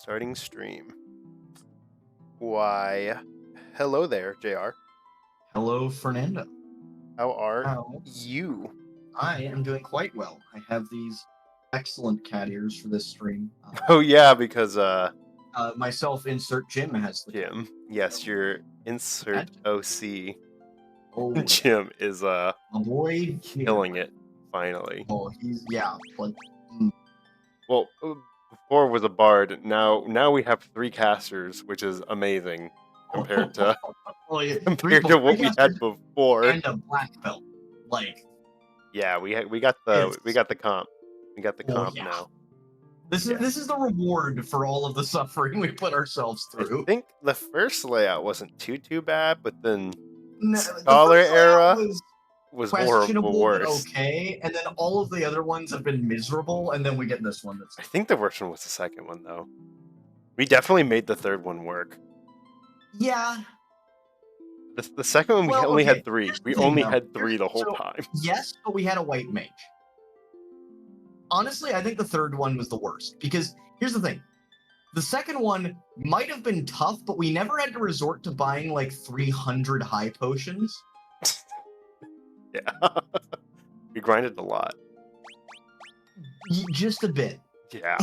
Starting stream. Why, hello there, JR. Hello, Fernando. How are How? you? I am doing quite well. I have these excellent cat ears for this stream. Oh yeah, because Myself, insert Jim has the Jim. Yes, your insert cat. OC Oh, Jim is my boy, killing it finally. Oh, he's like Well, before was a bard. Now we have 3 casters, which is amazing compared to oh, yeah, compared to what we had before. and a black belt. Like, Yeah, we got the comp. We got the comp yeah. now. This is the reward for all of the suffering we put ourselves through. I think the first layout wasn't too bad, but then No, Scholar the first layout era was questionable, horrible, but worse. okay. And then all of the other ones have been miserable, and then we get this one. I think the worst one was the second one, though. We definitely made the third one work. Yeah. The second one, we only had 3. We only had 3 the whole So, time. Yes, but we had a white mage. Honestly, I think the third one was the worst, because here's the thing. The second one might have been tough, but we never had to resort to buying like 300 high potions. Yeah. We grinded a lot. Just a bit. Yeah.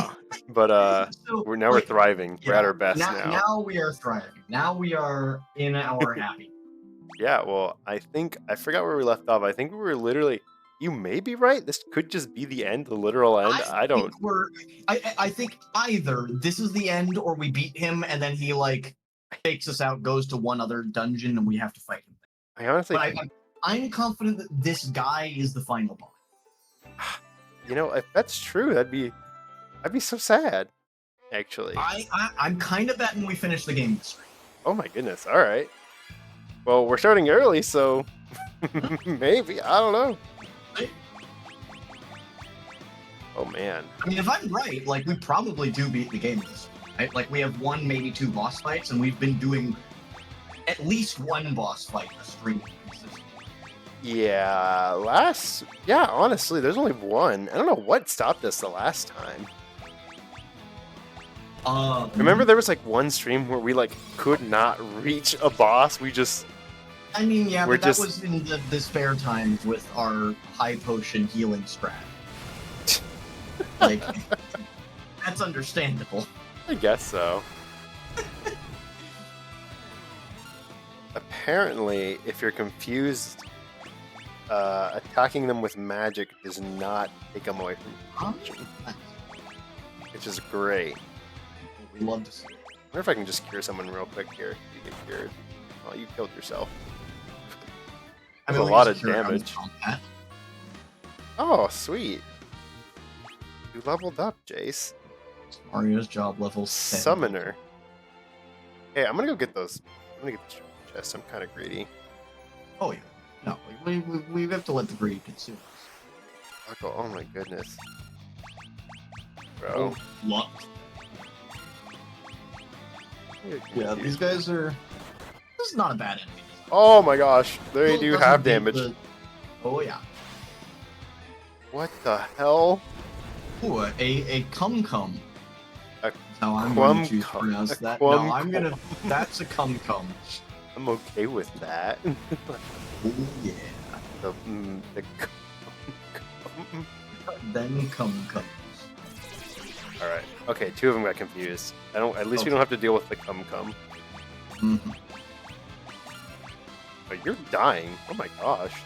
But So, we're thriving. yeah, We're at our best now. Now we are thriving. Now we are in our happy. Yeah, well, I forgot where we left off. I think we were literally, you may be right. This could just be the end, the literal end. I think either this is the end or we beat him and then he like takes us out, goes to one other dungeon, and we have to fight him. I honestly, I'm confident that this guy is the final boss. You know, if that's true, I'd be so sad. Actually, I'm kind of betting we finish the game this week. Oh my goodness! All right. Well, we're starting early, so maybe, I don't know. Oh man. I mean, if I'm right, like we probably do beat the game this week, right? Like we have 1, maybe 2 boss fights, and we've been doing at least 1 boss fight a stream. Yeah, honestly, there's only 1. I don't know what stopped us the last time. Remember there was like 1 stream where we like could not reach a boss. We just I mean, yeah, but that was in the spare times with our high potion healing strat. Like, that's understandable. I guess so. Apparently, if you're confused, attacking them with magic does not take them away from potion, which is great. We love to see it. I wonder if I can just cure someone real quick here. You get cured. Oh, you killed yourself. That's a lot of damage. Oh, sweet. You leveled up, Jace. Mario's job level 10. Summoner. Hey, I'm gonna go get those. I'm gonna get the chest. I'm kind of greedy. Oh yeah. No, we have to let the greed consume us. Oh my goodness. Bro. Luck. Yeah, these guys are... This is not a bad enemy. Oh my gosh, they do have damage. Oh yeah. What the hell? Ooh, a cum-cum. No, I'm going to pronounce that. No, I'm gonna... That's a cum-cum. I'm okay with that. Oh yeah. The Then cum-cum. All right. Okay, 2 of them got confused. At least we don't have to deal with the cum-cum. Mm-hmm. But you're dying. Oh my gosh.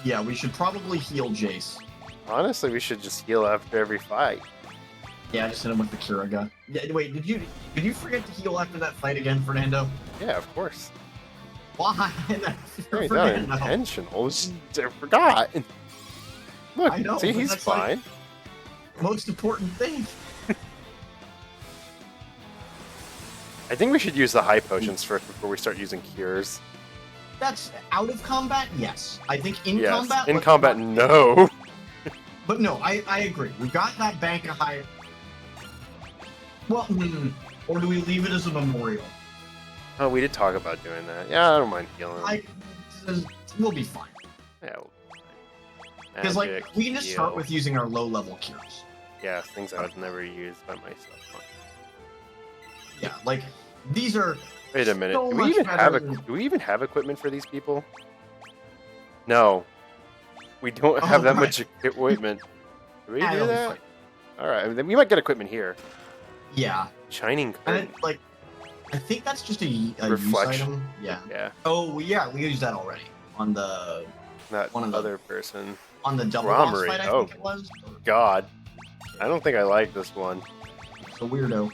Yeah, we should probably heal Jace. Honestly, we should just heal after every fight. Yeah, just hit him with the Kiraga. Yeah, wait, did you forget to heal after that fight again, Fernando? Yeah, of course. Why? Hey, not intentional. I forgot. Look, I know, see, he's fine. Like, most important thing. I think we should use the high potions first before we start using cures. That's out of combat, yes. I think in combat... In combat, no. But no, I agree. We got that bank of high... Well, or do we leave it as a memorial? Oh, we did talk about doing that. Yeah, I don't mind healing. We'll be fine. Yeah, we'll be fine. Because, like, we can just start with using our low-level cures. Yeah, things I would never use by myself. like these are. Wait a minute. So Do we much even better have than- do we even have equipment for these people? No, we don't Oh, have that right. much equipment. Do we Yeah, do it'll be that? fine. All right, then we might get equipment here. Yeah, Shining and curtain. like I think that's just a use Reflection. item. Yeah. Yeah, Oh yeah, we used that already on the that One of the- other person. double boss Robbery, fight. I oh. think it was. God, I don't think I like this one. It's a weirdo.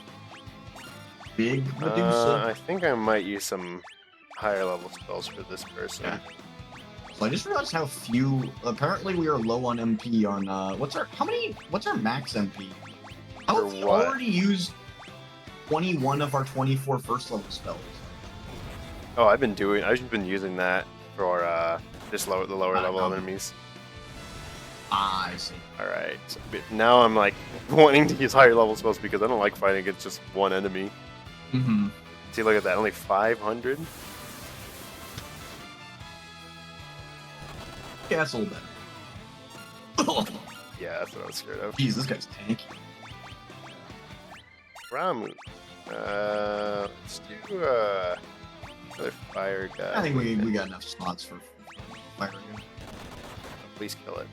Big Medusa. I think I might use some higher level spells for this person. Yeah. So I just realized how few. Apparently, we are low on MP. On what's our max MP? How For have we what? already used 21 of our 24 first level spells? Oh, I've just been using that for the lower level no. enemies. Ah, I see. All right, so, but now I'm like wanting to use higher level spells because I don't like fighting against just one enemy. Mm-hmm. See, look at that, only 500. Yeah, that's a little better. Yeah, that's what I was scared of. Jeez, this guy's tanky. Ramu. Let's do another fire guy. I think we got enough slots for firing him. Please kill it.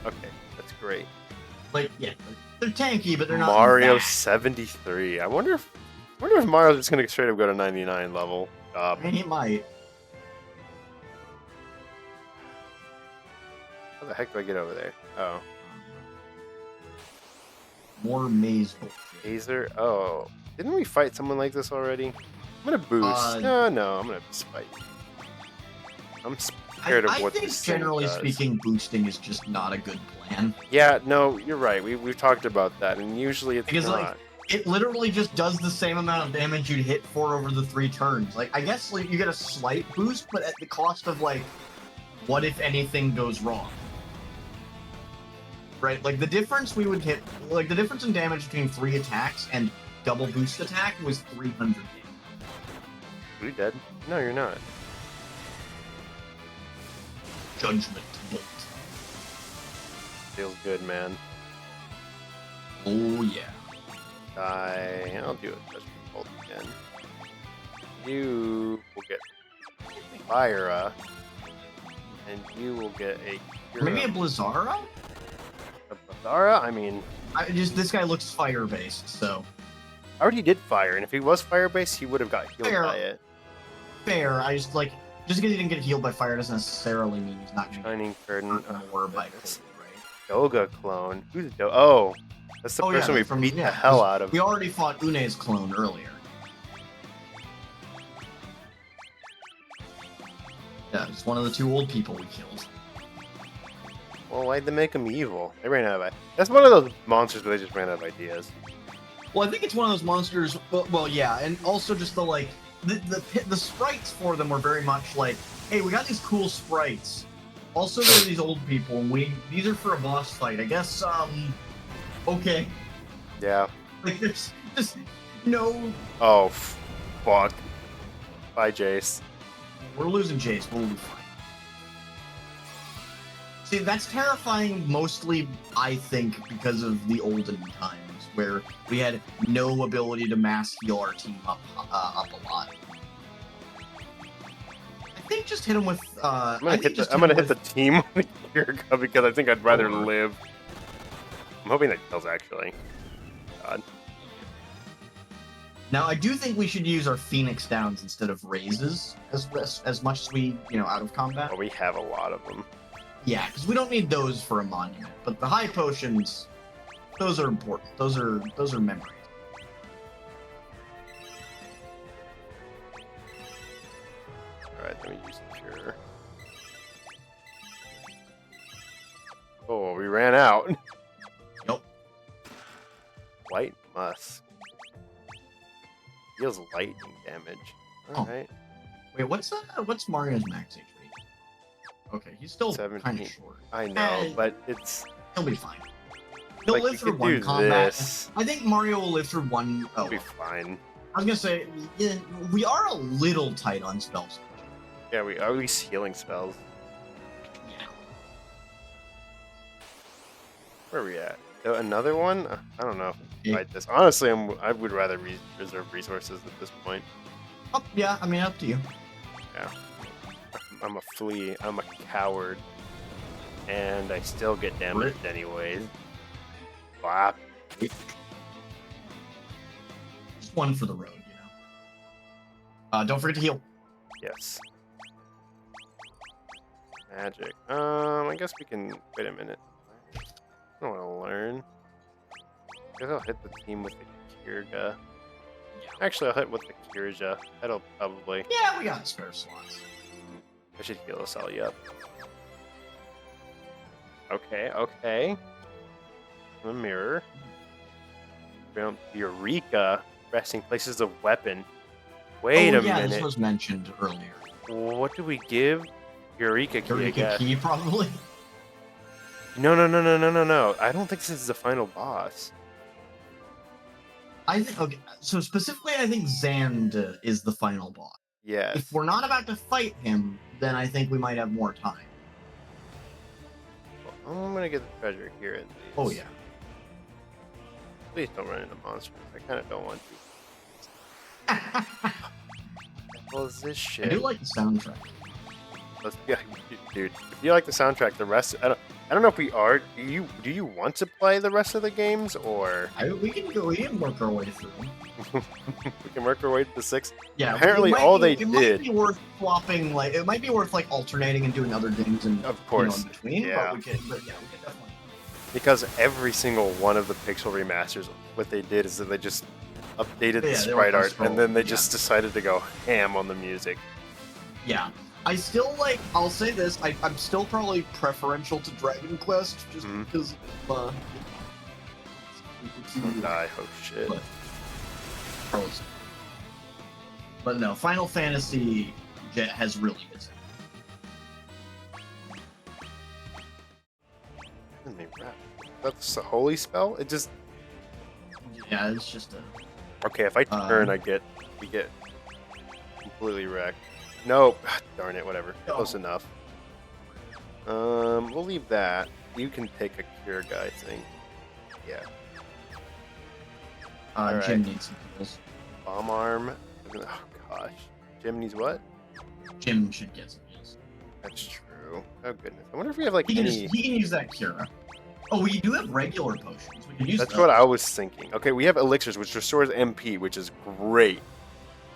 Okay, that's great. Like, yeah, they're tanky, but they're not. Mario bad. 73. I wonder if Mario's just gonna straight up go to 99 level. I mean, he might. How the heck do I get over there? Oh, More maze bullshit. Hazer. Oh, didn't we fight someone like this already? I'm gonna boost. No, I'm gonna spike. I'm scared of I what think this thing generally does. speaking, boosting is just not a good plan. Yeah, no, you're right. We've talked about that, and usually it's Because, not. like, it literally just does the same amount of damage you'd hit for over the 3 turns. Like, I guess like, you get a slight boost, but at the cost of, like, what if anything goes wrong? Right? Like, the difference we would hit, like, the difference in damage between 3 attacks and double boost attack was 300 damage. Are you dead? No, you're not. Judgment Bolt. Feels good, man. Oh, yeah. I'll do it. Judgment Bolt again. You will get Fyra, and you will get a. Maybe a Blizzara? Zara? I mean, This guy looks fire-based, so... I already did fire, and if he was fire based, he would have got healed Fair. by it. Fair, I just, like... Just because he didn't get healed by fire doesn't necessarily mean he's not going to Shining Curtain. get hurt more by goodness. cold, right? Doga clone. Who's Do? Oh, that's the Oh, yeah, person we from- beat yeah, the hell 'cause out of. We already fought Une's clone earlier. Yeah, it's one of the 2 old people we killed. Well, why'd they make him evil? They ran out of. That's one of those monsters where they just ran out of ideas. Well, I think it's one of those monsters. Well, yeah, and also just the like the sprites for them were very much like, hey, we got these cool sprites. Also, there are these old people, and these are for a boss fight. I guess, okay. Yeah. Like, there's just no. Oh, fuck. Bye, Jace. We're losing Jace. We'll be fine. See, that's terrifying mostly, I think, because of the olden times, where we had no ability to mass heal our team up a lot. I think just hit him with. I'm gonna hit the team with Kirka because I think I'd rather live. I'm hoping that kills actually. God. Now, I do think we should use our Phoenix Downs instead of raises as much as we, out of combat. Well, we have a lot of them. Yeah, because we don't need those for a monument, but the high potions, those are important. Those are memories. All right, let me use the cure. Oh, we ran out. Nope. White musk. Deals lightning damage. All Oh. right. Wait, what's Mario's max HP? Okay, he's still kind 17. of short. I know, but it's He'll be fine. He'll like live you through could one do combat. this. I think Mario will live through one. Oh, It'll be fine. I was gonna say, yeah, we are a little tight on spells. Yeah, we are at least healing spells. Yeah. Where are we at? Another one? I don't know. Yeah. Fight this. Honestly, I would rather reserve resources at this point. Oh, yeah, I mean, up to you. Yeah. I'm a flea. I'm a coward. And I still get damaged anyways. Wow. Just one for the road, Don't forget to heal. Yes. Magic. I guess we can... Wait a minute. I don't want to learn. I guess I'll hit the team with the Kirga. Actually, I'll hit with the Kirja. That'll probably... Yeah, we got spare slots. I should heal us all up. Okay, okay. A mirror. Eureka. Resting places of weapon. Wait a minute. This was mentioned earlier. What do we give? Eureka key, I guess. Key, probably? No. I don't think this is the final boss. I think, okay, so specifically, I think Zand is the final boss. Yes. If we're not about to fight him, then I think we might have more time. Well, I'm gonna get the treasure here at least. Oh, yeah. Please don't run into monsters. I kind of don't want to. What is this shit? I do like the soundtrack. Yeah, dude. If you like the soundtrack, the rest. I don't know if we are. Do you want to play the rest of the games or? We can work our way through. We can work our way to the 6. Yeah. Apparently, it might be worth swapping. Like, it might be worth alternating and doing other games and of course in between. Yeah. But we can definitely. Because every single one of the Pixel remasters, what they did is that they just updated the sprite art, and then they just decided to go ham on the music. Yeah. I still I'll say this, I'm still probably preferential to Dragon Quest, just because Don't die, oh shit. But no, Final Fantasy has really good sound. That's a holy spell? It just... Yeah, it's just a... Okay, if I turn, we get completely wrecked. Nope. Darn it, whatever. Close enough. We'll leave that. You can take a cure guy, I think. Yeah. Right. Jim needs some heals. Bomb arm. Oh gosh. Jim needs what? Jim should get some heals. That's true. Oh goodness. I wonder if we have he can use that cure. Oh, we do have regular potions. We can use That's those. what I was thinking. Okay, we have elixirs, which restores MP, which is great.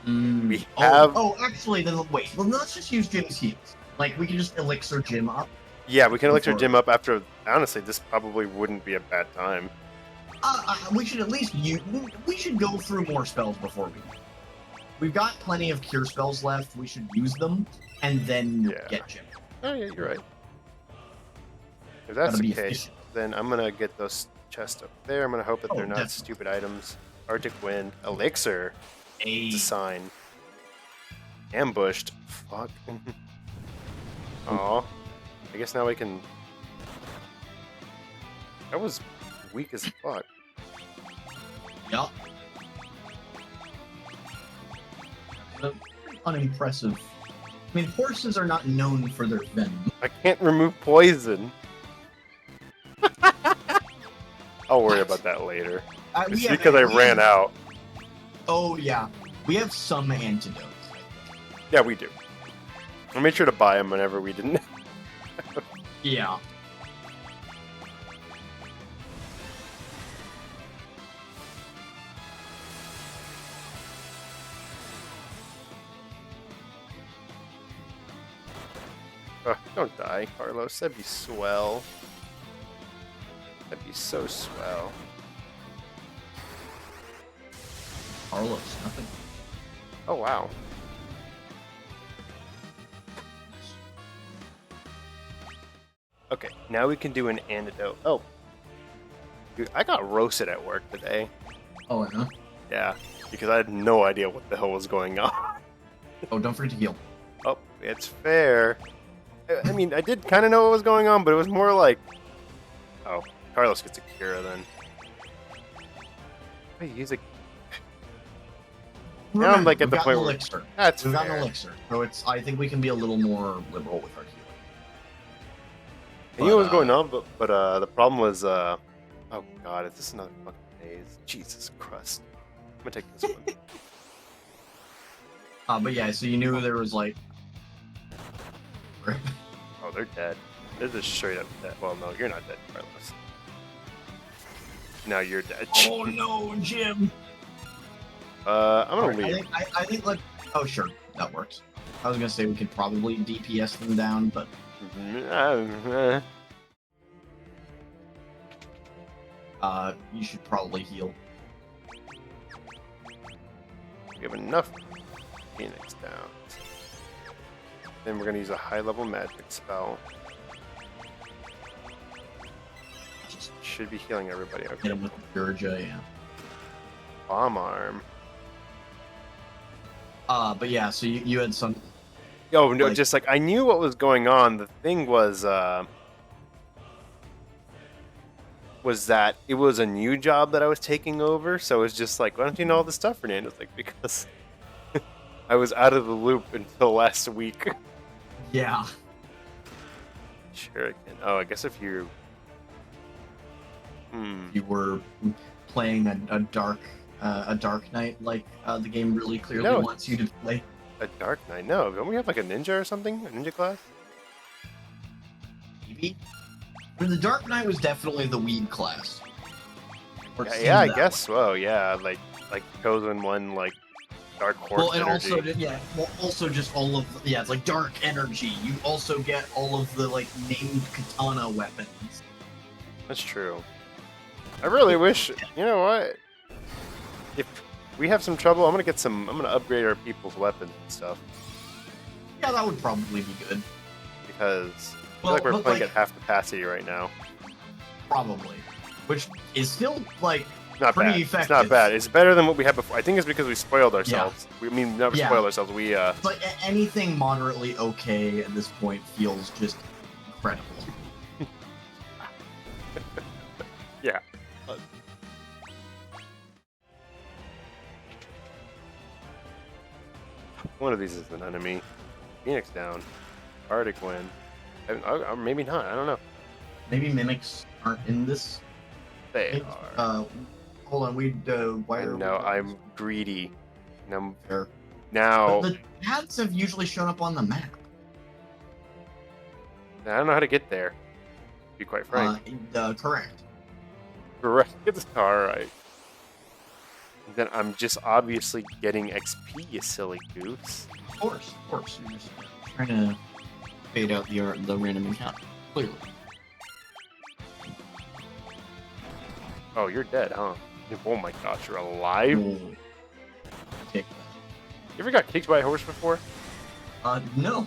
We have... actually, then wait. Well, let's just use Jim's heals. Like, we can just elixir Jim up. Yeah, we can elixir Jim up after... Honestly, this probably wouldn't be a bad time. We should at least we should go through more spells before we... We've got plenty of cure spells left. We should use them, and then get Jim. Oh, yeah, you're right. If that's the case, then I'm going to get those chests up there. I'm going to hope that they're not stupid items. Arctic Wind. Elixir. It's a sign. Ambushed. Fuck. Aw. I guess now we can... That was weak as fuck. Yup. Unimpressive. I mean, horses are not known for their venom. I can't remove poison. I'll worry about that later. It's because I ran out. Oh, yeah. We have some antidotes. Yeah, we do. I made sure to buy them whenever we didn't. Yeah. Don't die, Carlos. That'd be swell. That'd be so swell. Carlos, nothing. Oh, wow. Okay, now we can do an antidote. Oh. Dude, I got roasted at work today. Oh, no? Yeah, because I had no idea what the hell was going on. Oh, don't forget to heal. Oh, it's fair. I mean, I did kind of know what was going on, but it was more like... Oh, Carlos gets a cure then. I use a... Remember, now I'm like at the point where... That's we've fair. got an elixir, so I think we can be a little more liberal with our healing. I knew what was going on, but the problem was... Oh god, is this another fucking maze? Jesus Christ. I'm gonna take this one. But yeah, so you knew there was like. Oh, they're dead. They're just straight up dead. Well, no, you're not dead, Carlos. Now you're dead. Oh no, Jim. I'm gonna leave. I think like. Oh sure, that works. I was gonna say we could probably DPS them down, but. You should probably heal. We have enough Phoenix down. Then we're gonna use a high-level magic spell. Should be healing everybody. Okay. Hit him with Georgia, yeah. Bomb arm. But yeah, so you had some. Oh no, just like I knew what was going on. The thing was that it was a new job that I was taking over, so it was just like, why don't you know all this stuff, Fernando? It's like, because I was out of the loop until last week. Yeah. Sure. Oh, I guess if you. You were playing a dark knight, like the game really clearly wants you to play. A dark knight? No, don't we have like a ninja or something? A ninja class? Maybe. I mean, the Dark Knight was definitely the weed class. Yeah, I guess so. Yeah, like chosen one, like dark horse energy. Also just all of it's like dark energy. You also get all of the like named katana weapons. That's true. I really wish. You know what? If we have some trouble, I'm gonna upgrade our people's weapons and stuff. Yeah, that would probably be good. Because I feel like we're playing at half capacity right now. Probably. Which is still, like, not pretty bad. effective. It's not bad. It's better than what we had before. I think it's because we spoiled ourselves. Yeah. We never spoiled ourselves. We But anything moderately okay at this point feels just incredible. Yeah. One of these is an enemy. Phoenix down. Arctic wind. Or maybe not. I don't know. Maybe mimics aren't in this. They are. Hold on. Why are no, I'm greedy. And I'm fair. Now. But the paths have usually shown up on the map. I don't know how to get there. To be quite frank. Correct. Correct. Alright. Then I'm just obviously getting XP, you silly goose. Of course. You're just trying to fade out the random encounter. Clearly. Oh, you're dead, huh? Oh my gosh, you're alive? Take that. You ever got kicked by a horse before? No.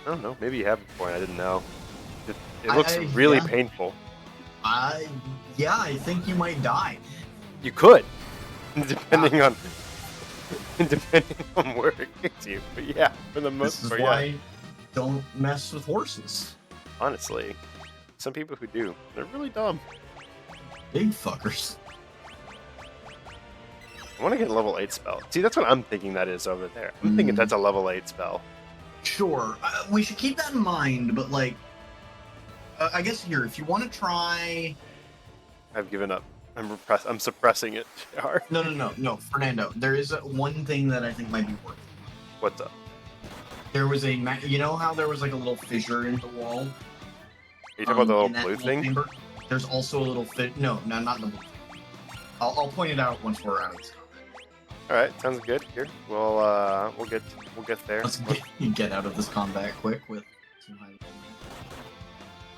I don't know. Maybe you have before and I didn't know. It looks really painful. Yeah, I think you might die. You could. Depending on where it kicks you. But yeah, for the most part, This is why don't mess with horses. Honestly. Some people who do. They're really dumb. Big fuckers. I want to get a level 8 spell. See, that's what I'm thinking that is over there. I'm thinking that's a level 8 spell. Sure. We should keep that in mind, but like... I guess here, if you want to try... I've given up. I'm suppressing it, JR. No, Fernando. There is one thing that I think might be worth it. What's up? There was a... You know how there was like a little fissure in the wall? Are you talking about the little blue thing? Chamber? There's also a little No, not the blue. I'll point it out once we're out of this combat. All right, sounds good. Here, we'll get there. Let's get out of this combat quick with some high level.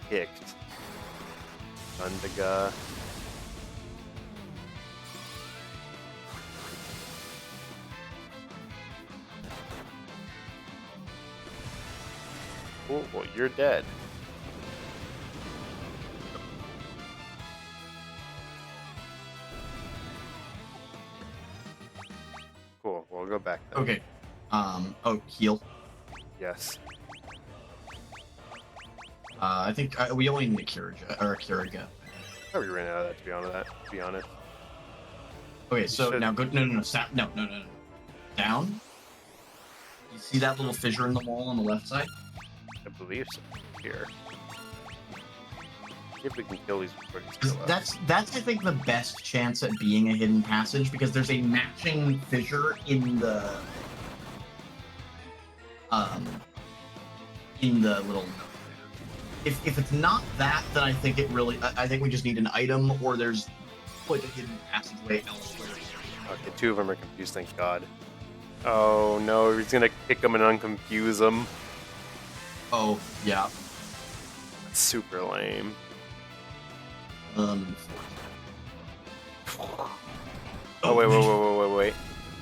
Kicked. Undaga. Oh, well, you're dead. Cool. We'll go back then. Okay. Heal. Yes. I think we only need a Kiriga. I we ran out of that, to be honest. Okay, so now go. No. Stop. No. Down. You see that little fissure in the wall on the left side? I believe so. Here. See if we can kill these before these kill us. That's I think the best chance at being a hidden passage because there's a matching fissure in the little. If it's not that, then I think I think we just need an item or there's like a hidden passageway elsewhere. Okay, 2 of them are confused. Thank God. Oh no, he's gonna kick them and unconfuse them. Oh yeah. That's super lame. Oh wait.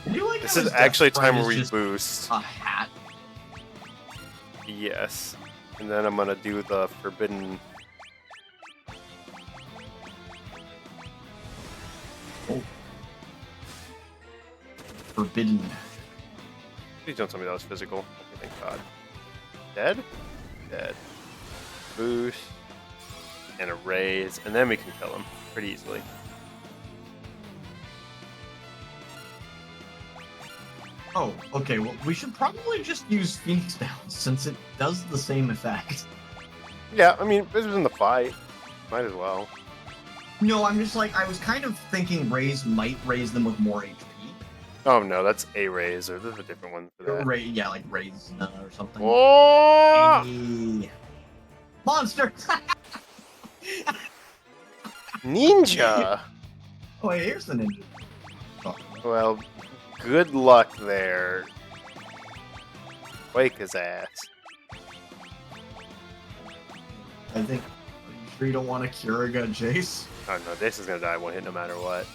Like this is actually a time where we boost. A hat. Yes. And then I'm gonna do the forbidden. Oh. Forbidden magic. Please don't tell me that was physical. Okay, thank God. Dead? Dead. Boost. And a raise. And then we can kill him pretty easily. Oh, okay. Well, we should probably just use Phoenix Down since it does the same effect. Yeah, I mean, this was in the fight. Might as well. No, I'm just like, I was kind of thinking raise might raise them with more HP. Oh no, that's a raise, or there's a different one for that. Yeah, like raise or something. Oh! Hey. Monster! Ninja! Oh, wait, here's the ninja. Oh. Well, good luck there. Wake his ass. I think. Are you sure you don't want a Kiriga Jace? Oh no, this is gonna die one hit no matter what.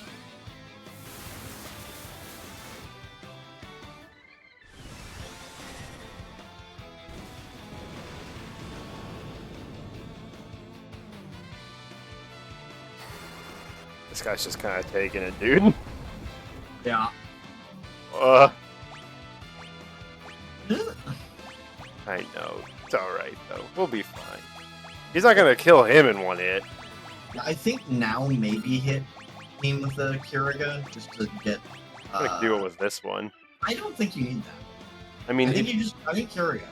This guy's just kind of taking it, dude. Yeah. I know. It's alright, though. We'll be fine. He's not gonna kill him in one hit. I think now maybe hit him with the Kiriga just to get. I'm gonna do it with this one. I don't think you need that. I mean, I think Kiriga.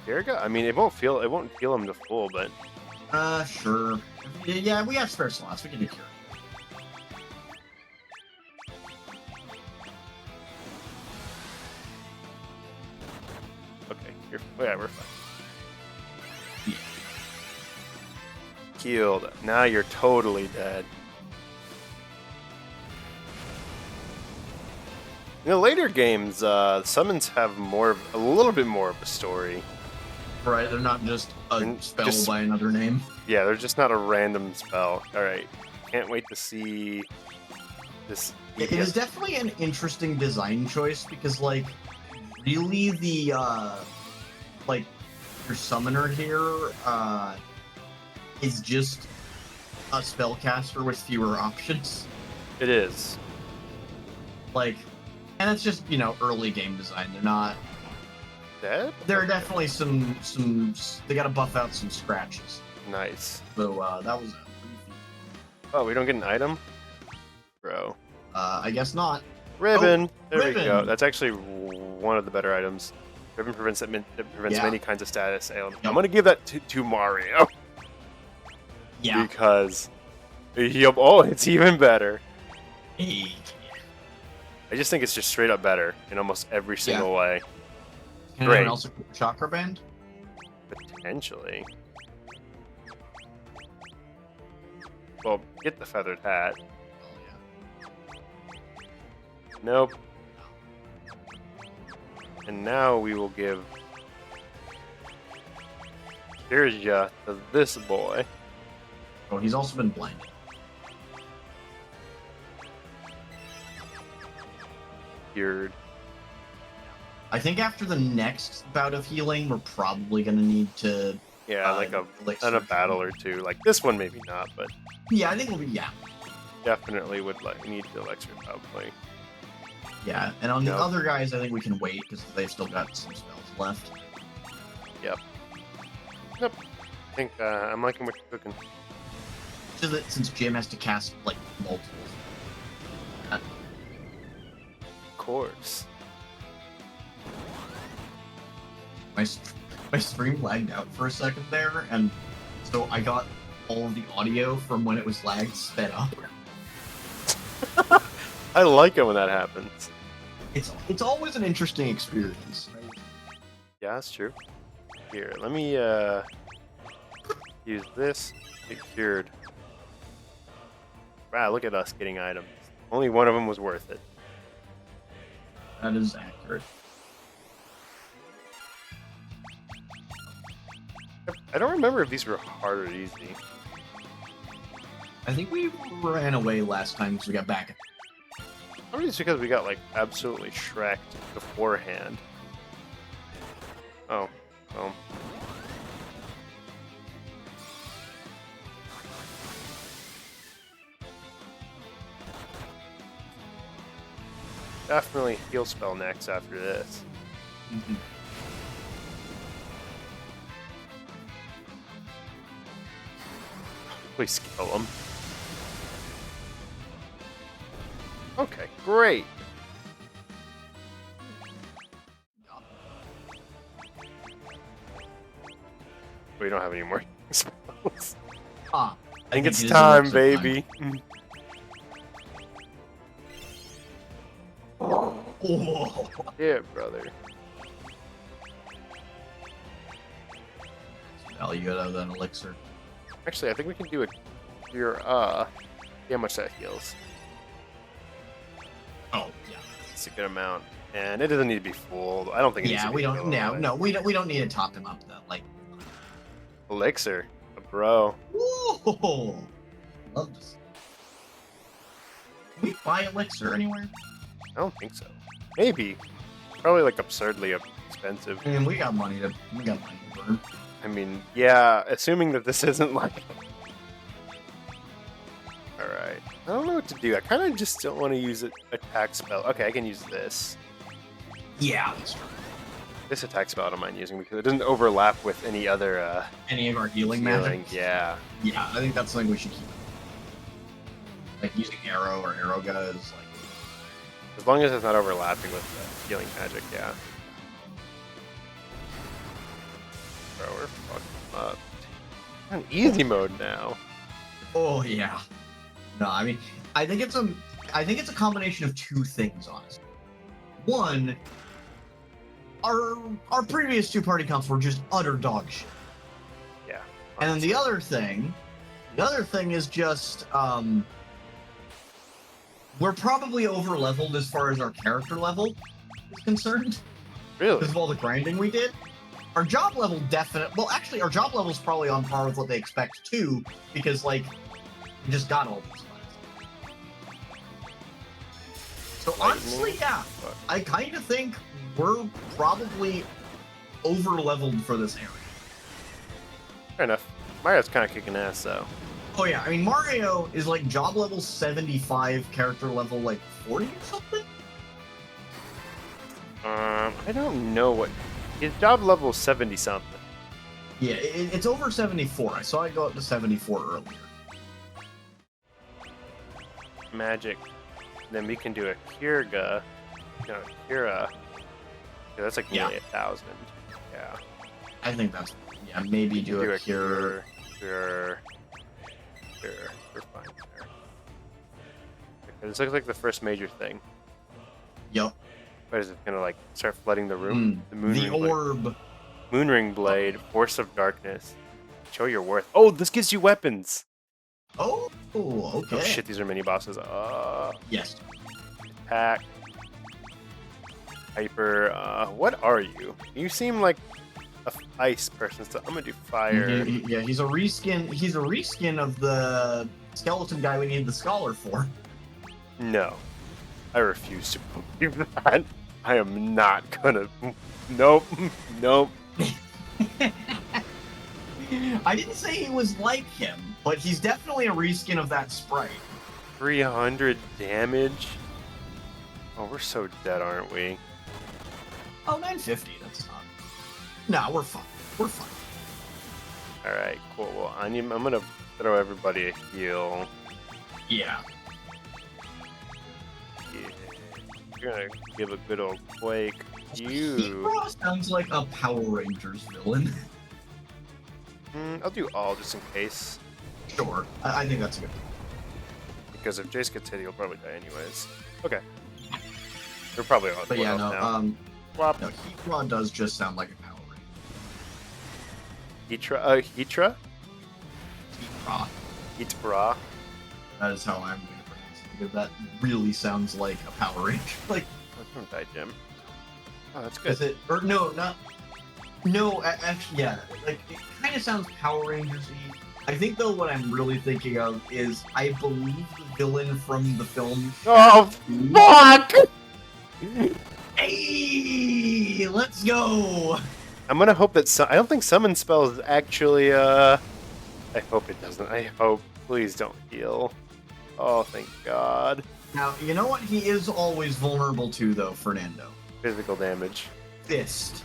Kiriga? I mean, it won't heal him to full, but. Sure. Yeah, we have spare slots. We can do Kiriga. Okay, we're fine. Killed. Now you're totally dead. In the later games, summons have a little bit more of a story. Right, they're not just a spell by another name. Yeah, they're just not a random spell. Alright, can't wait to see this. It is definitely an interesting design choice because, like, really the, like, your summoner here, is just a spellcaster with fewer options. It is. Like, and it's just, early game design. They're not... Dead? There are definitely some... They gotta buff out some scratches. Nice. So, that was... Oh, we don't get an item? Bro. I guess not. Ribbon! Oh, there ribbon. we go. That's actually one of the better items. Ribbon prevents many kinds of status. I'm gonna give that to Mario. Yeah. Because it's even better. Hey. I just think it's just straight up better in almost every single way. Can anyone else equip Chakra Band? Potentially. Well, get the feathered hat. Oh, yeah. Nope. And now we will give Kirja to this boy. Oh, he's also been blinded. Cured. I think after the next bout of healing, we're probably going to need to... Yeah, like a battle or two. Like this one, maybe not, but... Yeah, I think we'll be... Yeah. Definitely would need the elixir, probably. Yeah, and on the other guys, I think we can wait, because they've still got some spells left. Yep. Nope. I think I'm liking what you're cooking. Just that since Jim has to cast, like, multiple. Of course. My stream lagged out for a second there, and so I got all of the audio from when it was lagged sped up. I like it when that happens. It's always an interesting experience. Yeah, that's true. Here, let me use this. Get cured. Wow, look at us getting items. Only one of them was worth it. That is accurate. I don't remember if these were hard or easy. I think we ran away last time because we got back. Probably it's because we got like absolutely shreked beforehand. Oh, well. Definitely heal spell next after this. Mm-hmm. Please kill him. Okay, great. We don't have any more spells. Ah, I think it's it is time, elixir baby. Oh. Yeah, brother. Well, you got that elixir. Actually, I think we can do it here. See how much that heals. Oh, yeah. It's a good amount, and it doesn't need to be full. I don't think. It needs to We be don't. full No, anyway. no, we don't need to top them up though. Like, Elixir, bro. whoa, love this. Can we buy elixir anywhere? I don't think so. Maybe. Probably like absurdly expensive. I mean, we got money to burn. I mean, yeah, assuming that this isn't like... Alright. I don't know what to do. I kind of just don't want to use an attack spell. Okay, I can use this. Yeah, that's true. This attack spell I don't mind using because it doesn't overlap with any other Any of our healing magic? Yeah. Yeah, I think that's something we should keep. Like using arrow or arrow guns, like. As long as it's not overlapping with the healing magic, yeah. Bro, we're fucking up. We're on easy mode now. Oh yeah. No, I mean, I think it's a combination of two things, honestly. One, our previous two party comps were just utter dog shit. Yeah. And then the other thing is just we're probably over leveled as far as our character level is concerned. Really? Because of all the grinding we did. Our job level actually our job level is probably on par with what they expect too, because like we just got all these classes. So honestly, yeah, I kind of think we're probably over leveled for this area. Fair enough. Mario's kind of kicking ass though. Oh yeah, I mean Mario is like job level 75, character level like 40 or something. I don't know what his job level is 70 something. Yeah, it's over 74. I saw it go up to 74 earlier. Magic. Then we can do a Kira. No, Kira. Yeah, that's like nearly 1,000. Yeah. I think that's maybe do a cure. Cure. We're fine there. Okay, this looks like the first major thing. Yep. What is it gonna like start flooding the room? The orb. Moonring Blade, Force of Darkness. Show your worth. Oh, this gives you weapons. Oh, okay. Oh shit, these are mini bosses. Yes. Pack. Hyper. What are you? You seem like a ice person, so I'm gonna do fire. Yeah, he's a reskin. He's a reskin of the skeleton guy we need the scholar for. No, I refuse to believe that. I am not gonna. Nope. Nope. I didn't say he was like him, but he's definitely a reskin of that sprite. 300 damage. Oh, we're so dead, aren't we? Oh, 950. That's not. Nah, we're fine. We're fine. All right, cool. Well, I'm gonna throw everybody a heal. Yeah. You're gonna give a good old quake. You. Sounds like a Power Rangers villain. I'll do all just in case. Sure. I think that's a good thing. Because if Jace gets hit, he'll probably die anyways. Okay. They're probably all But yeah, no, now. Whop. no, Heat Rod does just sound like a Power Ranger. Heatra? Heatra? Heat Rod. Heatra? That is how I'm going to pronounce it, because that really sounds like a Power Ranger. Like, Oh, don't die, Jim. Oh, that's good. is it? Or no, not. No, actually, yeah. Like, it kind of sounds Power Rangers-y. I think, though, what I'm really thinking of is, I believe the villain from the film. Oh, fuck! Hey, let's go! I'm gonna hope that I don't think summon spell is actually, I hope it doesn't. I hope. Please don't heal. Oh, thank God. Now, you know what he is always vulnerable to, though, Fernando? Physical damage. Fist.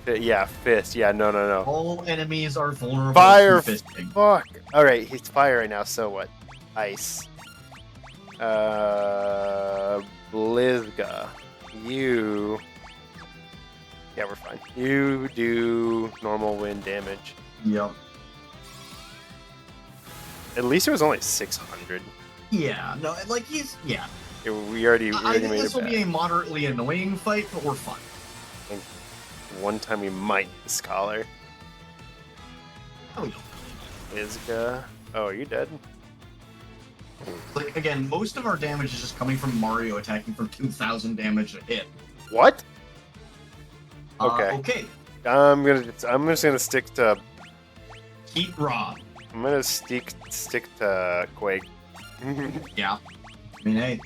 Yeah, fist. Yeah, no. All enemies are vulnerable Fire! to fisting. Fuck! Alright, he's fire right now, so what? Ice. Blizga. You... Yeah, we're fine. You do normal wind damage. Yep. At least it was only 600. Yeah, no, like he's... Yeah. We already I think made this it will be bad. a moderately annoying fight, but we're fine. One time we might get the Scholar. Oh, we don't. Blizga. Oh, are you dead? Like, again, most of our damage is just coming from Mario attacking for 2,000 damage a hit. What? Okay. Okay. I'm just gonna stick to... Heat Rod. I'm gonna stick to Quake. Yeah. I mean, hey,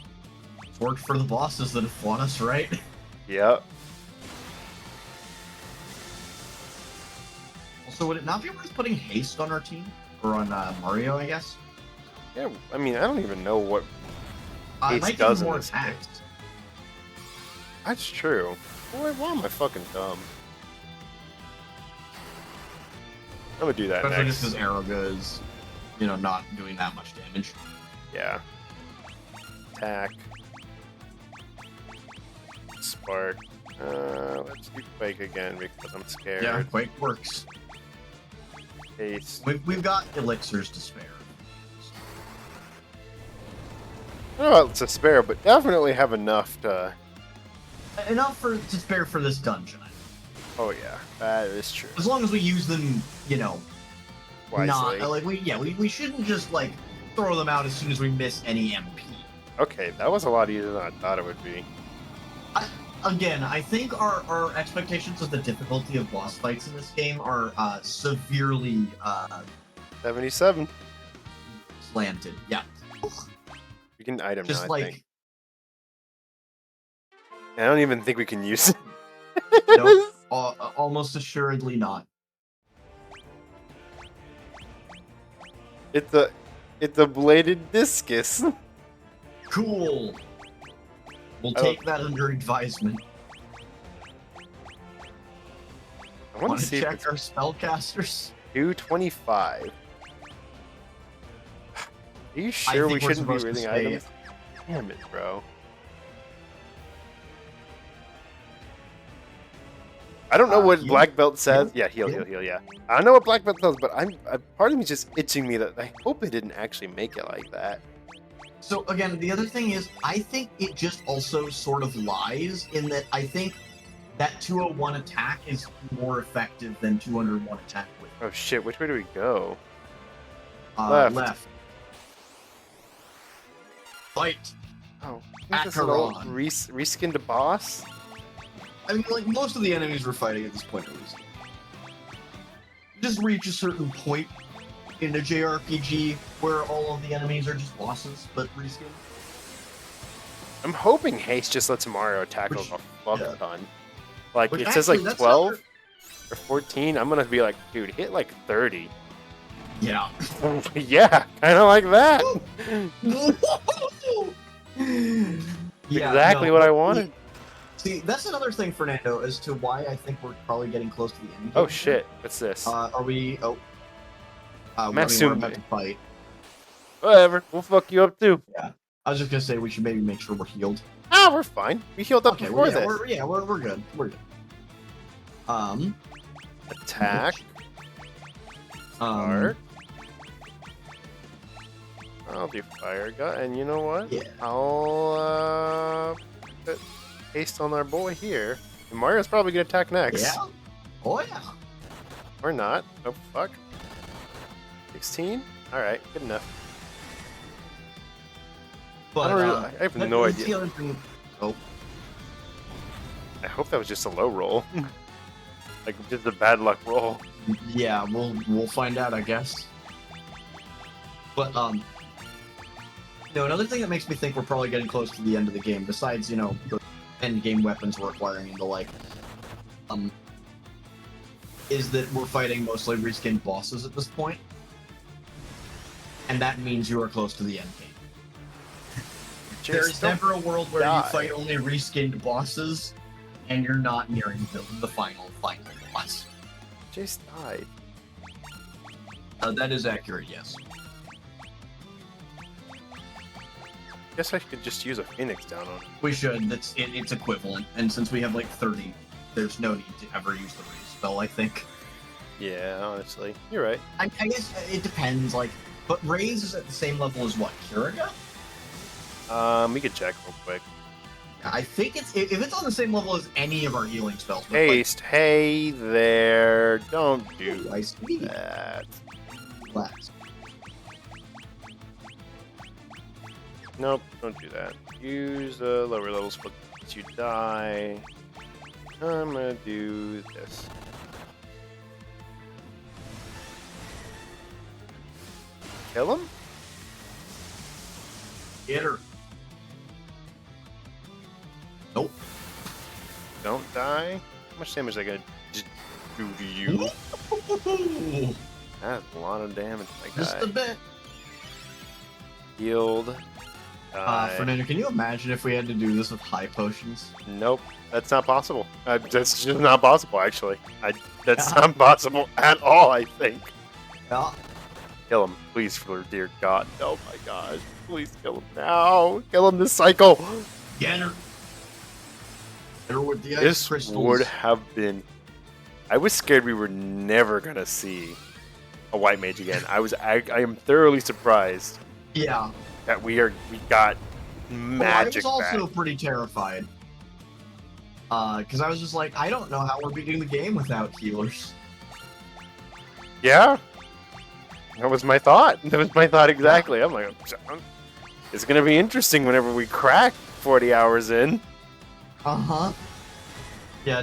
it's worked for the bosses that have fought us, right? Yep. Also, would it not be worth putting haste on our team? Or on Mario, I guess? Yeah, I mean, I don't even know what It haste might does give in more this attacks. case. That's true. Boy, why am I fucking dumb? I'm gonna do that Especially next. just because Aeroga is, you know, not doing that much damage. Yeah. Attack. Spark. Let's do Quake again because I'm scared. Yeah, Quake works. Haste. We've got elixirs to spare. I don't know about to spare, but definitely have enough to... Enough to spare for this dungeon. Oh yeah, that is true. As long as we use them, you know, Wisely. not like we shouldn't just like throw them out as soon as we miss any MP. Okay, that was a lot easier than I thought it would be. Again, I think our expectations of the difficulty of boss fights in this game are severely 77. slanted. Yeah. We can item Just now, I like think. I don't even think we can use it. no, almost assuredly not. It's a bladed discus. Cool. We'll I take that under advisement. I want Want to to see if check it's our spellcasters? 225. Are you sure we think we're shouldn't be supposed to reading say- items? Damn it, bro. I don't know what heal? black belt says. Heal? Yeah, heal, Heal? heal, heal, yeah. I don't know what black belt says, but part of me just itching me that I hope it didn't actually make it like that. So again, the other thing is, I think it just also sort of lies in that I think that 201 attack is more effective than 201 attack with Oh shit, which way do we go? left. Fight. Oh, I think this is an old reskinned boss? I mean, like most of the enemies we're fighting at this point are reskin. You just reach a certain point in a JRPG where all of the enemies are just bosses, but reskin. I'm hoping haste just lets Mario tackle Which- a fuck yeah. ton. Like, Which it says actually, like that's 12 another- or 14. I'm gonna be like, dude, hit like 30. Yeah. Yeah, kind of like that. Yeah, Exactly no, what I but wanted. See, that's another thing, Fernando, as to why I think we're probably getting close to the end. Oh game. shit, what's this? Are we? Oh. We're Matsume. about to fight. Whatever, we'll fuck you up too. I was just gonna say we should maybe make sure we're healed. Ah, we're fine. We healed up Okay, before we're this. we're good. We're good. Attack. um, Start. I'll do fire gut, and you know what? Yeah. I'll put haste on our boy here. And Mario's probably gonna attack next. Yeah. Oh yeah. Or not. Oh fuck. 16? Alright, good enough. But I have no idea. Oh. I hope that was just a low roll. Like just a bad luck roll. Yeah, we'll find out, I guess. But another thing that makes me think we're probably getting close to the end of the game, besides the end game weapons we're acquiring into like, is that we're fighting mostly reskinned bosses at this point, and that means you are close to the end game. There is never a world where you fight only reskinned bosses, and you're not nearing the final boss. Jace died. That is accurate, yes. Guess I could just use a Phoenix down on it. We should. It's equivalent, and since we have like 30, there's no need to ever use the raise spell, I think. Yeah, honestly, you're right. I guess it depends. But raise is at the same level as what, Kiriga? We could check real quick. I think if it's on the same level as any of our healing spells. Haste, hey there! Don't do that. Relax. Nope, don't do that. Use lower levels for you die. I'm gonna do this. Kill him? Get her. Nope. Don't die? How much damage is that gonna do to you? That's a lot of damage, my guy. Just a bit. Healed. Fernando, can you imagine if we had to do this with high potions? Nope, that's not possible. That's just not possible, actually. That's not possible at all, I think. Yeah. Kill him, please, for dear God. Oh my gosh, please kill him now. Kill him this cycle. Get her. Get her with the ice This crystals. would have been... I was scared we were never going to see a white mage again. I am thoroughly surprised. Yeah. That we got magic. I was also back. pretty terrified. Because I was just like, I don't know how we're beating the game without healers. Yeah. That was my thought. That was my thought exactly. I'm like, it's gonna be interesting whenever we crack 40 hours in. Uh-huh. Yeah,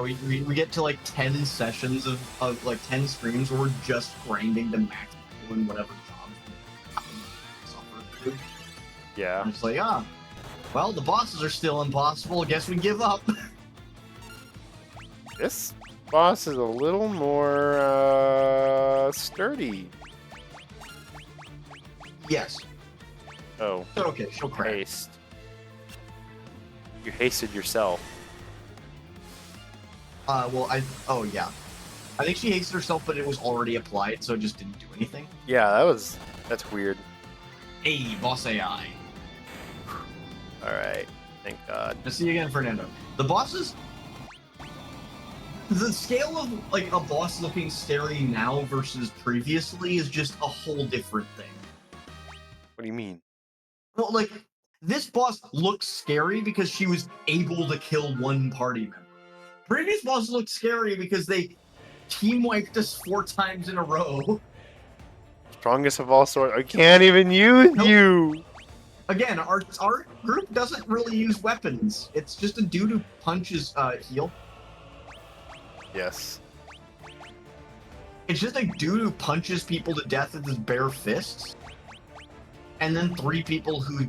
we get to like 10 sessions of like 10 streams where we're just grinding to max doing whatever jobs we suffer. Yeah. It's like, well, the bosses are still impossible. Guess we give up. This boss is a little more sturdy. Yes. Oh. Okay, she'll crack. Haste. You hasted yourself. Oh yeah. I think she hasted herself, but it was already applied, so it just didn't do anything. Yeah, that's weird. Hey, boss AI. Alright. Thank God. I'll see you again, Fernando. The bosses... The scale of, like, a boss looking scary now versus previously is just a whole different thing. What do you mean? Well, like, this boss looks scary because she was able to kill one party member. Previous bosses looked scary because they team wiped us 4 times in a row. Strongest of all sorts. I can't even use you! Again, our group doesn't really use weapons. It's just a dude who punches heal. Yes. It's just a dude who punches people to death with his bare fists. And then 3 people who,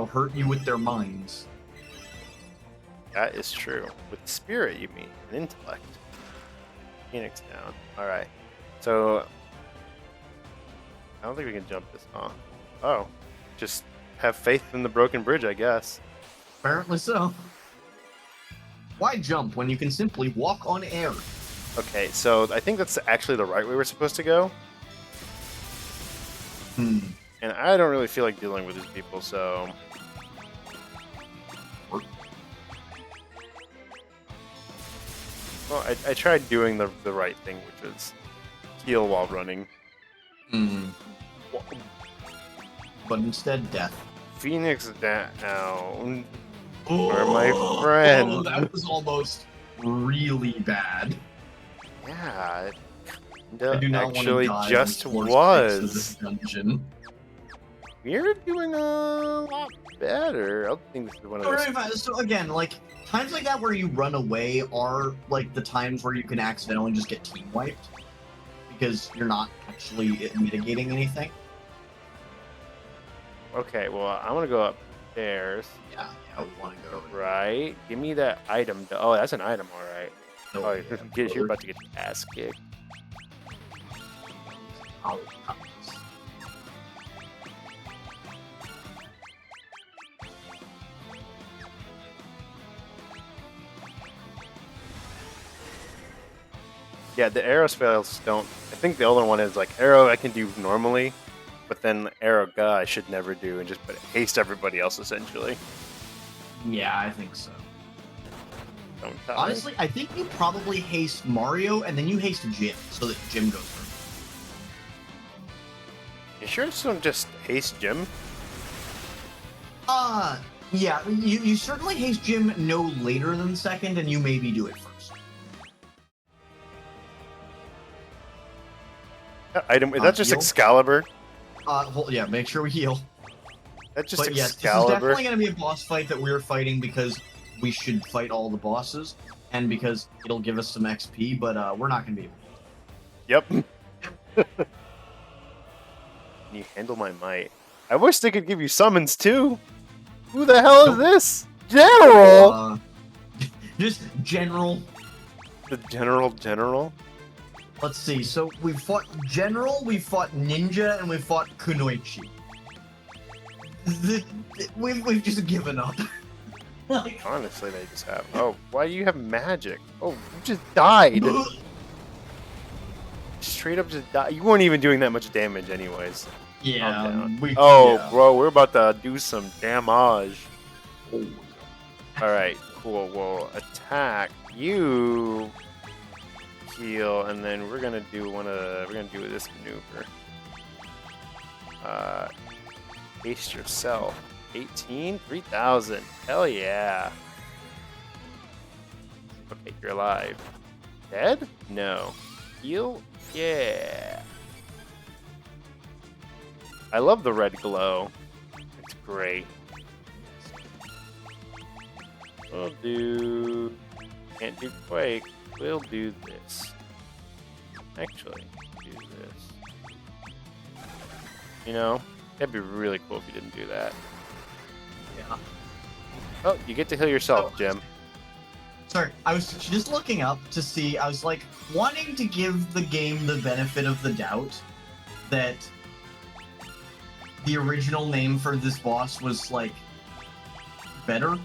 hurt you with their minds. That is true. With spirit, you mean. And intellect. Phoenix down. Alright. So... I don't think we can jump this, huh? Oh. Just have faith in the broken bridge, I guess. Apparently so. Why jump when you can simply walk on air? Okay, so I think that's actually the right way we're supposed to go. And I don't really feel like dealing with these people, so... Well, I tried doing the right thing, which was heal while running. but instead death. Phoenix down. Oh, Or my friend. that was almost really bad. Yeah, it I do not actually want to die just on floor 6 of this was. dungeon. We're doing a lot better. I don't think this is one of those. So again, like times like that where you run away are like the times where you can accidentally just get team wiped because you're not actually mitigating anything. Okay, well, I'm gonna go upstairs. Yeah, we want to go. Right. Give me that item. Oh, that's an item, all right. No, Oh, you're about to get your ass kicked. Oh, Yeah, the arrow spells don't. I think the other one is like arrow I can do normally, but then arrow God I should never do and just haste everybody else essentially. yeah, I think so. Don't die. Honestly, I think you probably haste Mario and then you haste Jim so that Jim goes first. You sure it's don't just haste Jim? Yeah, you certainly haste Jim no later than second, and you maybe do it first. That item is that just heal? Excalibur? Yeah, make sure we heal. That's just But yes, this is Excalibur. definitely going to be a boss fight that we're fighting because we should fight all the bosses, and because it'll give us some XP, but we're not going to be able to. Yep. Can you handle my might? I wish they could give you summons too. Who the hell is this? General! Just General. The General? Let's see, so we fought General, we fought Ninja, and we fought Kunoichi. We've just given up. Like, honestly, they just have. Oh, why do you have magic? Oh, you just died. Straight up just died. You weren't even doing that much damage anyways. yeah. Bro, we're about to do some damage. Oh. Alright, cool. We'll attack you, heal, and then we're gonna do this maneuver. Haste yourself. 18? 3,000. Hell yeah. Okay, you're alive. Dead? No. Heal? Yeah. I love the red glow. It's great. We'll do... Can't do Quake. We'll do this. Actually, do this. You know, that'd be really cool if you didn't do that. Yeah. Oh, you get to heal yourself, Jim. Sorry, I was just looking up to see, I was like, wanting to give the game the benefit of the doubt that the original name for this boss was, like, better,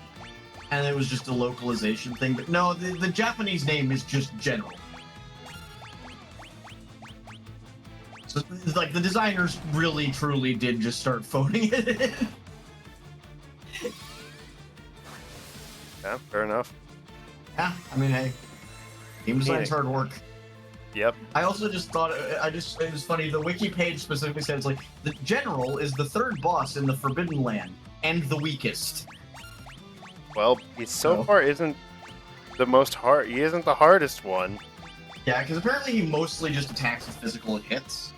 and it was just a localization thing, but no, the Japanese name is just General. So, like, the designers really, truly did just start phoning it in. Yeah, fair enough. Yeah, I mean, hey, game design's hard work. Yep. I also just thought, it was funny, the wiki page specifically says, like, the General is the third boss in the Forbidden Land, and the weakest. Well, he so far isn't the most hard, he isn't the hardest one. Yeah, because apparently he mostly just attacks with physical hits.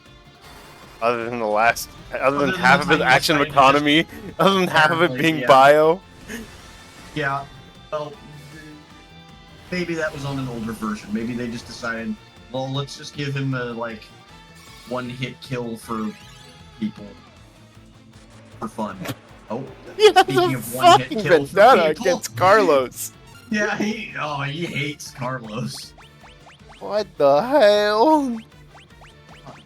Other than other than than half the of his tiny action side, economy, other than half of it apparently, being yeah. bio. Yeah, well, maybe that was on an older version. Maybe they just decided, well, let's just give him a, like, one-hit kill for people. For fun. Oh, Yeah, speaking the of one-hit fucking kill for vendetta people. against Carlos. Yeah, he hates Carlos. What the hell?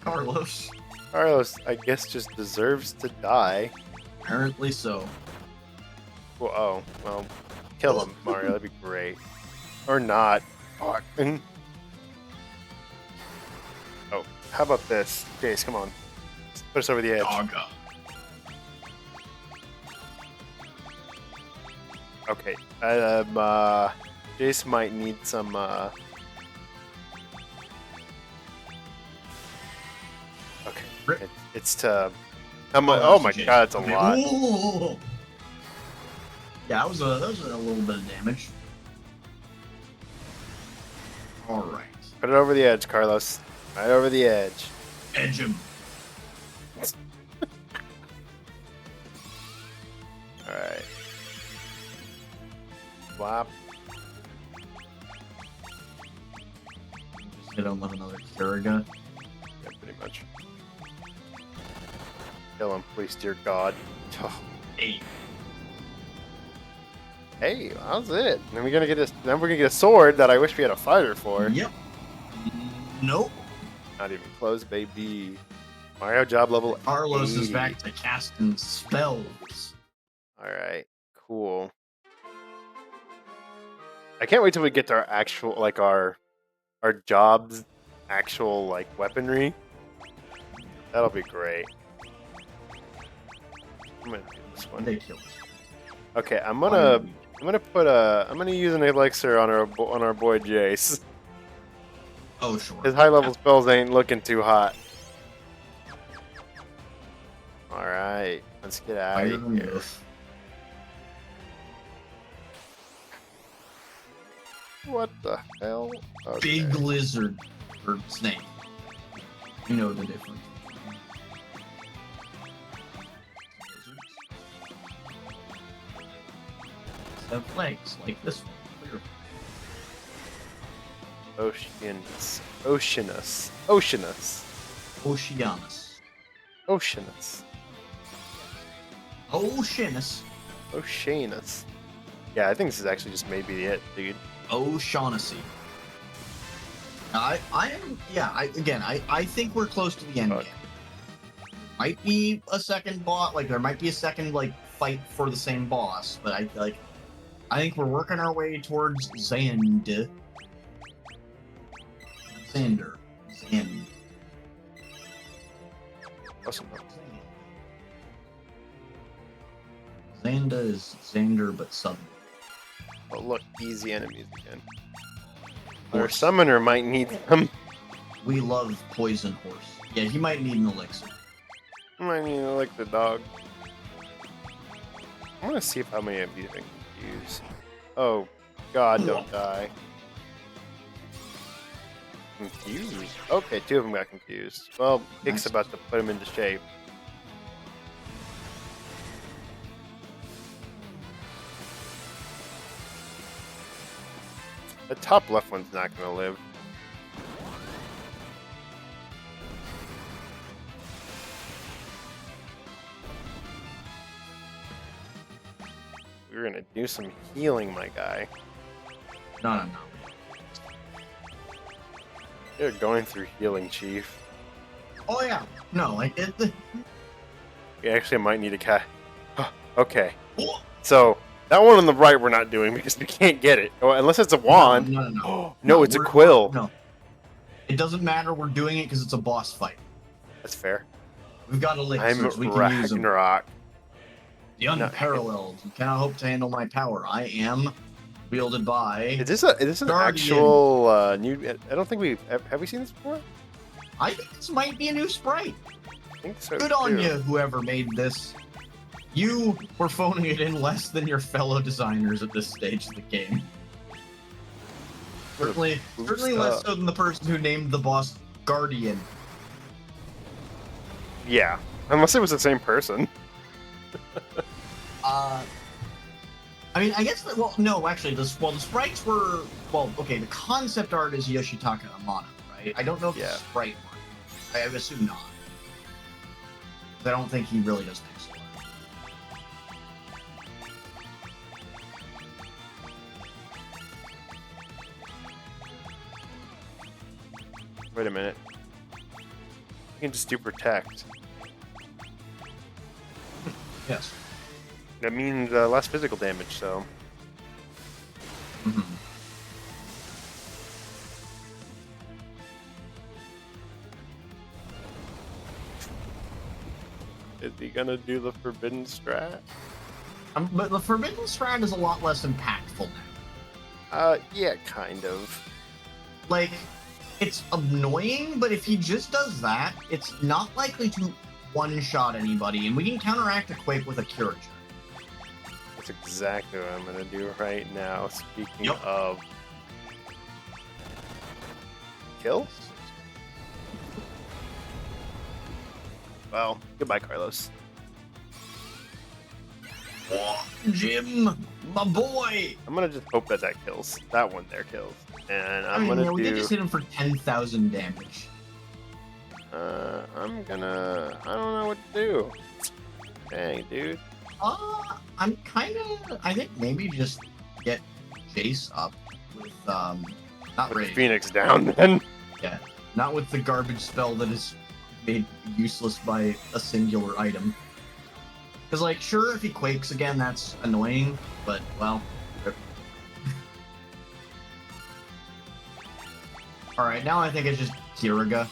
Carlos. Carlos, I guess, just deserves to die. Apparently so. Well, well, kill him, Mario. That'd be great. Or not. Fuck. Oh, how about this? Jace, come on. Put us over the edge. Dogga. Okay. Jace might need some, Okay. Rip. It's to Oh my god, it's a lot. Ooh. Yeah, that was a little bit of damage. All right. Put it over the edge, Carlos. Right over the edge. Edge him. All right. Flop. Just hit him with another Kiriga. Yeah, pretty much. Kill him, please, dear God. Oh. 8. Hey, how's it? Then we're gonna get a. Then we're gonna get a sword that I wish we had a fighter for. Yep. Nope. Not even close, baby. Mario job level. Carlos 80. is back to casting spells. All right, cool. I can't wait till we get to our actual, like our jobs, actual like weaponry. That'll be great. I'm gonna do this one. Ridiculous. Okay, I'm gonna use an elixir on our boy Jace. Oh sure. His high level spells ain't looking too hot. All right, let's get out of here. What the hell? Okay. Big lizard or snake. You know the difference. Have legs like this one. Oceanus. Oceanus. Oceanus. Yeah, I think this is actually just maybe it, dude. O'Shaughnessy. I think we're close to the end game. Might be a second boss, like there might be a second like fight for the same boss, but I think we're working our way towards Xander. Awesome. Xander is Xander, but southern. Oh look, easy enemies again. Our summoner might need them. We love Poison Horse. Yeah, he might need an elixir. I mean, like the dog. I want to see if how many of these I can use. Oh, God, don't die. Confused. Okay, 2 of them got confused. Well, Hick's about to put him into shape. The top left one's not going to live. We're going to do some healing, my guy. No. You're going through healing, Chief. Oh yeah. No, like it. We actually might need a cat. Okay. So, that one on the right we're not doing because we can't get it. Unless it's a wand. No. No, it's a quill. No. It doesn't matter. We're doing it because it's a boss fight. That's fair. We've got elixirs. I'm We can use them. Ragnarok. The unparalleled. You cannot hope to handle my power. I am wielded by. Is this an Guardian. actual new? I don't think have we seen this before? I think this might be a new sprite. I think so. Good on you, whoever made this. You were phoning it in less than your fellow designers at this stage of the game. Certainly less so than the person who named the boss Guardian. Yeah, unless it was the same person. I mean, I guess. Well, no, actually, the sprites were. Well, okay, the concept art is Yoshitaka Amano, right? I don't know if it's sprite art. I would assume not. I don't think he really does pixel art. Wait a minute. You can just do protect. Yes. That means less physical damage, so. Mm-hmm. Is he gonna do the forbidden strat? But the forbidden strat is a lot less impactful now. Yeah, kind of. Like, it's annoying, but if he just does that, it's not likely to one-shot anybody, and we can counteract a Quake with a Cure Gem. That's exactly what I'm gonna do right now. Speaking Yep. of kill. Well, goodbye, Carlos. Oh, Jim, my boy. I'm gonna just hope that that kills. That one there kills, and I'm yeah, gonna we did do. just hit him for 10,000 damage. I don't know what to do. Dang, dude. I'm kind of. I think maybe just get Jace up with not Put Rage. Phoenix down, then. Yeah, not with the garbage spell that is made useless by a singular item. Because, like, sure, if he quakes again, that's annoying, but, well... Alright, now I think it's just Kiraga.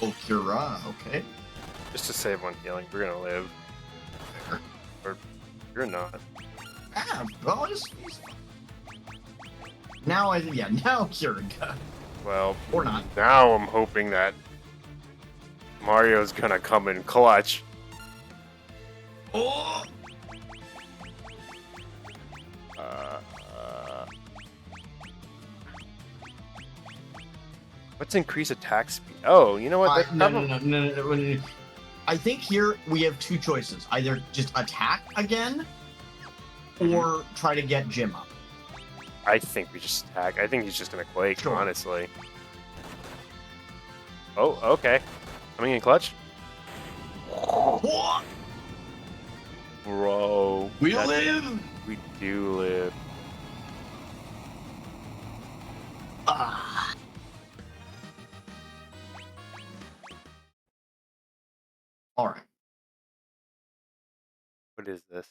Oh, Kira, okay. Just to save one healing, we're gonna live. Fair. Or you're not. Ah, well, he's fine. Now now Kiraga. Well, Or not. now I'm hoping that Mario's gonna come in clutch. Oh! Let's increase attack speed. Oh, you know what? No. I think here we have two choices. Either just attack again, or try to get Jim up. I think we just attack. I think he's just gonna quake, Sure. honestly. Oh, okay. Coming in clutch. Bro. We that- live! We do live. Ah. Alright. What is this?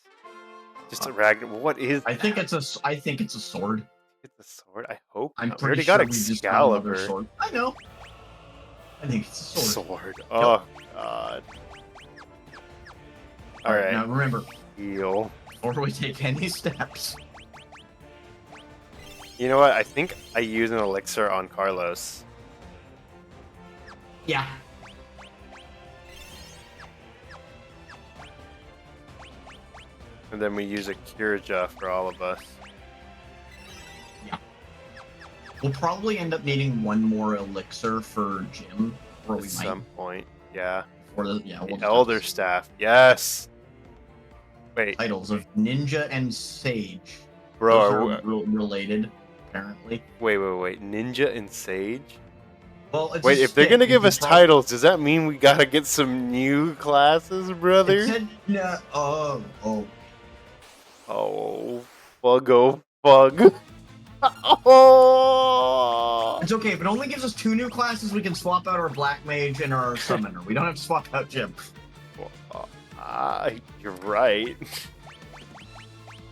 Just a Ragnar. What is I think that? it's a sword. It's a sword? I hope. I'm not. We pretty already sure got we just got another Excalibur. sword. I know. I think it's a sword. Sword. Oh, God. Alright. Now remember, Heal. before we take any steps. You know what? I think I use an elixir on Carlos. Yeah. And then we use a Kirja for all of us. We'll probably end up needing one more elixir for Jim. Or At we some might. point. Yeah. We'll The just Elder have Staff. Yes! Wait. titles of Ninja and Sage. Bro, Those are related, apparently. wait. Ninja and Sage? Well, it's Wait, a if they're stick. gonna We give could us titles, does that mean we gotta get some new classes, brother? It said, no, oh. Oh, fuggo fug. Oh! It's okay. If it only gives us 2 new classes, we can swap out our Black Mage and our Summoner. We don't have to swap out Jim. You're right.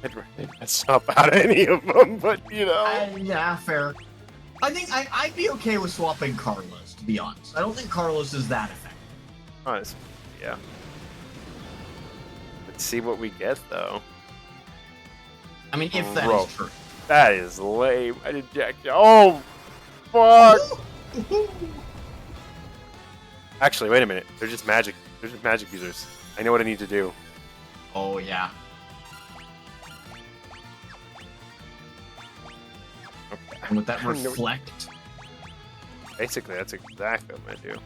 I'd rather not swap out any of them, but you know. Yeah, fair. I think I'd be okay with swapping Carlos, to be honest. I don't think Carlos is that effective. Honestly, yeah. Let's see what we get, though. I mean, if that Bro. is true. That is lame. I did jack. Oh, fuck! Actually, wait a minute. They're just magic. They're just magic users. I know what I need to do. Oh, yeah. Okay. And with that I don't know- reflect. Basically, that's exactly what I'm gonna do.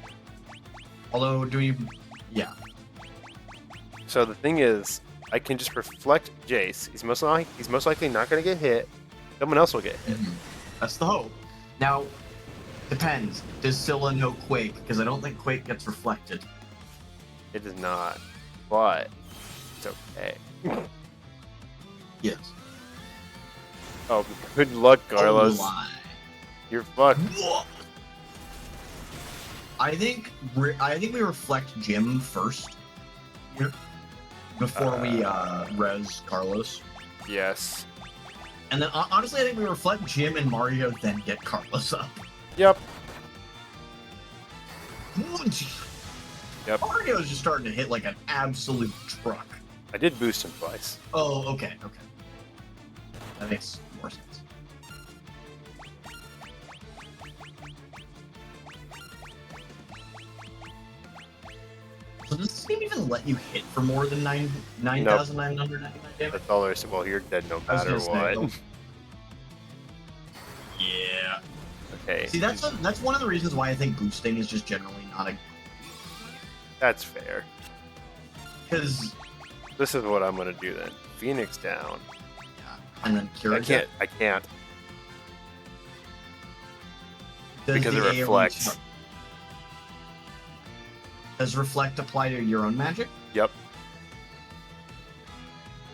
Although, do we... Yeah. So the thing is, I can just reflect Jace. He's most likely not gonna get hit. Someone else will get hit. That's the hope. Now, depends. Does Scylla know Quake? Because I don't think Quake gets reflected. It does not, but it's okay. Yes. Oh, good luck, Carlos. Oh, my. You're fucked. I think we reflect Jim first here before we res Carlos. Yes. And then honestly, I think we reflect Jim and Mario, then get Carlos up. Yep. Yep. Mario's just starting to hit like an absolute truck. I did boost him twice. Oh, okay. That makes more sense. does this game even let you hit for more than 9,999 damage? That's all there's. Well, you're dead no matter what. Yeah. Okay. See, that's one of the reasons why I think boosting is just generally not a. That's fair. Because this is what I'm gonna do then. Phoenix down. Yeah. And then Kira. I can't. Because it reflects. Does reflect apply to your own magic? Yep.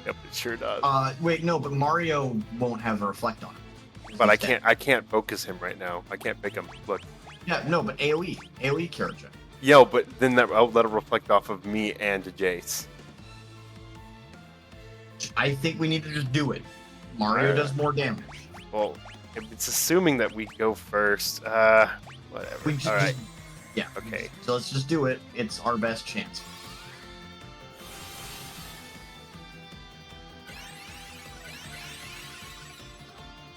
Yep, it sure does. Wait, no, but Mario won't have a reflect on it. But I can't focus him right now. I can't pick him. Look. Yeah, no, but AoE Kira check. Yo, but then that'll reflect off of me and Jace. I think we need to just do it. Mario does more damage. Well, it's assuming that we go first. Whatever. All right. Yeah. Okay. So let's just do it. It's our best chance.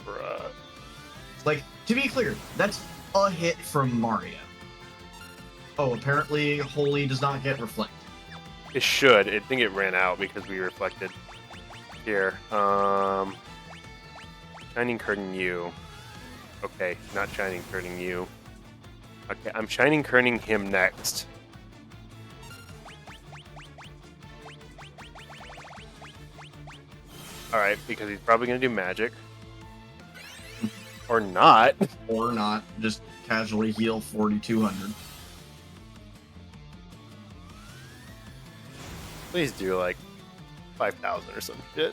Bruh. Like, to be clear, that's a hit from Mario. Oh, apparently Holy does not get reflect. It should. I think it ran out because we reflected. Here. Shining Curtain you. Okay, not Shining Curtain you. Okay, I'm Shining Curtain him next. Alright, because he's probably going to do magic. Or not. Or not. Just casually heal 4,200. Please do like 5,000 or some shit.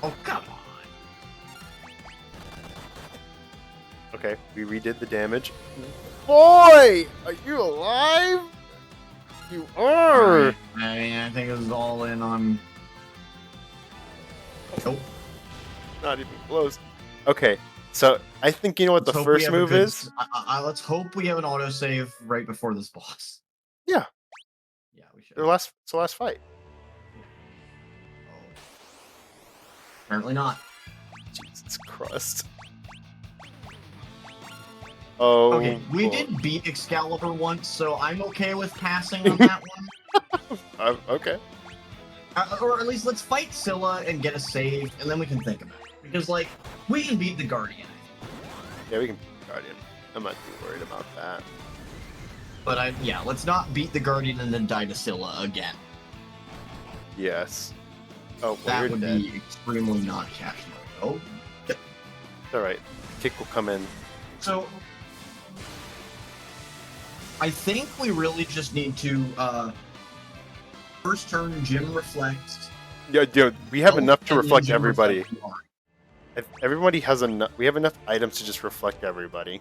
Oh, come on. Okay, we redid the damage. Boy! Are you alive? You are! I mean, I think it was all in on... Nope. Not even close. Okay, so I think you know what the first move is? Let's hope we have an autosave right before this boss. Yeah. Yeah, we should. It's the last fight. Oh. Apparently not. Jesus Christ. Oh. Okay, we did beat Excalibur once, so I'm okay with passing on that one. Okay. Or at least let's fight Scylla and get a save, and then we can think about it. Because, like, we can beat the Guardian. Yeah, we can beat the Guardian. I'm not too worried about that. But, yeah, let's not beat the Guardian and then die to Scylla again. Yes. Oh, well, that you're would dead. be extremely not cash mode. Oh. It's alright. Kick will come in. So, I think we really just need to, first turn, Jim reflects. Yeah, dude, we have enough to reflect everybody. Reflect If everybody has enough, we have enough items to just reflect everybody.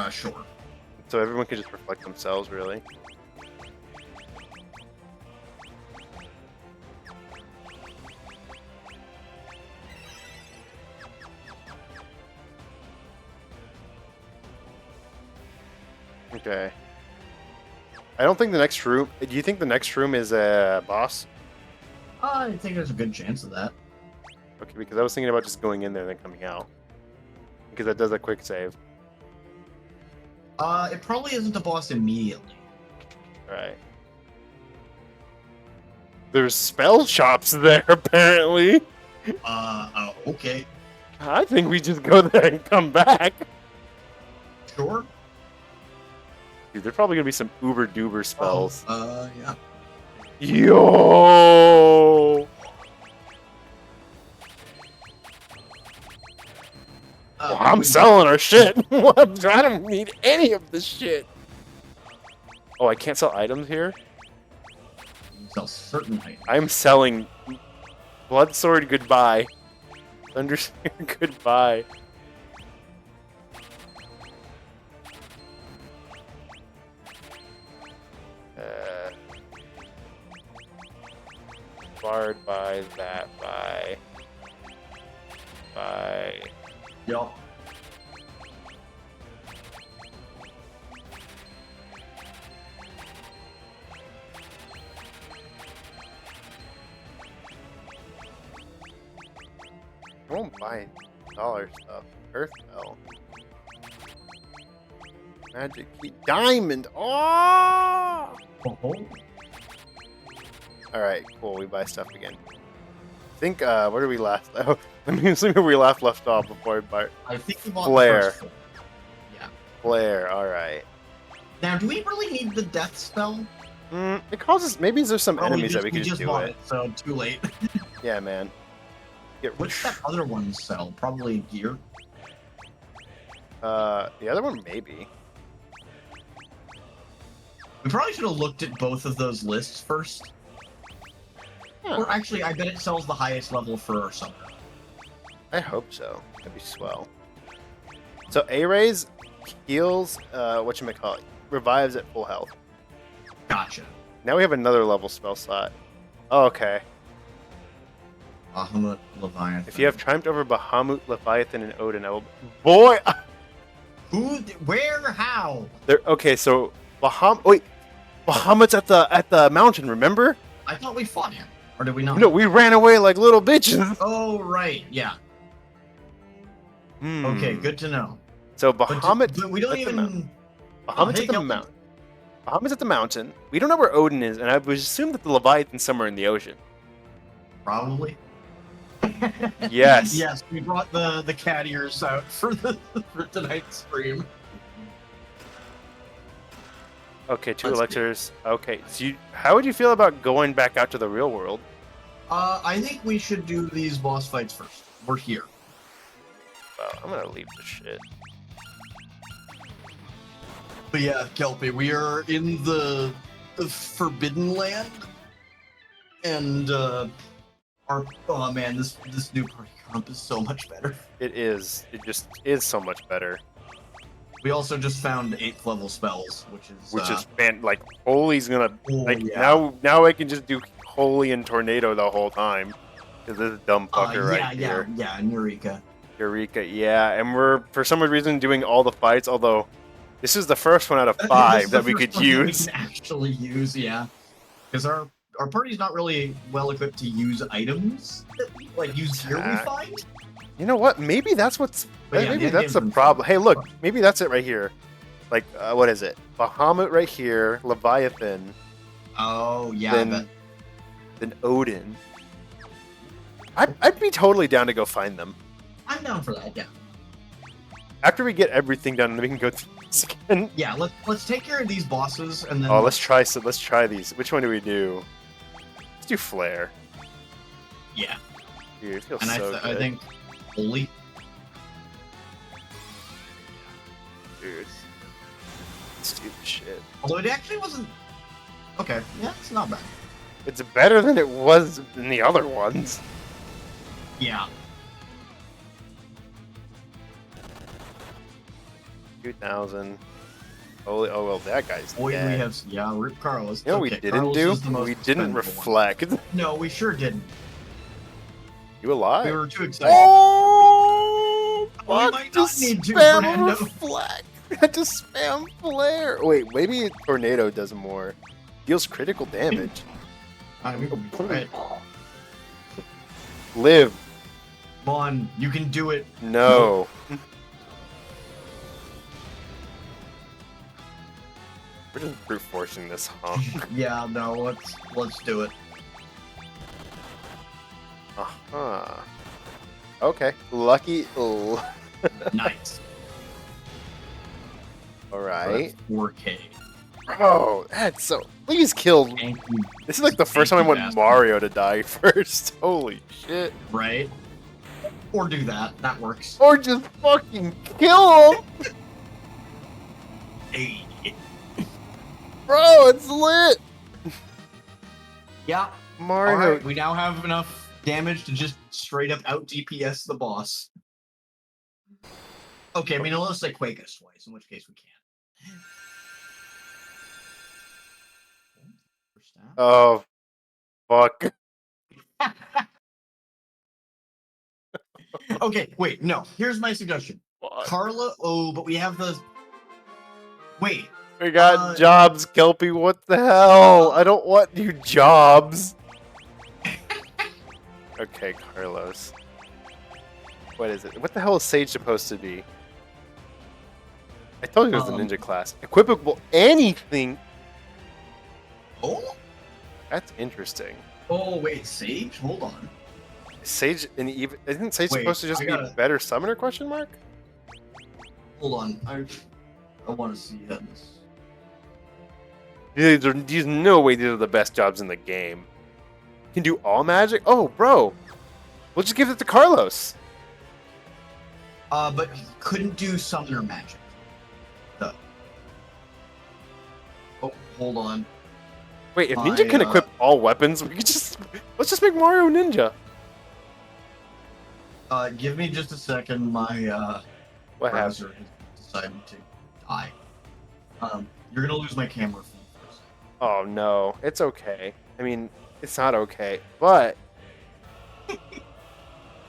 Sure. So everyone can just reflect themselves, really. Okay. I don't think the next room... Do you think the next room is a boss? I think there's a good chance of that. Okay, because I was thinking about just going in there and then coming out. Because that does a quick save. It probably isn't a boss immediately. Right. There's spell shops there, apparently. Okay. I think we just go there and come back. Sure. Dude, there's probably gonna be some uber duber spells. Yeah. Yo! Well, I'm selling our shit. I don't need any of this shit. Oh, I can't sell items here? You sell certain items. I'm selling Blood Sword goodbye. Thunderspear goodbye. Barred by that by Yup. I won't buy dollar stuff. Earth Bell. Magic key. Diamond! Oh! Alright, cool. We buy stuff again. I think, where did we last... Oh, let me see where we left off before we buy... I think we bought Flare. the first one. Yeah. Flare, alright. Now, do we really need the death spell? It causes... Maybe there's some enemies that we we can just do bought it. So, too late. Yeah, man. What's that other one sell? Probably gear? The other one, maybe. We probably should have looked at both of those lists first. Huh. Or actually, I bet it sells the highest level for our summer. I hope so. That'd be swell. So A-Rays heals, whatchamacallit, revives at full health. Gotcha. Now we have another level spell slot. Oh, okay. Bahamut, Leviathan. If you have triumphed over Bahamut, Leviathan, and Odin, I will... Boy! Who? Where? How? Okay, so Wait, Bahamut's at the mountain. Remember? I thought we fought him, or did we not? No, we ran away like little bitches. Oh right, yeah. Okay, good to know. So Bahamut. But we don't even. Bahamut's at the mountain. Bahamut's at the mountain. We don't know where Odin is, and I would assume that the Leviathan's somewhere in the ocean. Probably. Yes. Yes, we brought the cat ears out for tonight's stream. Okay, 2 elixirs. Okay, so how would you feel about going back out to the real world? I think we should do these boss fights first. We're here. Well, I'm gonna leave this shit. But yeah, Kelpie, we are in the Forbidden Land, and oh man, this new party comp is so much better. It is. It just is so much better. We also just found 8th level spells, which is man, like Holy's gonna yeah. now I can just do Holy and Tornado the whole time. Cause this dumb fucker right here. Yeah, and Eureka. Eureka, yeah, and we're for some reason doing all the fights, although this is the first one out of 5 that we could use. We can actually use, yeah, because our party's not really well equipped to use items that like use gear we find. You know what? Maybe that's what's. Yeah, maybe that's the problem. Hey, look, maybe that's it right here. Like, what is it? Bahamut right here, Leviathan. Oh yeah. Then Odin. I'd be totally down to go find them. I'm down for that. Yeah. After we get everything done, we can go through this again. Yeah. Let's take care of these bosses and then. Oh, let's try these. Which one do we do? Let's do Flare. Yeah. Dude, it feels and so good. I think Holy. Dude. Stupid shit. Although it actually wasn't. Okay. Yeah, it's not bad. It's better than it was in the other ones. Yeah. 2000. Oh well, that guy's Boy, dead. we have Rip Carlos. You know what we didn't Carlos do? is the most We didn't expensive reflect. one. No, we sure didn't. You alive? We were too excited. Oh! We might not need to, spam Fernando. reflect. I had to spam flare. Wait, maybe Tornado does more. Deals critical damage. I mean, right. Live. Come on, you can do it. No. We're just brute forcing this, huh? Yeah, no, let's do it. Uh-huh. Okay. Lucky. Nice. Alright. 4K. Oh, that's so. Please kill. This is like the first time I want Mario to die first. Holy shit. Right? Or do that. That works. Or just fucking kill him. Hey. Bro, it's lit. Yeah. Mario. All right, we now have enough damage to just straight up out DPS the boss. Okay, I mean, unless they quake us twice, in which case we can't. Oh, fuck. Okay, wait, no. Here's my suggestion. What? Carla, but we have the... Wait. We got jobs, Kelpie. What the hell? I don't want new jobs. Okay, Carlos. What is it? What the hell is Sage supposed to be? I told you it was the ninja class. Equipable anything. Oh? That's interesting. Oh, wait, Sage? Hold on. Sage and even isn't Sage supposed to just be better summoner? Question mark. Hold on, I want to see that. There's no way these are the best jobs in the game. Can do all magic. Oh, bro, we'll just give it to Carlos. But he couldn't do summoner magic. Oh, hold on. Wait, if Ninja can equip all weapons, we could let's just make Mario Ninja. Give me just a second. My what browser has decided to die. You're gonna lose my camera feed for a second. Oh no, it's okay. I mean, it's not okay, but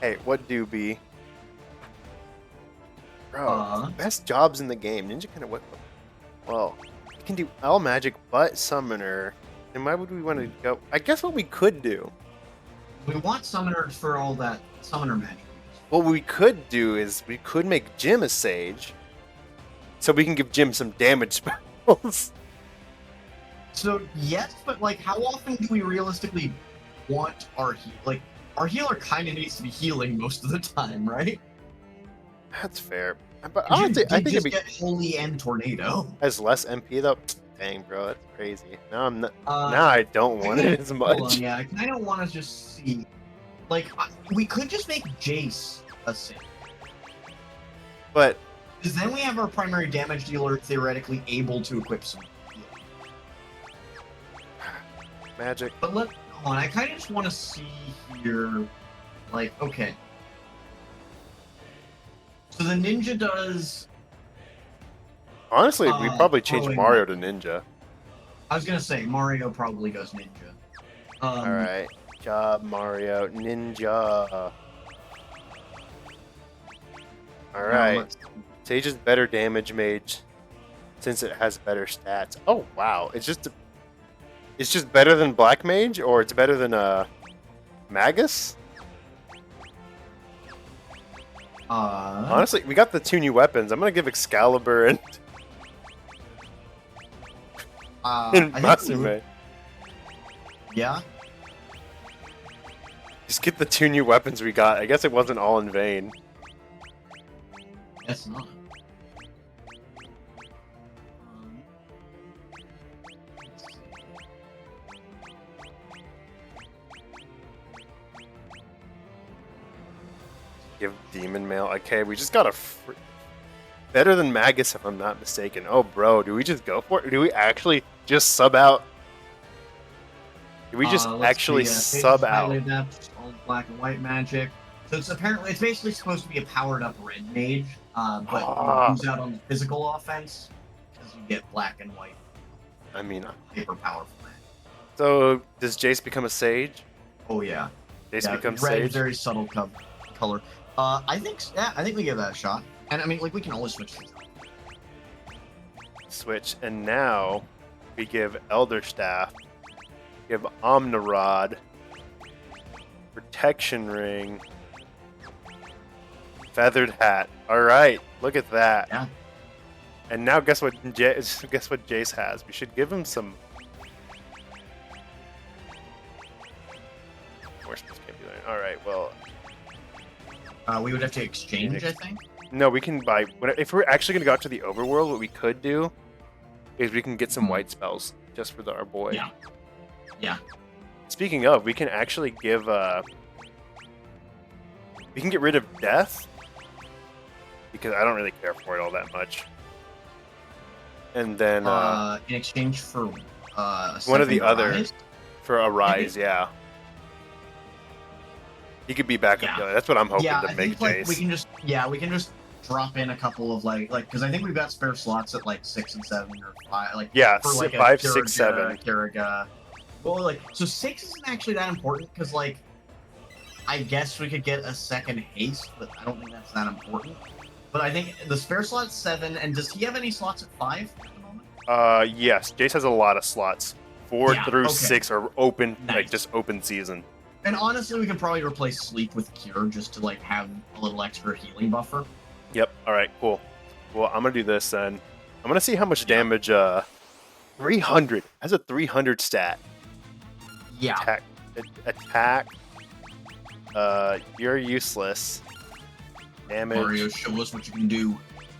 hey, what do be? Bro, best jobs in the game. Ninja can equip them. Well, you can do all magic but summoner. And why would we want to go? I guess what we could do. We want summoners for all that summoner magic. What we could do is we could make Jim a sage, so we can give Jim some damage spells. So yes, but like, how often do we realistically want our our healer kind of needs to be healing most of the time, right? That's fair. But honestly, I think it'd be get Holy and Tornado. Has less MP though. Dang, bro, that's crazy. Now I'm not. Now I don't want it as much. Hold on, yeah, I kind of want to just see. Like, we could just make Jace a sage. But because then we have our primary damage dealer theoretically able to equip some magic. But hold on, I kind of just want to see here. Like, okay. So the ninja does. Honestly, we probably change Mario to ninja. I was gonna say Mario probably goes ninja. All right, job Mario ninja. All right, Sage is better damage mage since it has better stats. Oh wow, it's just better than Black Mage, or it's better than Magus. Honestly, we got the 2 new weapons. I'm gonna give Excalibur and Masume. Yeah. Just get the 2 new weapons we got. I guess it wasn't all in vain. Guess not. Give Demon Mail. Okay, we just got a better than Magus, if I'm not mistaken. Oh, bro, do we just go for it? Or do we actually just sub out? Do we just actually sub out? All black and white magic. So it's basically supposed to be a powered up red mage, but you lose out on the physical offense because you get black and white. I mean, hyper powerful magic. So does Jace become a sage? Oh yeah, Jace becomes red, sage. Very subtle color. I think we give that a shot. And I mean, like, we can always switch things up. Switch, and now we give Elder Staff, give Omnirod, Protection Ring, Feathered Hat. All right, look at that. Yeah. And now guess what Jace has? We should give him some more vocabulary. All right, well. We would have to exchange, I think. No, we can buy. If we're actually going to go out to the overworld, what we could do is we can get some white spells just for our boy. Yeah. Yeah. Speaking of, we can actually give. We can get rid of death because I don't really care for it all that much. And then in exchange for one of the other for a rise, maybe? Yeah. He could be back up. That's what I'm hoping to make Jace. Like, we can just drop in a couple of like because I think we've got spare slots at like 6 and 7 or 5. Like for like 5, 6, 7. Kiriga. Well, like so 6 isn't actually that important because like I guess we could get a second haste, but I don't think that's that important. But I think the spare slot's 7, and does he have any slots at 5 at the moment? Yes. Jace has a lot of slots. 4 through 6 are open, like just open season. And honestly, we can probably replace Sleep with Cure just to like have a little extra healing buffer. Yep. All right. Cool. Well, I'm gonna do this then. I'm gonna see how much damage. 300 has a 300 stat. Yeah. Attack. You're useless. Damage. Mario, show us what you can do.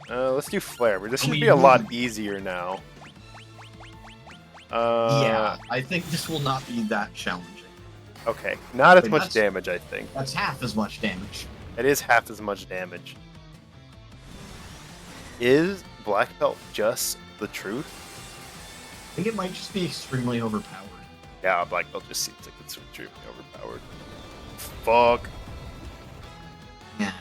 Let's do flare. This should me be a move. lot easier now. Yeah, I think this will not be that challenging. Okay, not as Wait, much damage, I think. That's half as much damage. It is half as much damage. Is Black Belt just the truth? I think it might just be extremely overpowered. Yeah, Black Belt just seems like it's extremely overpowered. Fuck. Yeah.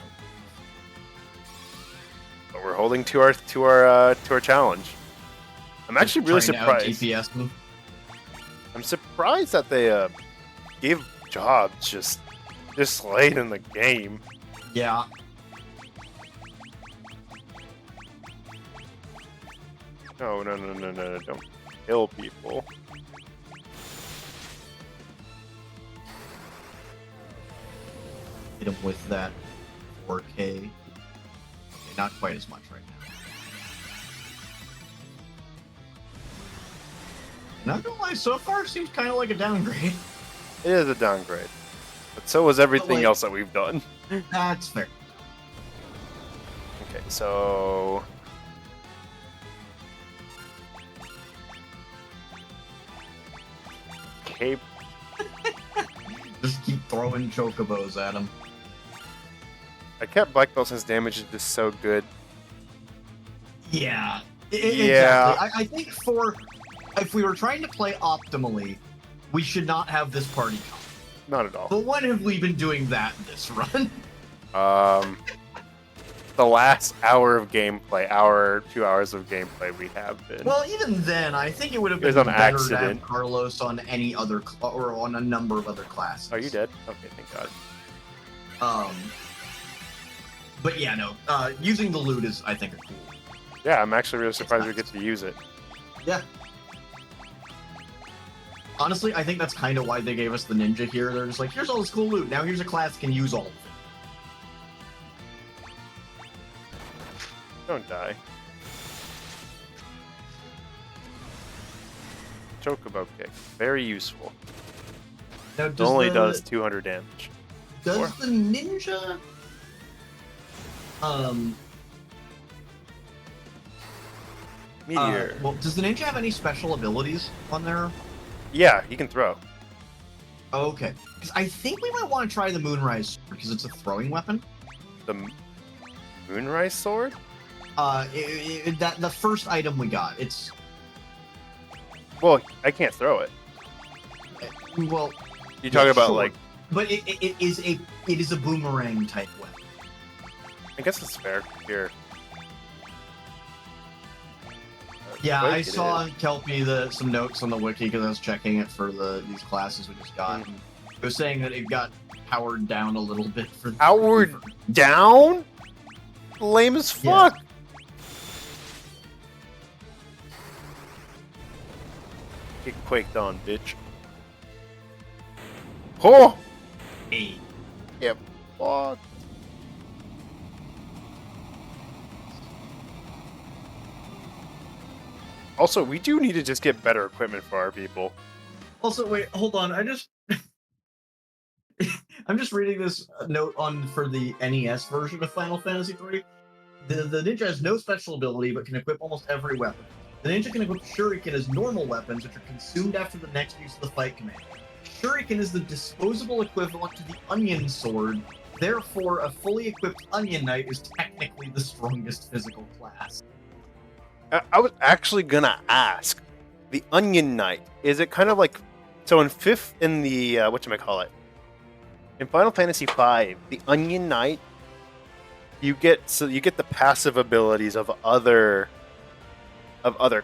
But we're holding to our challenge. I'm actually really surprised. DPS them. I'm surprised that they gave jobs just late in the game. Yeah. No, don't kill people. Hit him with that 4K. Okay, not quite as much right now. Not gonna lie, so far it seems kind of like a downgrade. It is a downgrade. But so was everything like- else that we've done. That's fair. Okay, so... Cape. Just keep throwing chocobos at him. I kept Black Belt since damage is just so good. Yeah. Yeah. Exactly. I think if we were trying to play optimally, we should not have this party count. Not at all. But when have we been doing that this run? The last hour of gameplay, 2 hours of gameplay we have been. Well, even then, I think it would have It was been on better to accident. have Carlos on any other or on a number of other classes. Are you dead? Okay, thank God. But yeah, no. Using the loot is, I think, a cool. Yeah, I'm actually really surprised we nice. get to use it. Yeah. Honestly, I think that's kind of why they gave us the ninja here. They're just like, here's all this cool loot. Now here's a class that can use all of it. Don't die. Chocobo kick. Very useful. Now, It only does 200 damage. Does Or- the ninja... Meteor. well, does the ninja have any special abilities on there? Yeah, he can throw. Okay. Because I think we might want to try the Moonrise Sword, because it's a throwing weapon. The Moonrise Sword? The first item we got, it's... Well, I can't throw it. Well... You're talking about, sure. like... But it is a boomerang type weapon. I guess it's fair. Here. Yeah, Wait, I it saw is. on Kelpie some notes on the wiki because I was checking it for these classes we just got. Mm-hmm. And it was saying that it got powered down a little bit for Powered down? Lame as fuck. Yeah. Get quaked on, bitch. Oh! Hey. Yep. Fuck. Also, we do need to just get better equipment for our people. Also, wait, hold on. I'm just reading this note for the NES version of Final Fantasy III. The ninja has no special ability, but can equip almost every weapon. The ninja can equip Shuriken as normal weapons, which are consumed after the next use of the fight command. Shuriken is the disposable equivalent to the Onion Sword. Therefore, a fully equipped Onion Knight is technically the strongest physical class. I was actually gonna ask, the Onion Knight, is it kind of like, so in the whatchamacallit, in Final Fantasy V, the Onion Knight, you get the passive abilities of other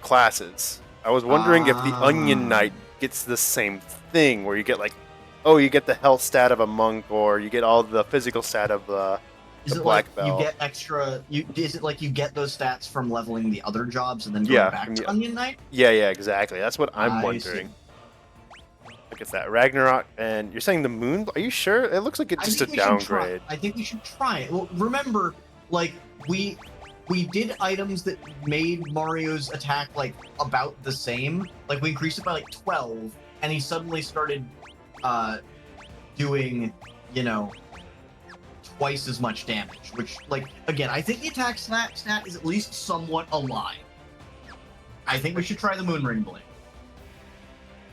classes. I was wondering if the Onion Knight gets the same thing, where you get like, oh, you get the health stat of a monk, or you get all the physical stat of the black belt. You get extra? Is it like you get those stats from leveling the other jobs and then going Yeah, back to Onion Knight? Yeah, exactly. That's what I'm I wondering. see. Look at that, Ragnarok, and you're saying the moon? Are you sure? It looks like it's just a downgrade. I think we should try it. Well, remember, like we did items that made Mario's attack like about the same. Like we increased it by like 12, and he suddenly started doing, you know, twice as much damage. Which, like, again, I think the attack stat is at least somewhat aligned. I think we should try the Moon Ring Blade.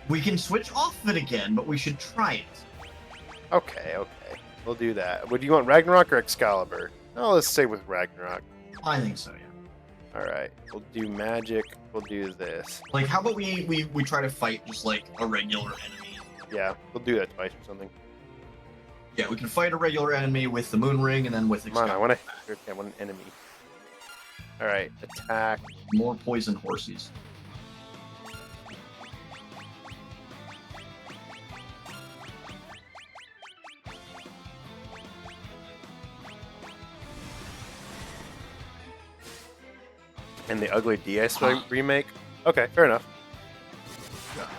We can switch off of it again, but we should try it. Okay, we'll do that. Would you want Ragnarok or Excalibur? Oh, let's stay with Ragnarok. I think so, yeah. All right, we'll do magic. We'll do this. Like, how about we try to fight just like a regular enemy? Yeah, we'll do that twice or something. Yeah, we can fight a regular enemy with the Moon Ring and then with Come on, I want Excalibur. I want an enemy. All right, attack. More poison horses. And the Ugly DS remake? Okay, fair enough. Gotcha.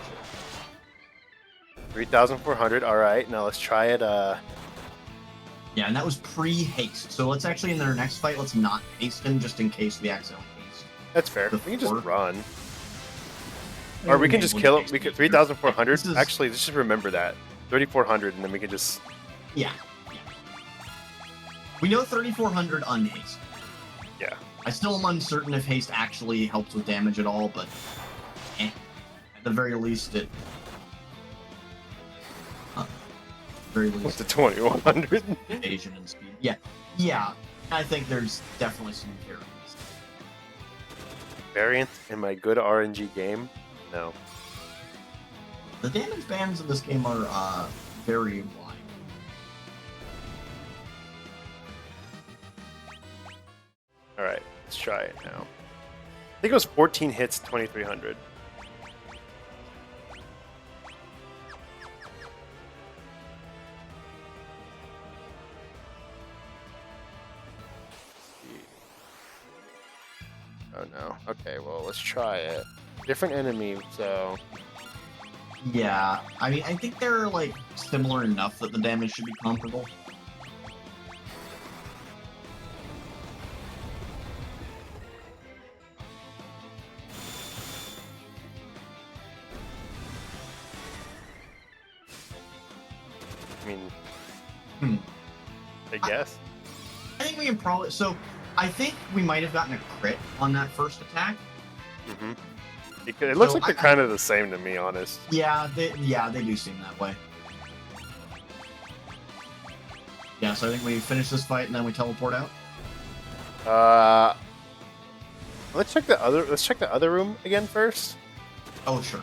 3,400, alright, now let's try it, Yeah, and that was pre-haste. So let's actually, in our next fight, let's not haste him just in case we accidentally haste. That's fair. We can just Before. run. Or we can just kill him. We could 3,400. This is- Actually, let's just remember that. 3,400, and then we can just... Yeah. We know 3,400 unhaste. Yeah. I still am uncertain if haste actually helps with damage at all, but at the very least it... very least... What's the 2,100? Evasion and speed. Yeah. I think there's definitely some variance. Variant in my good RNG game? No. The damage bands in this game are very wide. Alright, let's try it now. I think it was 14 hits, 2,300. Oh no. Okay, well, let's try it. Different enemy, so... Yeah, I mean, I think they're like similar enough that the damage should be comparable. I mean... Hmm. I guess. I think we can probably... So, I think we might have gotten a crit on that first attack. Mm-hmm. It looks So like they're kind of the same to me, honest. Yeah, they do seem that way. Yeah, so I think we finish this fight and then we teleport out. Let's check the other room again first. Oh, sure.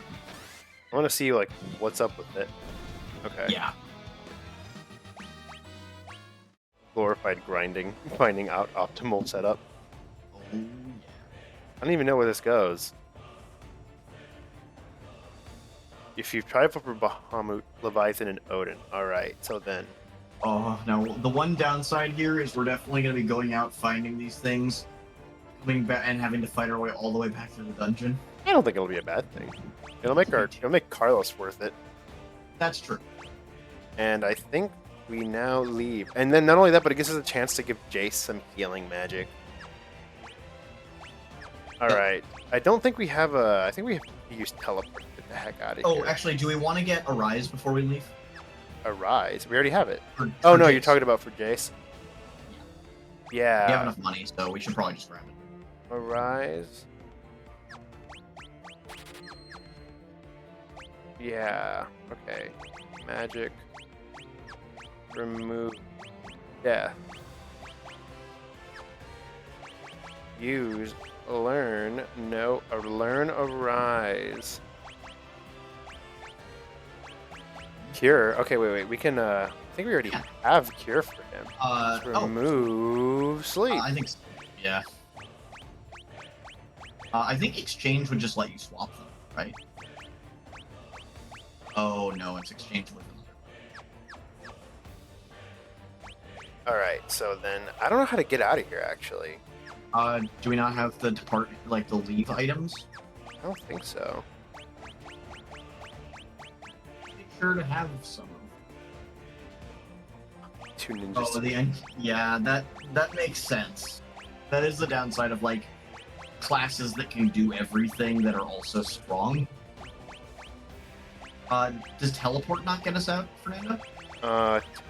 I want to see like what's up with it. Okay. Yeah. Glorified grinding, finding out optimal setup. Oh, yeah. I don't even know where this goes. If you try for Bahamut, Leviathan, and Odin. Alright, so then. Oh, now the one downside here is we're definitely going to be going out, finding these things, coming back, and having to fight our way all the way back to the dungeon. I don't think it'll be a bad thing. It'll make Carlos worth it. That's true. And I think we now leave. And then not only that, but it gives us a chance to give Jace some healing magic. Alright. I don't think we have a... I think we have to use teleport to get the heck out of here. Oh, actually, do we want to get a rise before we leave? Arise. We already have it. For Oh no, Jace? you're talking about for Jace. Yeah. We have enough money, so we should probably just grab it. Arise. Yeah. Okay. Magic. Remove death. Use learn learn arise. Cure. Okay, wait. We can I think we already have cure for him. Just remove sleep. I think so. Yeah. I think exchange would just let you swap them, right? Oh no, it's exchange with them. Alright, so then I don't know how to get out of here actually. Do we not have the depart, like the leave items? I don't think so. Make sure to have some. Two ninjas. Oh, the end. Yeah, that makes sense. That is the downside of like classes that can do everything that are also strong. Does teleport not get us out, Fernando?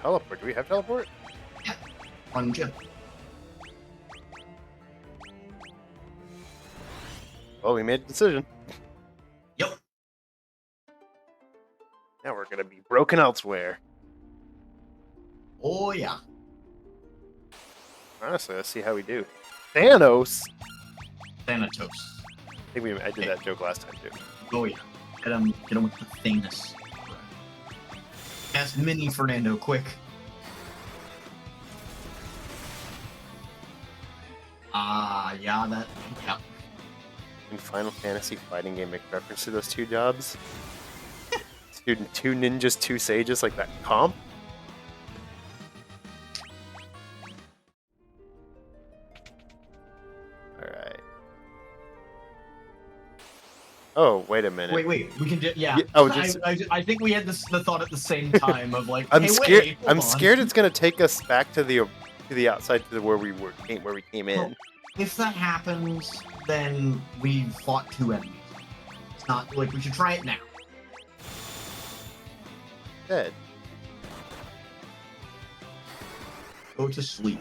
Teleport. Do we have teleport? Yeah. On gym. Well, we made a decision. Yep. Now we're gonna be broken elsewhere. Oh yeah. Honestly, let's see how we do. Thanos. Thanatos. I think I did that joke last time too. Oh yeah. Get him with the Thanos. Ask Mini Fernando quick. Yeah. In Final Fantasy fighting game make reference to those two jobs? Two ninjas, two sages, like that comp? Alright. Oh, wait a minute. Wait, we can do, yeah. I think we had the thought at the same time of like, I'm hey, scared. wait, I'm hold on. scared it's gonna take us back to the outside to where we came in. Well, if that happens, then we fought two enemies. It's not like we should try it now. Dead. Go to sleep.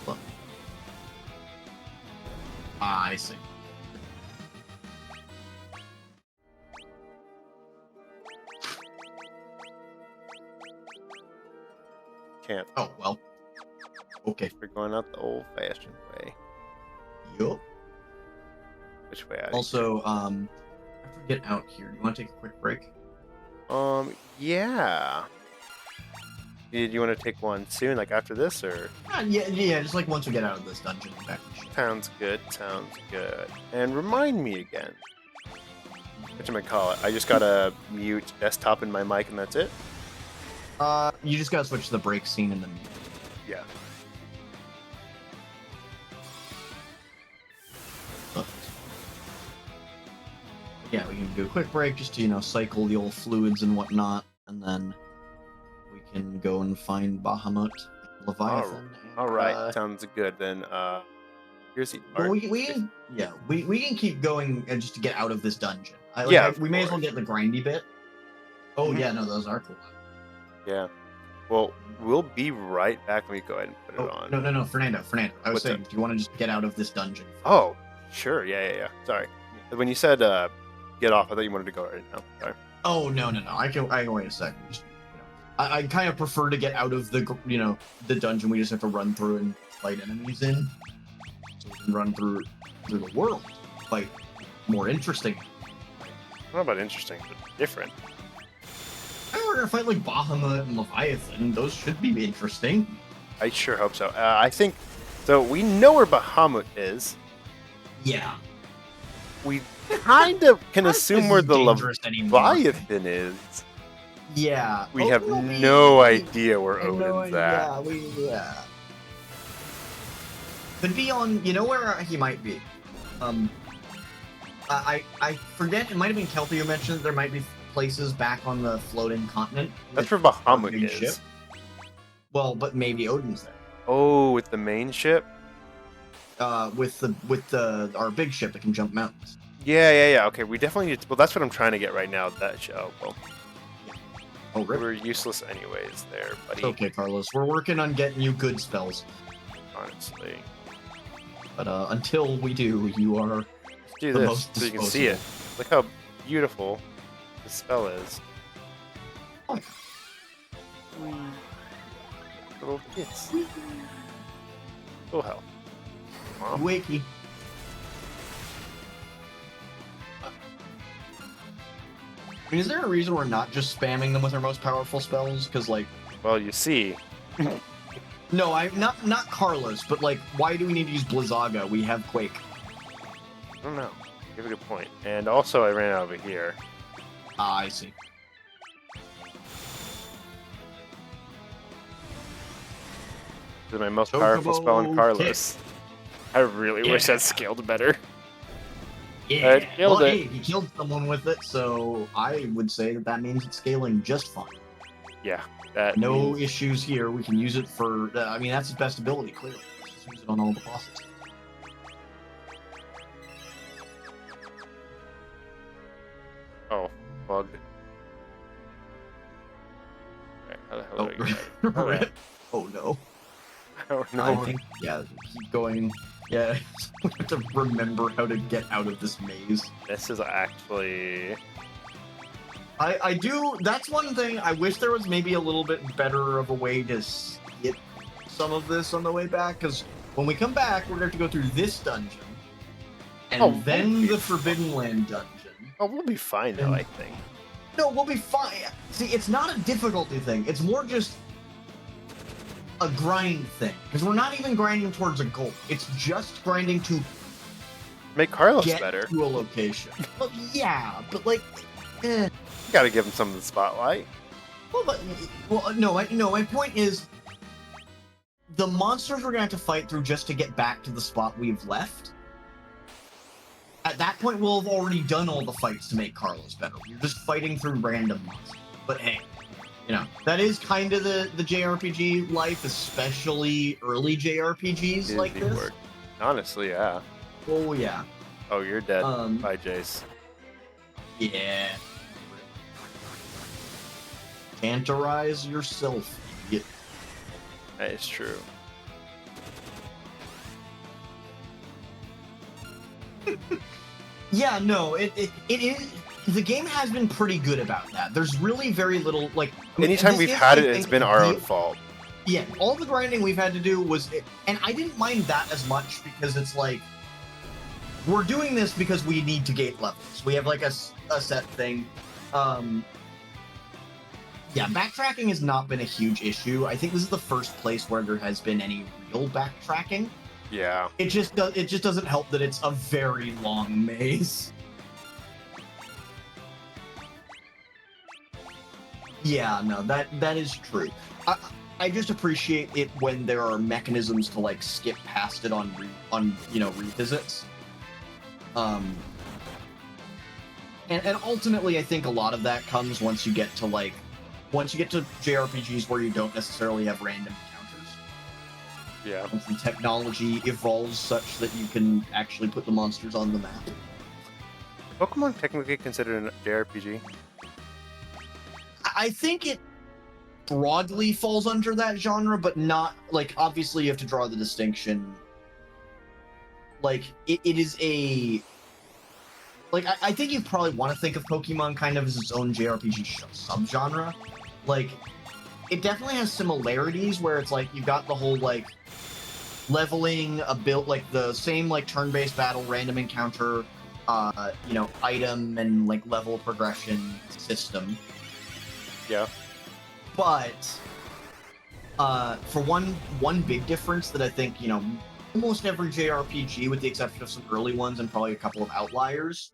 Look. I see. Can't. Oh well. Okay. We're going out the old-fashioned way. Yup. Which way out? Also, after we get out here, do you want to take a quick break? Yeah. Did you want to take one soon, like after this, or? Yeah, just like once we get out of this dungeon and back. Sounds good. And remind me again. Whatchamacallit? I just gotta mute desktop and my mic, and that's it. You just gotta switch to the break scene and then. Yeah. Yeah, we can do a quick break just to, cycle the old fluids and whatnot, and then we can go and find Bahamut, Leviathan. All right, sounds good. Then, here's the art. We can keep going just to get out of this dungeon. We may as well get the grindy bit. Oh yeah, no, those are cool. Yeah. Well, we'll be right back. Let me go ahead and put it on. No, Fernando. I was saying, do you want to just get out of this dungeon? Oh, sure. Yeah. Sorry. When you said get off, I thought you wanted to go right now. Sorry. Oh no. I can wait a second. Just, I kind of prefer to get out of the the dungeon. We just have to run through and fight enemies in. So we can run through the world, fight more interesting. Not about interesting, but different. We're gonna fight like Bahamut and Leviathan. Those should be interesting. I sure hope so. I think so. We know where Bahamut is. Yeah. We kind of can assume where the Leviathan is. Yeah. We have no idea where Odin's at. Yeah. Could be on. You know where he might be. I forget. It might have been Kelpie who mentioned that there might be places back on the floating continent. That's where Bahamut is. Ship. Well, but maybe Odin's there. Oh, with the main ship? With our big ship that can jump mountains. Yeah. Okay, we definitely need to, well, that's what I'm trying to get right now. That show. Well, oh, really? We're useless anyways there, buddy. Okay, Carlos. We're working on getting you good spells. Honestly. But until we do, you are Let's do this so you can see it. Look how beautiful the spell is. Oh. Little kiss. Oh hell. Wakey. I mean, is there a reason we're not just spamming them with our most powerful spells? Because, like... Well, you see... No, not Carlos, but, like, why do we need to use Blizzaga? We have Quake. I don't know. You have a good point. And also, I ran out over here. Ah, I see. This is my most powerful spell in Carlos. Kick. I really wish that scaled better. Yeah, it killed it. Hey, he killed someone with it, so I would say that means it's scaling just fine. Yeah. No issues here. We can use it for... I mean, that's his best ability, clearly. Just use it on all the bosses. bug. Alright, how the hell do I get Oh, out of rip. Oh no. I don't know. I think, yeah, keep going. Yeah, we have to remember how to get out of this maze. This is actually... I do, that's one thing, I wish there was maybe a little bit better of a way to skip some of this on the way back, because when we come back, we're going to go through this dungeon, and then the Forbidden Land dungeon. Oh, we'll be fine though, I think. No, we'll be fine. See, it's not a difficulty thing, it's more just a grind thing, because we're not even grinding towards a goal. It's just grinding to make Carlos get better to a location. Well, yeah, but like, You gotta give him some of the spotlight. Well, no, my point is, the monsters we're gonna have to fight through just to get back to the spot we've left. At that point, we'll have already done all the fights to make Carlos better. We're just fighting through random monsters. But hey, you know, that is kind of the JRPG life, especially early JRPGs like this. Work. Honestly, yeah. Oh, yeah. Oh, you're dead. Bye, Jace. Yeah. Tantorize yourself, idiot. That is true. Yeah, no, it is. The game has been pretty good about that. There's really very little, like... Anytime we've had it, it's been our own fault. Yeah, all the grinding we've had to do was... And I didn't mind that as much, because it's like... We're doing this because we need to gate levels. We have, like, a set thing. Yeah, backtracking has not been a huge issue. I think this is the first place where there has been any real backtracking. Yeah. It just doesn't help that it's a very long maze. Yeah, no, that is true. I just appreciate it when there are mechanisms to like skip past it on revisits. And ultimately, I think a lot of that comes once you get to JRPGs where you don't necessarily have random encounters. Yeah. Once the technology evolves such that you can actually put the monsters on the map. Pokemon technically considered an JRPG? I think it broadly falls under that genre, but not, like, obviously you have to draw the distinction. Like, it is a... Like, I think you probably want to think of Pokemon kind of as its own JRPG subgenre. Like, it definitely has similarities where it's like, you've got the whole, like, leveling, like, the same, like, turn-based battle, random encounter, item and, like, level progression system. Yeah. But for one big difference that I think, almost every JRPG, with the exception of some early ones and probably a couple of outliers,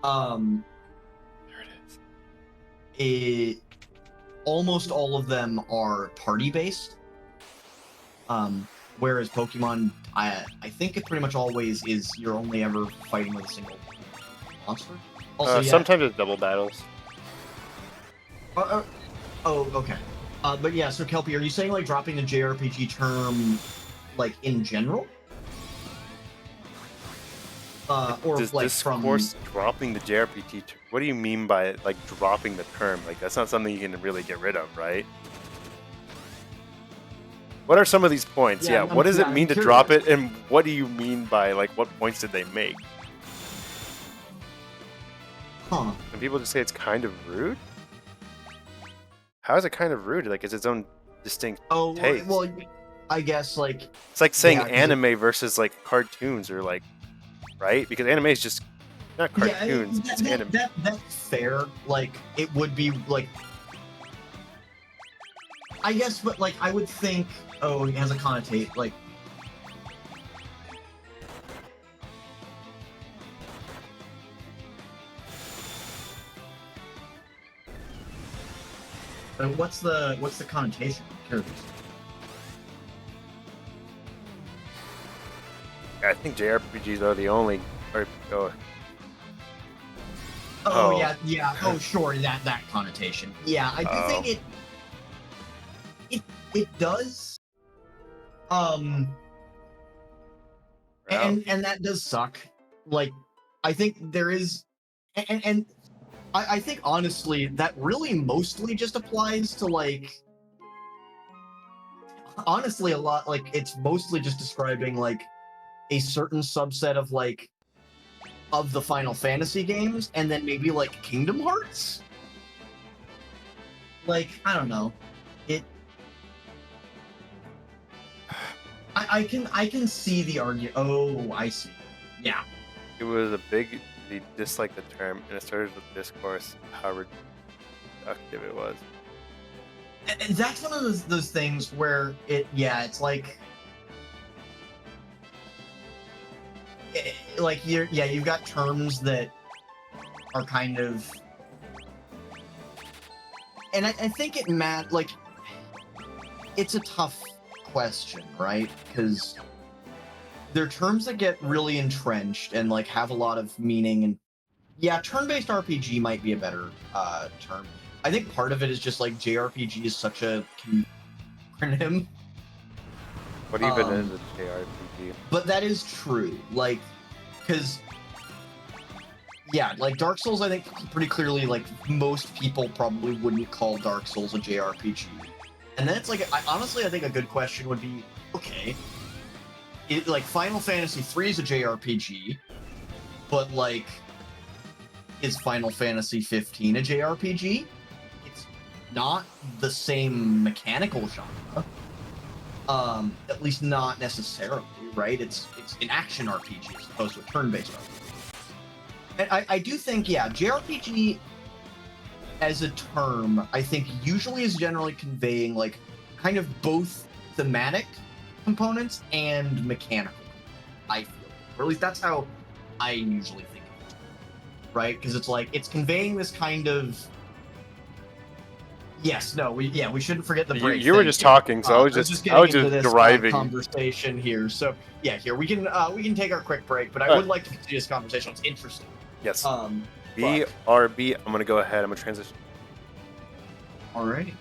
there it is. Almost all of them are party-based. Whereas Pokemon, I think it pretty much always is you're only ever fighting with a single monster. Also, sometimes it's double battles. Oh, okay. But yeah, so Kelpie, are you saying like dropping the JRPG term, like in general? Or Does like this from course dropping the JRPG? What do you mean by like dropping the term? Like that's not something you can really get rid of, right? What are some of these points? Yeah, what does it mean to drop it, and what do you mean by like what points did they make? Huh? And people just say it's kind of rude. How is it kind of rude? Like it's its own distinct taste. Well, I guess like it's like saying anime versus like cartoons or like, right? Because anime is just not cartoons. It's anime. That's fair. Like it would be like, I guess, but like I would think, it has a connotation like. What's the connotation? I'm curious. I think JRPGs are the only. Yeah. Oh, sure. That connotation. Yeah, I do think it does. And that does suck. Like, I think there is, and I think honestly that really mostly just applies to like honestly a lot like it's mostly just describing like a certain subset of like of the Final Fantasy games and then maybe like Kingdom Hearts. Like I don't know. It I can see the argument. Oh, I see. Yeah. It was a big. They disliked the term, and it started with discourse how reductive it was. And that's one of those things where it's like like you've got terms that are kind of and I think like it's a tough question, right? Because there are terms that get really entrenched and like have a lot of meaning and yeah, turn-based RPG might be a better term. I think part of it is just like JRPG is such a acronym. What even is a JRPG? But that is true. Like, because yeah, like Dark Souls, I think pretty clearly, like most people probably wouldn't call Dark Souls a JRPG. And then it's like, honestly, I think a good question would be, okay, like Final Fantasy III is a JRPG, but like, is Final Fantasy 15 a JRPG? It's not the same mechanical genre. At least not necessarily, right? It's an action RPG as opposed to a turn-based RPG. And I do think, yeah, JRPG as a term, I think usually is generally conveying like kind of both thematic components and mechanical. I feel, or at least that's how I usually think of it, right? Because it's like it's conveying this kind of yes, no, we shouldn't forget the break. You were just talking, so I was just into this deriving conversation here. So yeah, here we can take our quick break, but I would like to continue this conversation. It's interesting. Yes. But BRB. I'm gonna go ahead. I'm gonna transition. alrighty.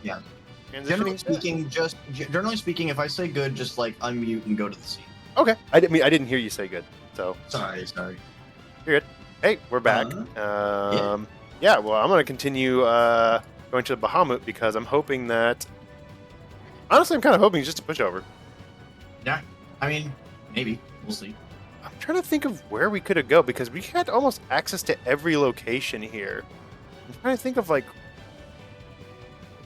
Yeah. Transitioning. Generally speaking, if I say good, just like unmute and go to the scene. Okay. I didn't hear you say good. So Sorry. you're good. Hey, we're back. Yeah. Well, I'm gonna continue going to the Bahamut because I'm hoping that. Honestly, I'm kind of hoping it's just a pushover. Yeah. I mean, maybe we'll see. I'm trying to think of where we could have go because we had almost access to every location here. I'm trying to think of like.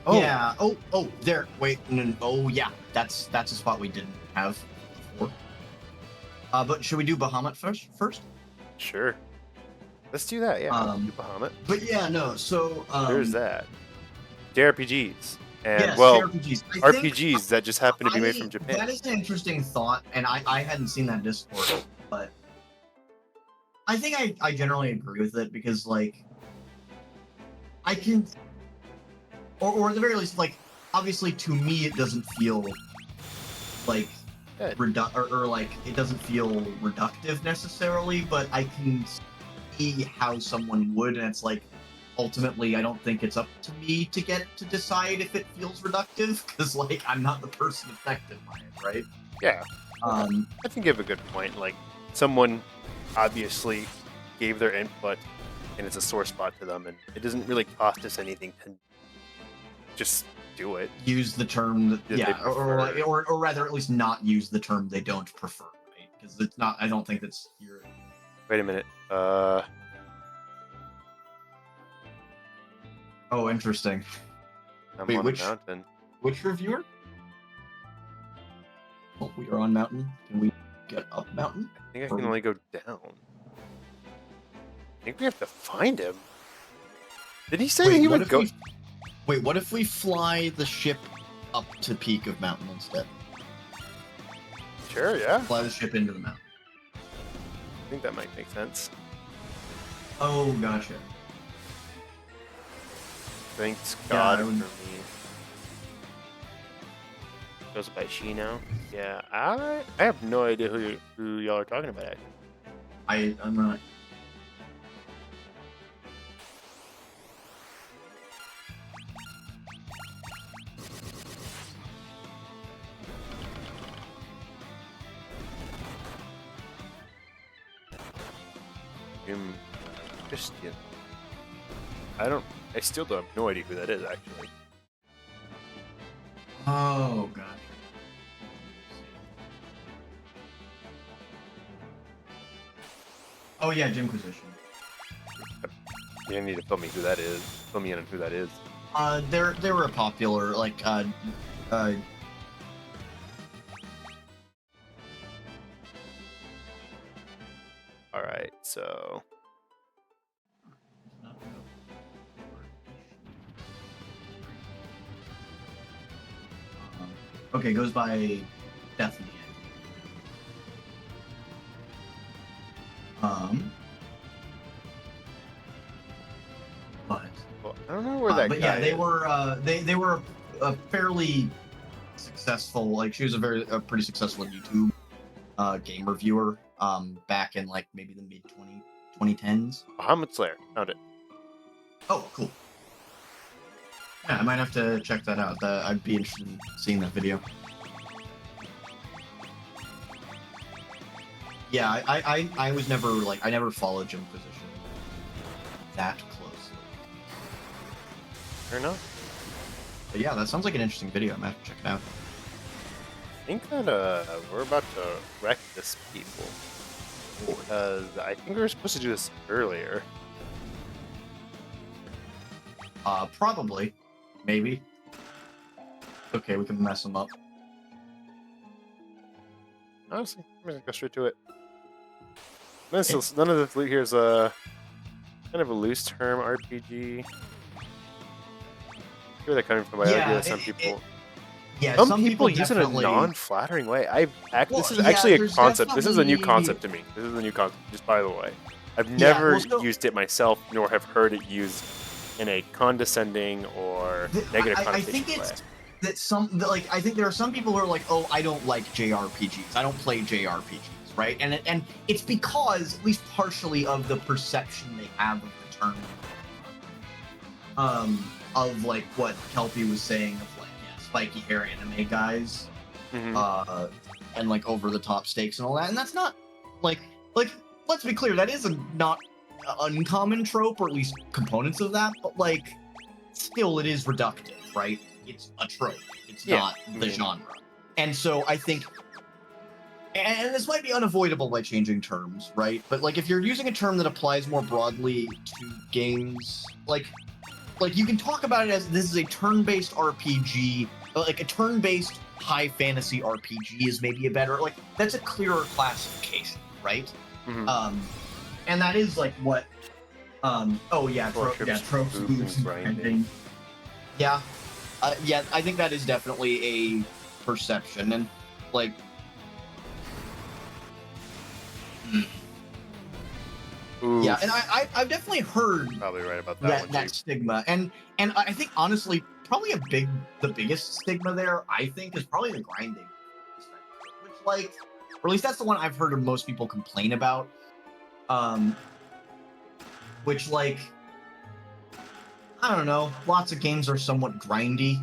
Oh. Yeah. Oh. There. Wait. No, oh, yeah. That's a spot we didn't have before. But should we do Bahamut first? Sure. Let's do that. Yeah. Do Bahamut. But yeah, no. So there's that. JRPGs. And yes, well, JRPGs. RPGs that just happen to be made from Japan. That is an interesting thought, and I hadn't seen that Discord, but I think I generally agree with it because like I can, or at the very least, like obviously to me it doesn't feel like or like it doesn't feel reductive necessarily, but I can see how someone would, and it's like. Ultimately, I don't think it's up to me to get to decide if it feels reductive, because like I'm not the person affected by it, right? Yeah. I think you have a good point. Like someone obviously gave their input, and it's a sore spot to them, and it doesn't really cost us anything to just do it. Use the term, or rather, at least not use the term they don't prefer, right? Because it's not. I don't think that's your. Wait a minute. Oh, interesting. Wait, on mountain. Which reviewer? Oh, we are on mountain. Can we get up mountain? I think I can only go down. I think we have to find him. Did he say he would go? Wait, what if we fly the ship up to peak of mountain instead? Sure, yeah. Fly the ship into the mountain. I think that might make sense. Oh, gotcha. Thanks God for me. Goes by she now. Yeah, I have no idea who y'all are talking about. I'm not. Christian. I still don't have no idea who that is, actually. Oh, gosh. Oh, yeah, Jimquisition. You need to fill me who that is. Fill me in on who that is. They were popular, like, Alright, so... Okay, goes by Death in the End. But well, I don't know where that. But guy yeah, they is. were they were a fairly successful. Like she was a pretty successful YouTube game reviewer. Back in like maybe the mid 2010s. Bahamut Slayer, found it. Oh, cool. Yeah, I might have to check that out. I'd be interested in seeing that video. Yeah, I was never like I never followed Jimquisition that closely. Fair enough. But yeah, that sounds like an interesting video. I might have to check it out. I think that we're about to wreck this people because I think we were supposed to do this earlier. Probably. Maybe. Okay, we can mess them up. Honestly, I'm gonna go straight to it. None of the loot here is kind of a loose term RPG. Where they're coming from? Some people. Some people use it in a non-flattering way. This is actually a concept. This is a new concept to me. This is a new concept. Just by the way, I've never used it myself, nor have heard it used in a condescending or negative connotation way. I think it's that I think there are some people who are like, oh, I don't like JRPGs. I don't play JRPGs, right? And it's because, at least partially, of the perception they have of the term. of like what Kelpie was saying of like spiky hair anime guys, and like over the top stakes and all that, and that's not like let's be clear, that is a not uncommon trope, or at least components of that, but like still it is reductive, right? It's a trope. It's not the genre. And so I think, and this might be unavoidable by changing terms, right? But like if you're using a term that applies more broadly to games, like you can talk about it as this is a turn-based RPG, like a turn-based high fantasy RPG is maybe a better, like that's a clearer classification, right? And that is like what tropes, boots, and yeah, I think that is definitely a perception, and like yeah, and I've definitely heard probably right about that stigma, and I think honestly probably the biggest stigma there, I think, is probably the grinding, which like, or at least that's the one I've heard of most people complain about, which like, I don't know, lots of games are somewhat grindy.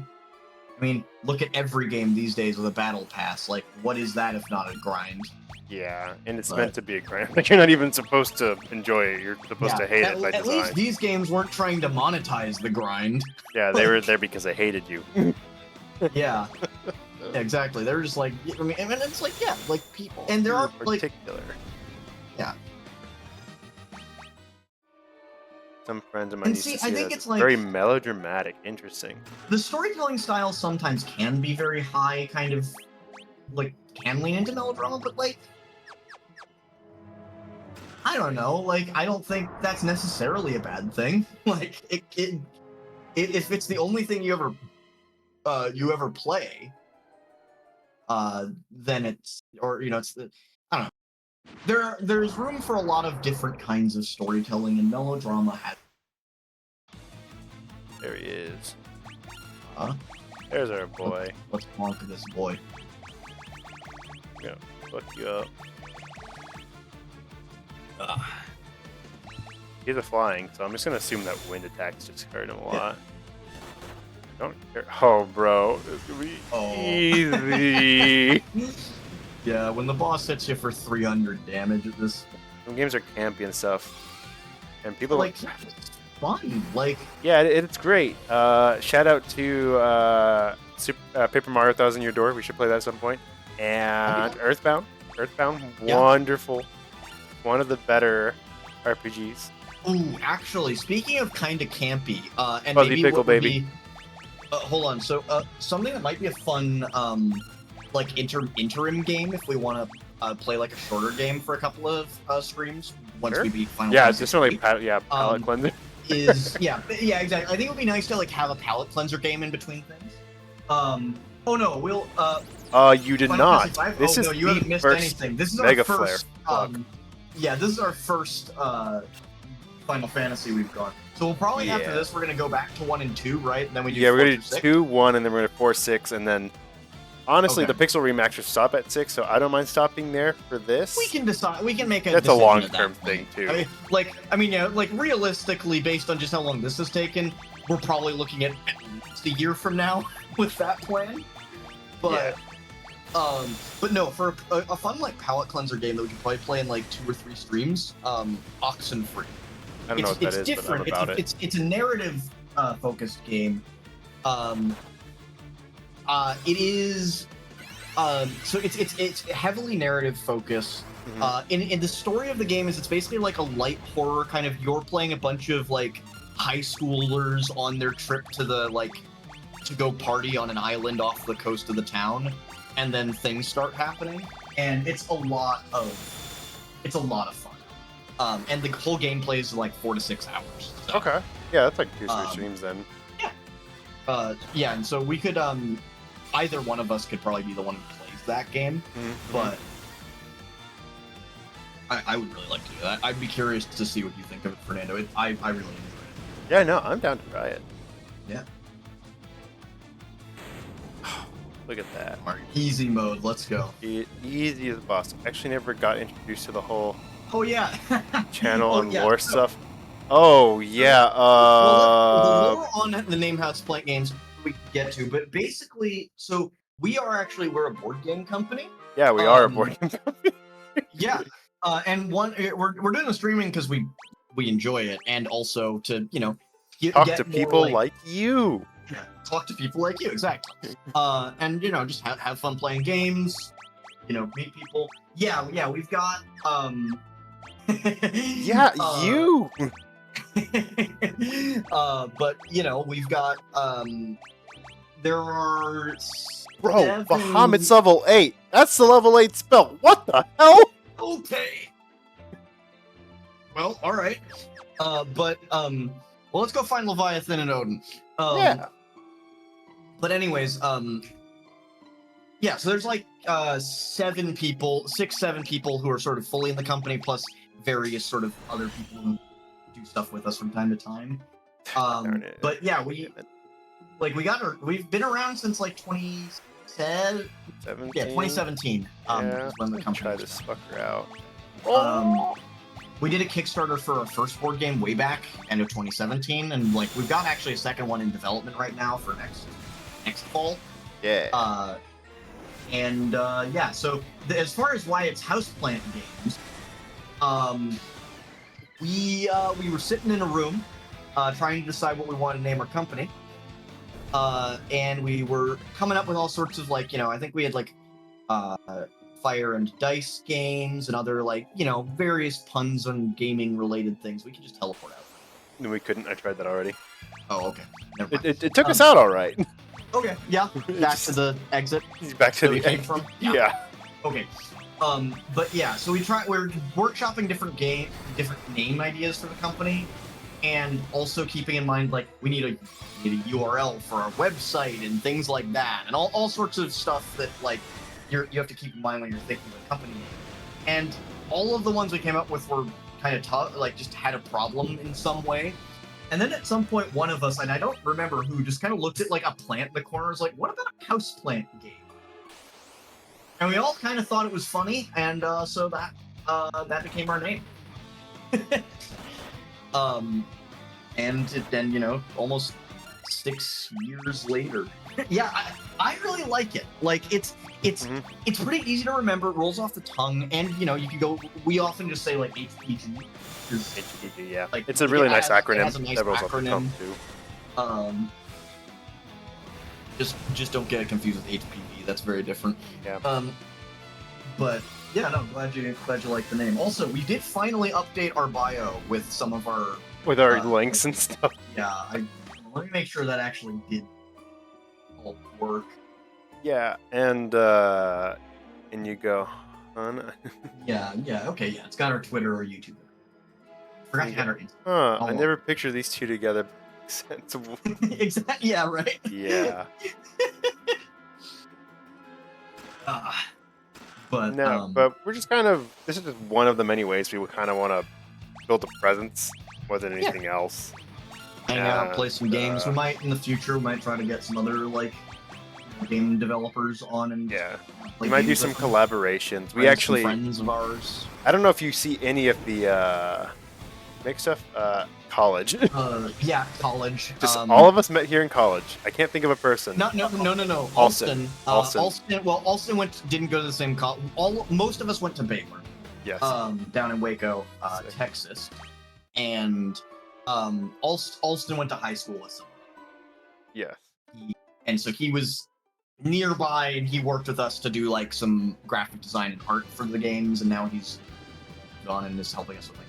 I mean, look at every game these days with a battle pass. Like, what is that if not a grind? Yeah, and it's meant to be a grind. Like, you're not even supposed to enjoy it. You're supposed to hate it by design. At least these games weren't trying to monetize the grind. Yeah, they were there because they hated you. Yeah, exactly. They're just like, I mean, and it's like, yeah, like people, and there are particular. Yeah. Some friends of mine used to I think it's like very melodramatic. Interesting. The storytelling style sometimes can be very high, kind of like can lean into melodrama, but like I don't know, like I don't think that's necessarily a bad thing. Like if it's the only thing you ever play, then it's, or you know, it's I don't know. There's room for a lot of different kinds of storytelling, and melodrama has. There he is. Huh? There's our boy. Let's bonk this boy. Yeah, fuck you up. He's a flying, so I'm just gonna assume that wind attacks just hurt him a lot. Don't care. Oh, bro, this is gonna be easy. Yeah, when the boss hits you for 300 damage at this. Some games are campy and stuff, and people like it's fun. Like yeah, it's great. Shout out to Paper Mario Thousand Year Door. We should play that at some point. And Earthbound, wonderful. One of the better RPGs. Ooh, actually, speaking of kind of campy, and Fuzzy maybe Pickle what would Baby. be, hold on. So, something that might be a fun, like interim game if we want to play like a shorter game for a couple of streams once we beat Final Fantasy. Just really palate cleanser. Yeah, exactly. I think it would be nice to like have a palate cleanser game in between things. Oh no, we'll. You did Final not. Fantasy V? This is no, you haven't missed anything. This is our Mega first. Flare. Yeah, this is our first Final Fantasy we've gone. So we'll probably after this we're gonna go back to 1 and 2, right? And then we do we're gonna do 2, 1, and then we're gonna 4, 6, and then honestly the Pixel Remaster stop at 6, so I don't mind stopping there for this. We can decide. We can make a. That's a long-term thing too. Like realistically, based on just how long this has taken, we're probably looking at least a year from now with that plan. But but no, for a fun like palate cleanser game that we could probably play in like 2 or 3 streams, Oxenfree. I don't know what that is, different. But I'm about it. It's a narrative focused game. It is so it's heavily narrative focused. In the story of the game is it's basically like a light horror kind of. You're playing a bunch of like high schoolers on their trip to the to go party on an island off the coast of the town, and then things start happening, and it's a lot of fun. And the whole gameplay is like 4 to 6 hours. So. Okay. Yeah, that's like 2 or 3 streams then. Yeah. And so we could either one of us could probably be the one who plays that game, but I would really like to do that. I'd be curious to see what you think of it, Fernando. I really enjoy it. Yeah, no, I'm down to try it. Yeah. Look at that. Easy mode, let's go. Easy as possible. Actually never got introduced to the whole channel and lore stuff. Oh yeah. Well, the more on the name House Plant Games we can get to, but basically, so we're a board game company. Yeah, we are a board game company. Yeah, and we're doing the streaming because we enjoy it, and also to Talk get to more, people like you. talk to people like you, exactly. And just have fun playing games. Meet people. Yeah, we've got Yeah, you. but we've got there are Bro, Bahamut's level 8. That's the level 8 spell. What the hell? Okay. Well, all right. But well, let's go find Leviathan and Odin. Yeah. But anyways, yeah. So there's like 7 people who are sort of fully in the company, plus various sort of other people who do stuff with us from time to time. But yeah, we've been around since like 2017. Yeah, 2017. Yeah, is when the company try this fucker out. We did a Kickstarter for our first board game way back, end of 2017, and like we've got actually a second one in development right now for next fall. Yeah. Yeah. So as far as why it's Houseplant Games, we were sitting in a room, trying to decide what we wanted to name our company, and we were coming up with all sorts of I think we had fire and dice games and other various puns on gaming related things. We can just teleport out. No, we couldn't. I tried that already. Oh, okay. Never mind. It took us out all right. Okay, yeah. Back to the exit. Back to the came from. Yeah. Okay. But yeah, so we're workshopping different name ideas for the company, and also keeping in mind we need a URL for our website and things like that, and all sorts of stuff that you have to keep in mind when you're thinking of a company name. And all of the ones we came up with were kind of tough, just had a problem in some way. And then at some point, one of us, and I don't remember who, just kind of looked at a plant in the corner, was like, "What about a houseplant game?" And we all kind of thought it was funny, and so that became our name. And then almost 6 years later. Yeah, I really like it. It's pretty easy to remember. It rolls off the tongue, and you can go. We often just say HPG. HPG, yeah. It's a really nice acronym. It has a nice that rolls off the tongue too. Just don't get it confused with HPV. That's very different. Yeah. But yeah, no, glad you like the name. Also, we did finally update our bio with some of our links and stuff. Yeah, let me make sure that actually did all work. Yeah, and you go, yeah, okay, yeah. It's got our Twitter or YouTube. Forgot to add our Instagram. I never picture these two together. Sensible. Exactly. Yeah. Right. Yeah. But but we're just this is just one of the many ways we would kind of want to build a presence more than anything else. Hang out, play some games. We might in the future. We might try to get some other game developers on and we might do some collaborations. We actually friends of ours. I don't know if you see any of the mix stuff. College. Yeah, college. Just all of us met here in college. I can't think of a person. No. Alston. Alston didn't go to the same college. Most of us went to Baylor. Yes. Down in Waco, Texas, and Alston went to high school with him. Yes. And so he was nearby, and he worked with us to do some graphic design and art for the games, and now he's gone and is helping us with work.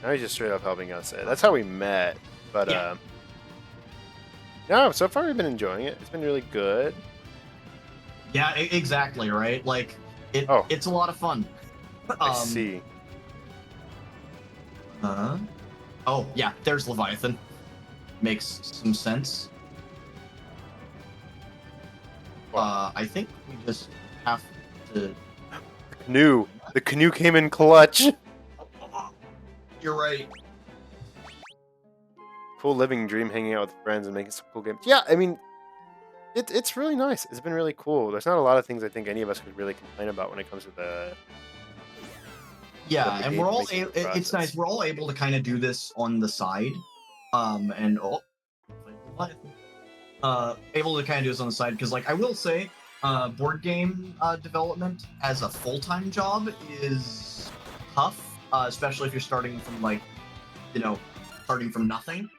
Now he's just straight up helping us. That's how we met. But no, so far we've been enjoying it. It's been really good. Yeah, exactly, right? It's a lot of fun. I see. Oh, yeah, there's Leviathan. Makes some sense. I think we just have to... The canoe came in clutch. You're right. Cool living dream, hanging out with friends and making some cool games. Yeah, I mean, it's really nice. It's been really cool. There's not a lot of things I think any of us could really complain about when it comes to the Yeah, the and game we're all making it's process. nice. We're all able to kind of do this on the side, and able to kind of do this on the side because, like, I will say, board game development as a full-time job is tough, especially if you're starting from like, starting from nothing.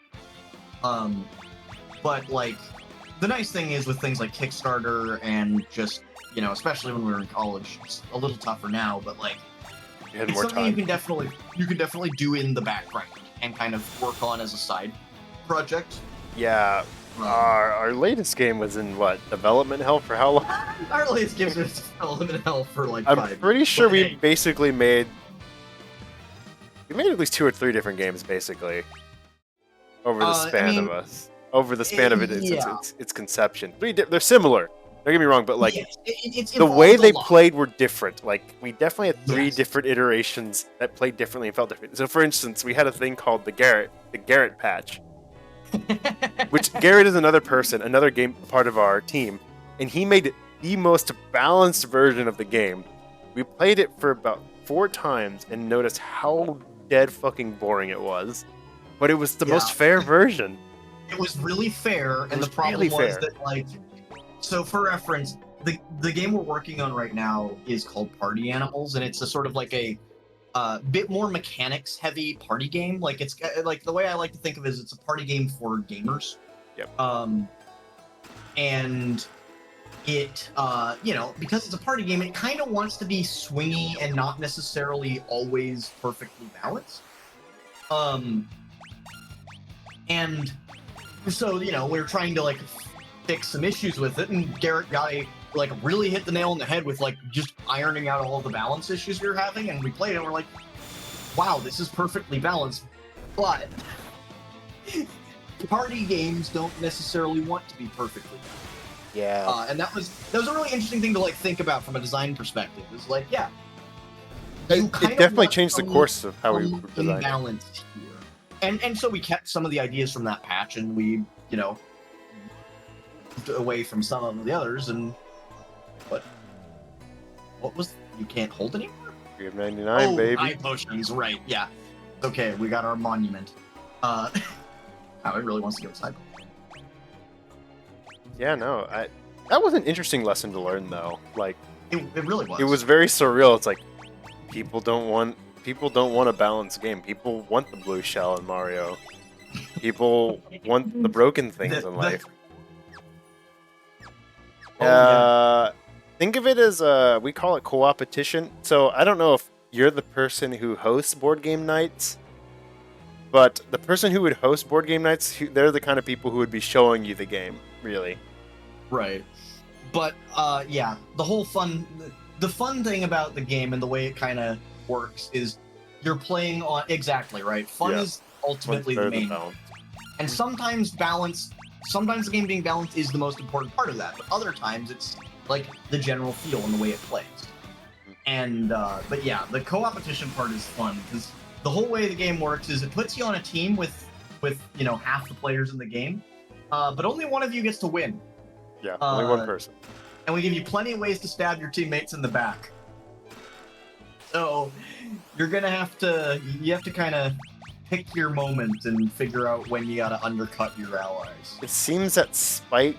But like, the nice thing is with things like Kickstarter and just, especially when we were in college, it's a little tougher now, but like, You had it's more something time. you can definitely do in the background and kind of work on as a side project. Yeah. Our latest game was in what, development hell for how long? Our latest games are development hell for like I'm 5 pretty years, sure but we hey, basically made at least 2 or 3 different games basically over the span of us. Over the span of yeah, its conception. They're similar. Don't get me wrong, but like yes, it's the way evolved a they lot. played were different. Like we definitely had 3 Yes. different iterations that played differently and felt different. So for instance, we had a thing called the Garrett patch. Which Garrett is another person, another game part of our team, and he made the most balanced version of the game. We played it for about 4 times and noticed how dead fucking boring it was. But it was the most fair version. It was really fair, and the problem really was fair. that, like, so for reference, the game we're working on right now is called Party Animals, and it's a sort of like a bit more mechanics heavy party game. Like, it's like, the way I like to think of it is it's a party game for gamers. Yep. And it because it's a party game, it kind of wants to be swingy and not necessarily always perfectly balanced. And so, we're trying to like fix some issues with it, and Garrett guy like really hit the nail on the head with like just ironing out all the balance issues we were having, and we played it and we're like, wow, this is perfectly balanced. But party games don't necessarily want to be perfectly balanced. Yeah. And that was a really interesting thing to like think about from a design perspective. It's like, yeah, It definitely changed the course of how we were designing. Imbalance here. And so we kept some of the ideas from that patch, and we, moved away from some of the others. And what was, you can't hold anymore? We have 99, baby. Eye potions, right? Yeah. Okay, we got our monument. Wow, it really wants to go inside. Yeah, no, that was an interesting lesson to learn, though. Like, it really was. It was very surreal. It's like people don't want a balanced game. People want the blue shell in Mario. People want the broken things in life. Think of it as we call it co-opetition. So I don't know if you're the person who hosts board game nights, but the person who would host board game nights, they're the kind of people who would be showing you the game, really. Right. But yeah, the fun thing about the game and the way it kind of works is you're playing on exactly right. Fun is ultimately the main. And sometimes the game being balanced is the most important part of that. But other times it's like the general feel and the way it plays. And but yeah, the co-opetition part is fun because the whole way the game works is it puts you on a team with half the players in the game, but only one of you gets to win. Yeah, only one person. And we give you plenty of ways to stab your teammates in the back. So you're gonna have to kind of pick your moment and figure out when you gotta undercut your allies. It seems that spite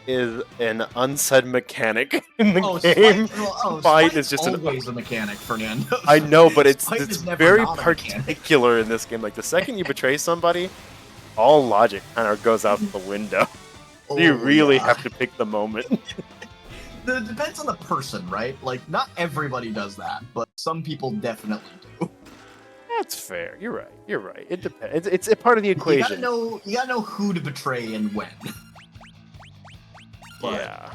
is an unsaid mechanic in the game. Spite is just always a mechanic, Fernando. I know, but it's very particular particular in this game. Like the second you betray somebody, all logic kind of goes out the window. You really have to pick the moment. It depends on the person, right? Like, not everybody does that, but some people definitely do. That's fair. You're right. It depends. It's a part of the equation. You gotta know who to betray and when. But, yeah.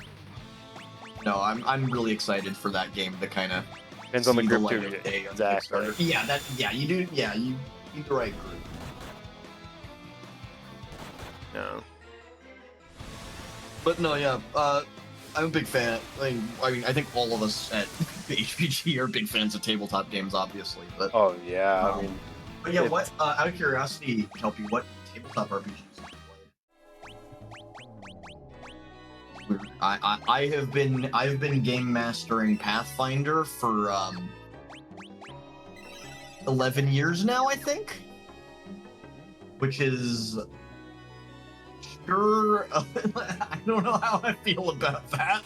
No, I'm really excited for that game to kind of depends on the group too. Exactly. You do. Yeah, you need the right group. No. But no, yeah. I'm a big fan. I mean, I think all of us at HPG are big fans of tabletop games, obviously. But oh yeah, I mean. But yeah, what? Out of curiosity, Kelpie, what tabletop RPGs have you played? I've been game mastering Pathfinder for 11 years now, I think. Which is sure. I don't know how I feel about that.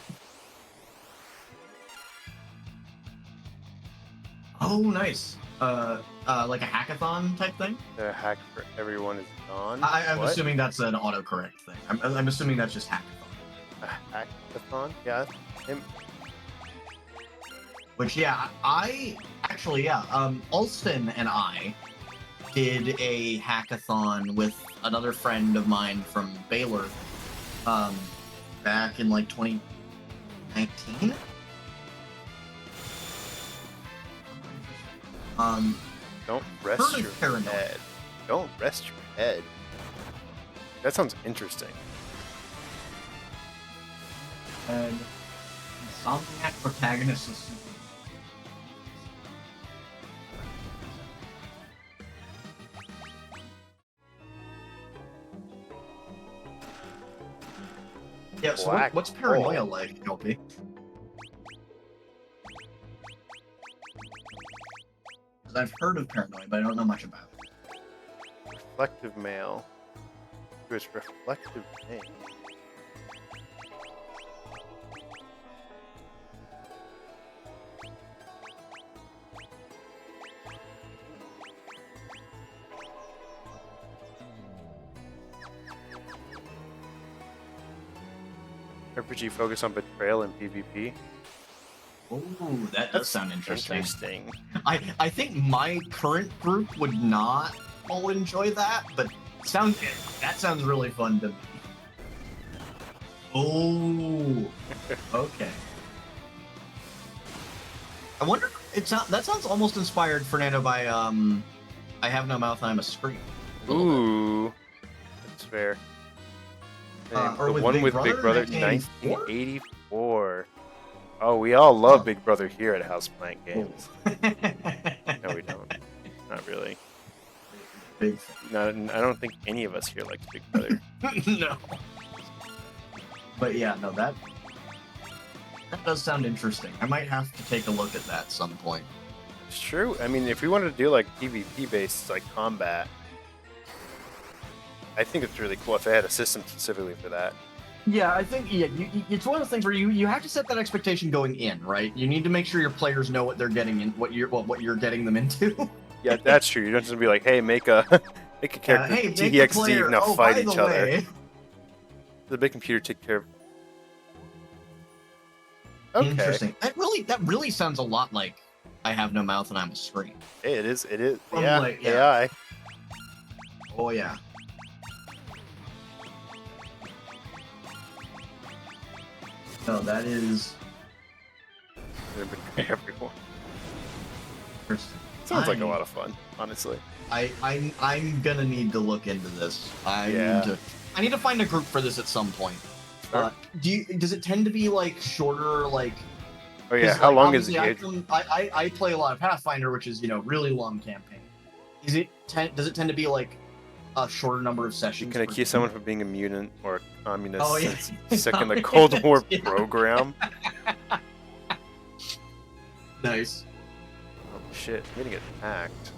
Oh, nice. Like a hackathon type thing. The hack for everyone is gone. I'm assuming that's an autocorrect thing. I'm assuming that's just hackathon. A hackathon? Yeah. Which, yeah, Alston and I did a hackathon with another friend of mine from Baylor, back in like 2019. Don't rest your head. Don't rest your head. That sounds interesting. And Insomniac protagonist is super. Yeah, so what's Paranoia like, LP? Because I've heard of Paranoia, but I don't know much about it. Reflective male. Who is reflective male? RPG focus on betrayal and PvP. Oh, that does sound interesting. Interesting. I think my current group would not all enjoy that, but that sounds really fun to me. Oh, okay. I wonder. That sounds almost inspired, Fernando, by I Have No Mouth, I'm a Scream. Ooh, that's fair. Or the with one Big with Brother, Big Brother, 1984? 1984. Oh, we all love Big Brother here at Houseplant Games. No, we don't. Not really. Big. I don't think any of us here likes Big Brother. No. But yeah, no, that does sound interesting. I might have to take a look at that at some point. It's true. I mean, if we wanted to do like PvP based like combat, I think it's really cool if they had a system specifically for that. Yeah, I think it's one of the things where you have to set that expectation going in, right? You need to make sure your players know what they're getting in, what you're getting them into. Yeah, that's true. You don't just be like, "Hey, make a character hey, TXT now fight each other." Way. The big computer take care of. Okay. Interesting. That really sounds a lot like I Have No Mouth and I'm a Scream. Hey, it is. From Yeah, like, yeah. AI. Oh yeah. No, that is Everyone. interesting. Sounds like a lot of fun, honestly. I'm gonna need to look into this. I need to find a group for this at some point. Sure. Does it tend to be like shorter, like? Oh yeah, how long is the age? I play a lot of Pathfinder, which is really long campaign. Does it tend to be like a shorter number of sessions? Can I accuse someone from being a mutant or a communist Oh, yeah. since stuck in the Cold War program? Nice. Oh shit, I'm gonna get hacked.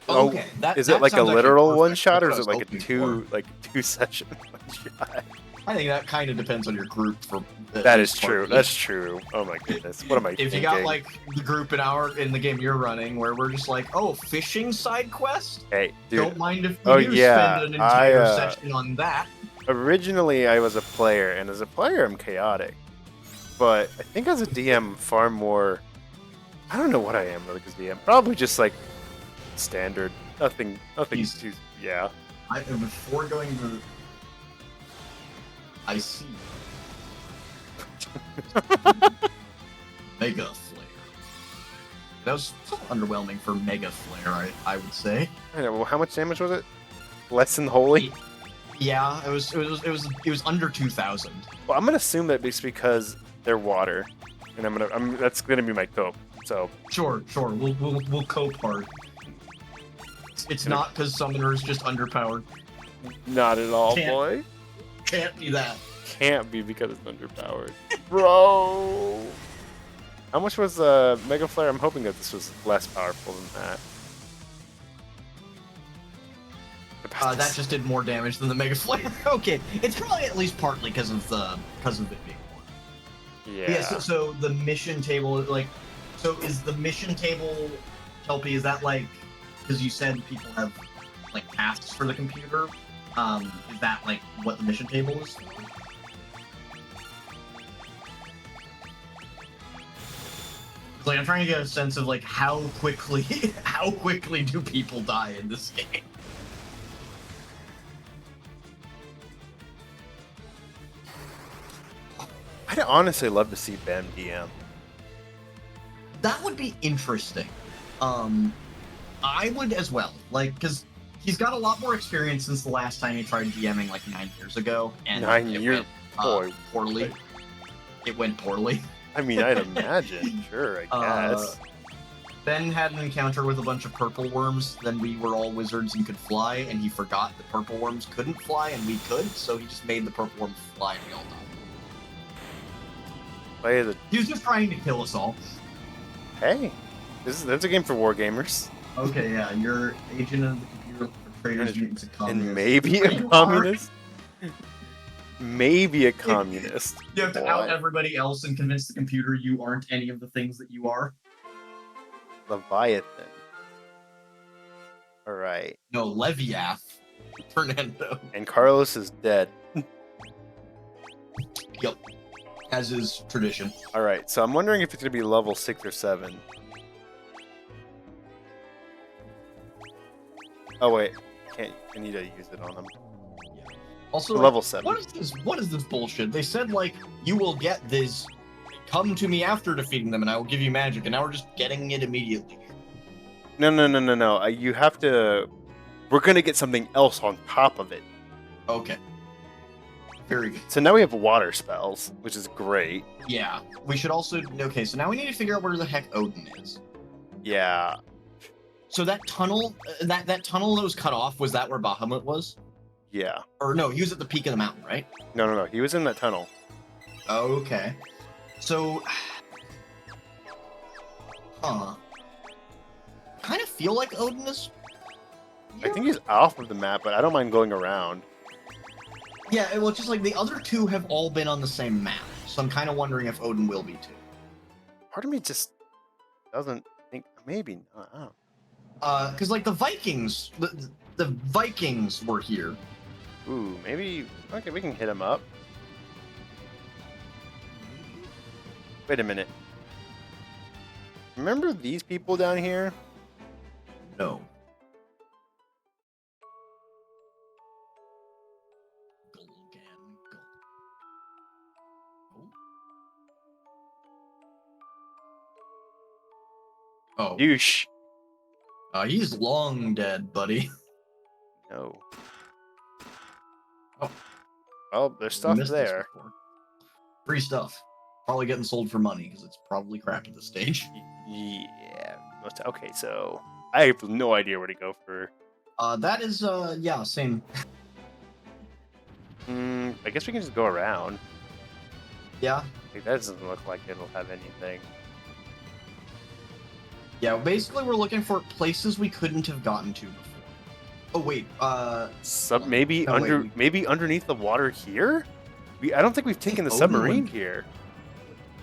Oh, okay. Is it like a sounds actually literal perfect. one shot, or That's is it what I like was a hoping two session one shot? I think that kind of depends on your group. That is true. That's true. Oh my goodness, what am I If thinking? you got like the group in the game you're running, where we're just like, oh, fishing side quest. Hey, dude. Don't mind if you spend an entire session on that. Originally, I was a player, and as a player, I'm chaotic. But I think as a DM, far more. I don't know what I am really as DM. Probably just like standard. Nothing too. Yeah. Before going to. I see. Mega Flare. That was so underwhelming for Mega Flare, I would say. I know. Well, how much damage was it? Less than holy. Yeah, it was under 2,000. Well, I'm gonna assume that it's because they're water, and that's gonna be my cope. So Sure. We'll cope hard. It's not because Summoner's just underpowered. not at all, boy. Can't be that. Can't be because it's underpowered, bro. How much was Mega Flare? I'm hoping that this was less powerful than that. about That this? just did more damage than the Mega Flare. Okay, it's probably at least partly because of it being one. Yeah. So the mission table, like, so is the mission table, Kelpie? Is that like, because you said people have like tasks for the computer? Is that like what the mission table is for? Like, I'm trying to get a sense of like how quickly do people die in this game? I'd honestly love to see Bam DM. That would be interesting. I would as well, like, because he's got a lot more experience since the last time he tried DMing like 9 years ago, and 9 it years? went, poorly. It went poorly. I mean, I'd imagine. Sure, I guess. Ben had an encounter with a bunch of purple worms. Then we were all wizards and could fly, and he forgot the purple worms couldn't fly and we could, so he just made the purple worms fly and we all died. He was just trying to kill us all. Hey, that's a game for wargamers. Okay, yeah, you're agent of the computer for traitors, mutants, and communists. And maybe a communist? Maybe a communist. You have to out everybody else and convince the computer you aren't any of the things that you are. Leviathan. Alright. No, Leviath. Fernando. And Carlos is dead. Yep. As is tradition. Alright, so I'm wondering if it's going to be level 6 or 7. Oh wait, I need to use it on them. Also, level 7. What is this bullshit? They said, like, you will get this. Come to me after defeating them, and I will give you magic. And now we're just getting it immediately. No. You have to. We're gonna get something else on top of it. Okay. Very good. So now we have water spells, which is great. Yeah. We should also. Okay, so now we need to figure out where the heck Odin is. Yeah. So that tunnel, that tunnel that was cut off, was that where Bahamut was? Yeah. Or no, he was at the peak of the mountain, right? No. He was in that tunnel. Okay. So, kind of feel like Odin is. I think he's off of the map, but I don't mind going around. Yeah, well, it's just like the other two have all been on the same map, so I'm kind of wondering if Odin will be too. Part of me just doesn't think maybe not. I don't. Because like the Vikings, the Vikings were here. Ooh, maybe. Okay, we can hit him up. Wait a minute. Remember these people down here? No. Oh. Douche. He's long dead, buddy. No. Oh. Well, there's stuff there. Free stuff. Probably getting sold for money because it's probably crap at this stage. Yeah. Okay, so I have no idea where to go for. That is, yeah, same. I guess we can just go around. Yeah. Like, that doesn't look like it'll have anything. Yeah, basically we're looking for places we couldn't have gotten to before. Oh wait, maybe maybe underneath the water here? I don't think we've taken the submarine here.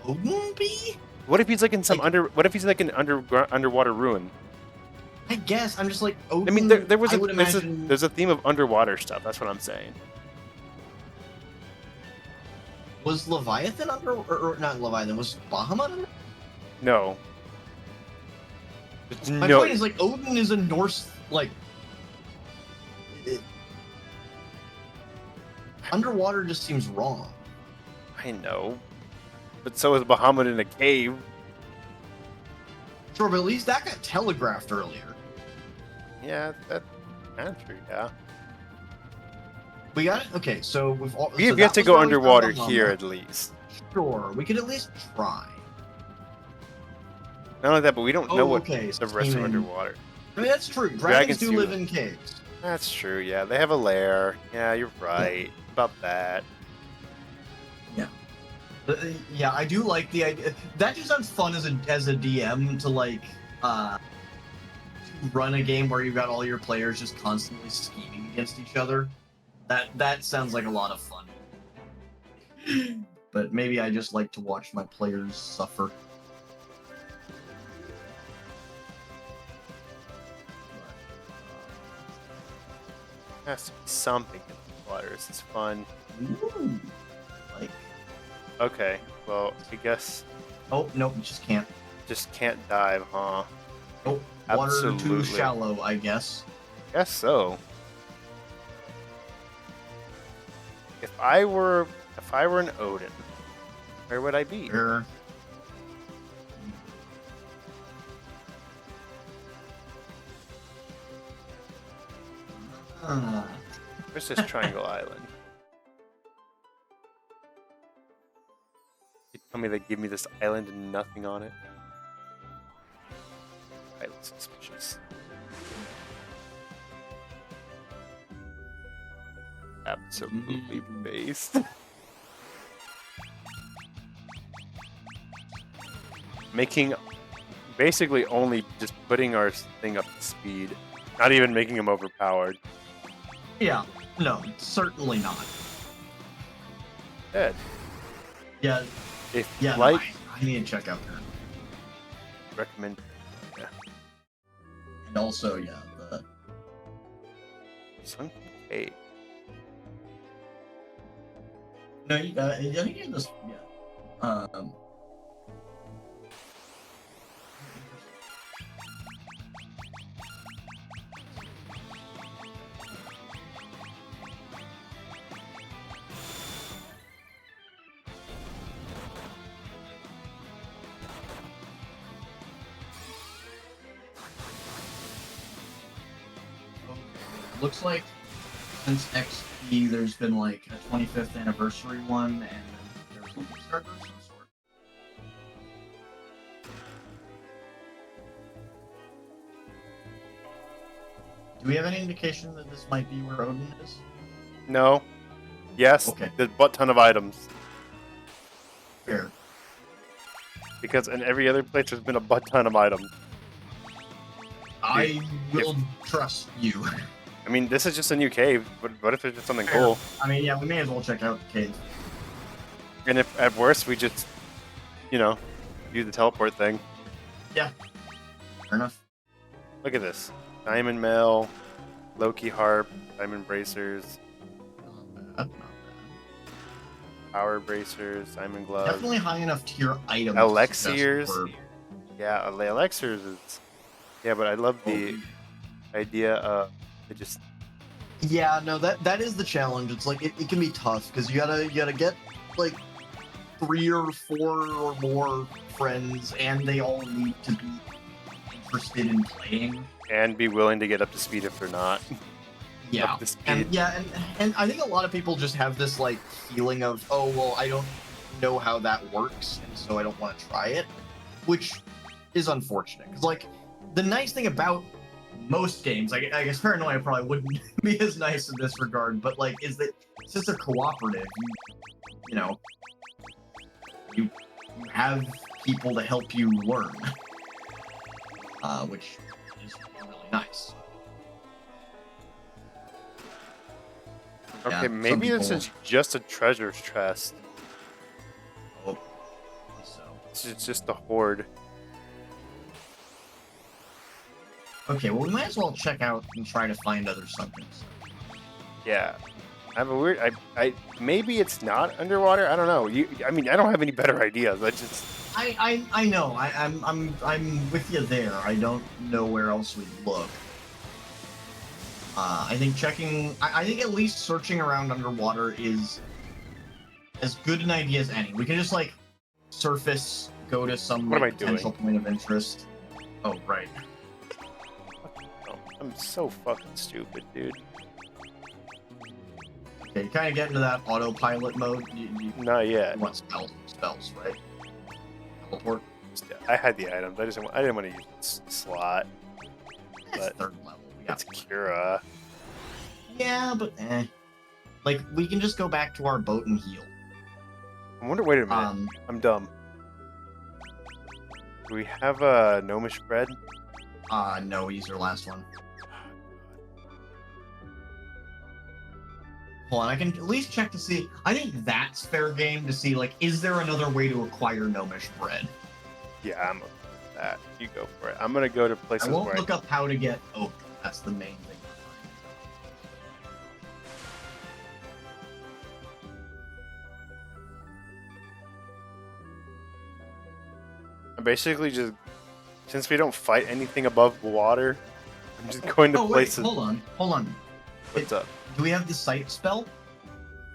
Odin be? What if he's like in some what if he's like an underwater ruin? I guess I'm just like Odin. I mean, there's a theme of underwater stuff. That's what I'm saying. Was Leviathan under, or not Leviathan? Was Bahamut under? No. My point is, like, Odin is a Norse, like... underwater just seems wrong. I know. But so is Bahamut in a cave. Sure, but at least that got telegraphed earlier. Yeah, that's true, yeah. We got it? Okay, so we've all... We have to go underwater here, at least. Sure, we could at least try. Not only that, but we don't know what okay, the rest are underwater. I mean, that's true. Dragons do live in caves. That's true, yeah. They have a lair. Yeah, you're right about that. Yeah. Yeah, I do like the idea. That just sounds fun as a DM to, like, run a game where you've got all your players just constantly scheming against each other, that sounds like a lot of fun. But maybe I just like to watch my players suffer. Has to be something in the waters. It's fun. Ooh, like. Okay, well, I guess. Oh nope, you just can't. Just can't dive, huh? Nope. Water too Absolutely. shallow, I guess. Guess so. If I were an Odin, where would I be? Sure. Where's this Triangle Island? You tell me they give me this island and nothing on it? Highly suspicious. Absolutely based. Making basically only just putting our thing up to speed, not even making him overpowered. Yeah, no, certainly not. Dead. Yeah, If yeah. like, No, I need to check out there. recommend. Yeah. And also, yeah, the Sunken Cave. no, I think you this. Yeah. Looks like since XP, there's been like a 25th anniversary one, and there's a Kickstarter of some sort. Do we have any indication that this might be where Odin is? No. Yes. Okay. There's a butt ton of items. Fair. Because in every other place, there's been a butt ton of items. I will trust you. I mean, this is just a new cave, but what if there's just something Fair. cool? I mean, yeah, we may as well check out the cave. And if at worst we just, you know, do the teleport thing. Yeah. Fair enough. Look at this. Diamond Mail, Loki Harp, Diamond Bracers, Not bad. Power Bracers, Diamond Gloves. Definitely high enough tier items. Elixirs. For... Yeah, the Elixirs is... Yeah, but I love the idea of it just... Yeah, no, that is the challenge. It's like, it can be tough, because you gotta get, like, 3 or 4 or more friends, and they all need to be interested in playing. And be willing to get up to speed if they're not. Yeah, Up to speed. and I think a lot of people just have this, like, feeling of, oh, well, I don't know how that works, and so I don't want to try it, which is unfortunate, because, like, the nice thing about most games, I guess Paranoia probably wouldn't be as nice in this regard, but, like, is that since they're cooperative, you know, you have people to help you learn, which is really nice. Okay, Yeah, maybe some this people- is just a treasure chest. Oh, so. It's just a hoard. Okay, well, we might as well check out and try to find other sunken stuff. Yeah. I have a weird... I maybe it's not underwater. I don't know. I mean, I don't have any better ideas. I just... I know. I'm with you there. I don't know where else we'd look. I think checking... I think at least searching around underwater is as good an idea as any. We can just, like, surface, go to some What am I potential point of interest. Oh, right. Oh, I'm so fucking stupid, dude. Okay, you kind of get into that autopilot mode. You Not yet. want spells, right? Teleport. I had the items. I didn't want to use this slot. That's But third level. We got It's Kira. Yeah, but like, we can just go back to our boat and heal. I wonder. Wait a minute. I'm dumb. Do we have a gnomish bread? No, use your last one. Hold on, I can at least check to see. I think that's fair game to see, like, is there another way to acquire gnomish bread? Yeah, I'm okay with that. You go for it. I'm gonna go to places I won't where look up how to get oak. That's the main thing. I'm basically just, since we don't fight anything above water, I'm just going to places. Hold on. What's up? Do we have the sight spell?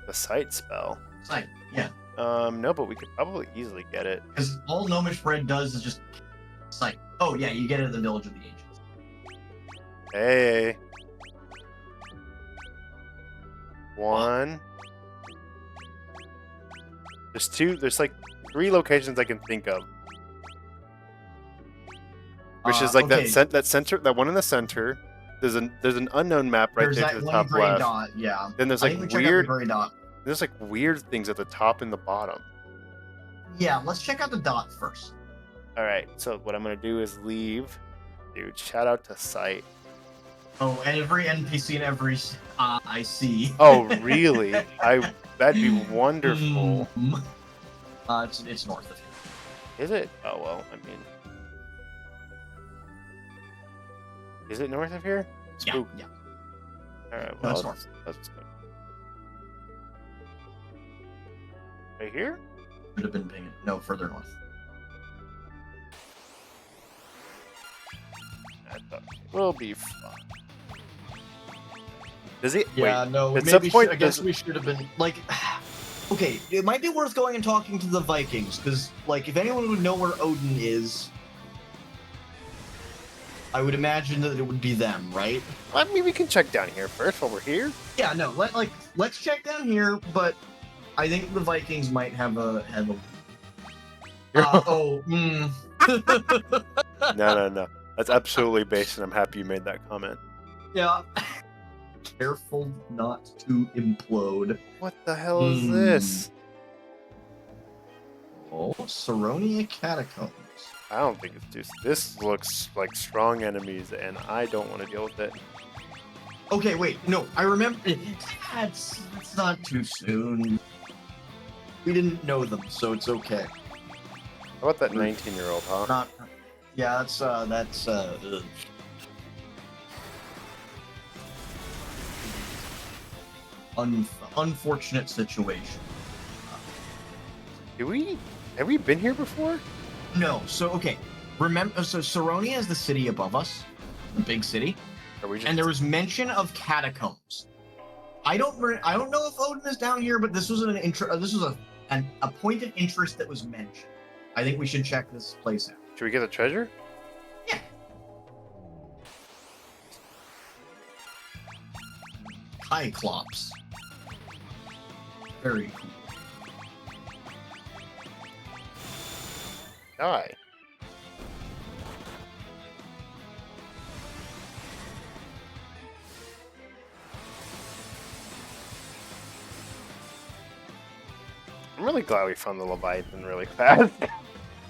The sight spell? Sight, yeah. No, but we could probably easily get it. Because all gnomish bread does is just sight. Oh yeah, you get it at the Village of the Ancients. Hey. One. There's like 3 locations I can think of. Which is like okay. that center, that one in the center. There's an unknown map right There's there that to the one top gray left. dot, yeah. Then there's I like think we check out the weird. gray dot. There's like weird things at the top and the bottom. Yeah, let's check out the dot first. All right, so what I'm gonna do is leave. Dude, shout out to Sight. Oh, and every NPC and every I see. Oh, really? That'd be wonderful. It's north of here. Is it? Oh well, I mean, is it north of here? Yeah. All right, No, well, it's north. let's go. Right here? Should have been pinging. No, further north. I thought it will be fun. Does it? Yeah, wait, no. at some point, I guess we should have been like. Okay, it might be worth going and talking to the Vikings because, like, if anyone would know where Odin is, I would imagine that it would be them, right? I mean, we can check down here first while we're here. Yeah, no. Let's check down here, but I think the Vikings might have a. No. That's absolutely based, and I'm happy you made that comment. Yeah. Careful not to implode. What the hell is this? Oh, Saronia Catacombs. I don't think it's just. This looks like strong enemies, and I don't want to deal with it. Okay, wait. No, I remember. It's not too soon. We didn't know them, so it's okay. How about that 19-year-old, huh? Not. Yeah, that's. Unfortunate situation. Have we been here before? No. So okay. Remember. So Saronia is the city above us, the big city, and there was mention of catacombs. I don't know if Odin is down here, but this was a point of interest that was mentioned. I think we should check this place out. Should we get the treasure? Yeah. Cyclops. Very cool. Die. I'm really glad we found the Leviathan really fast.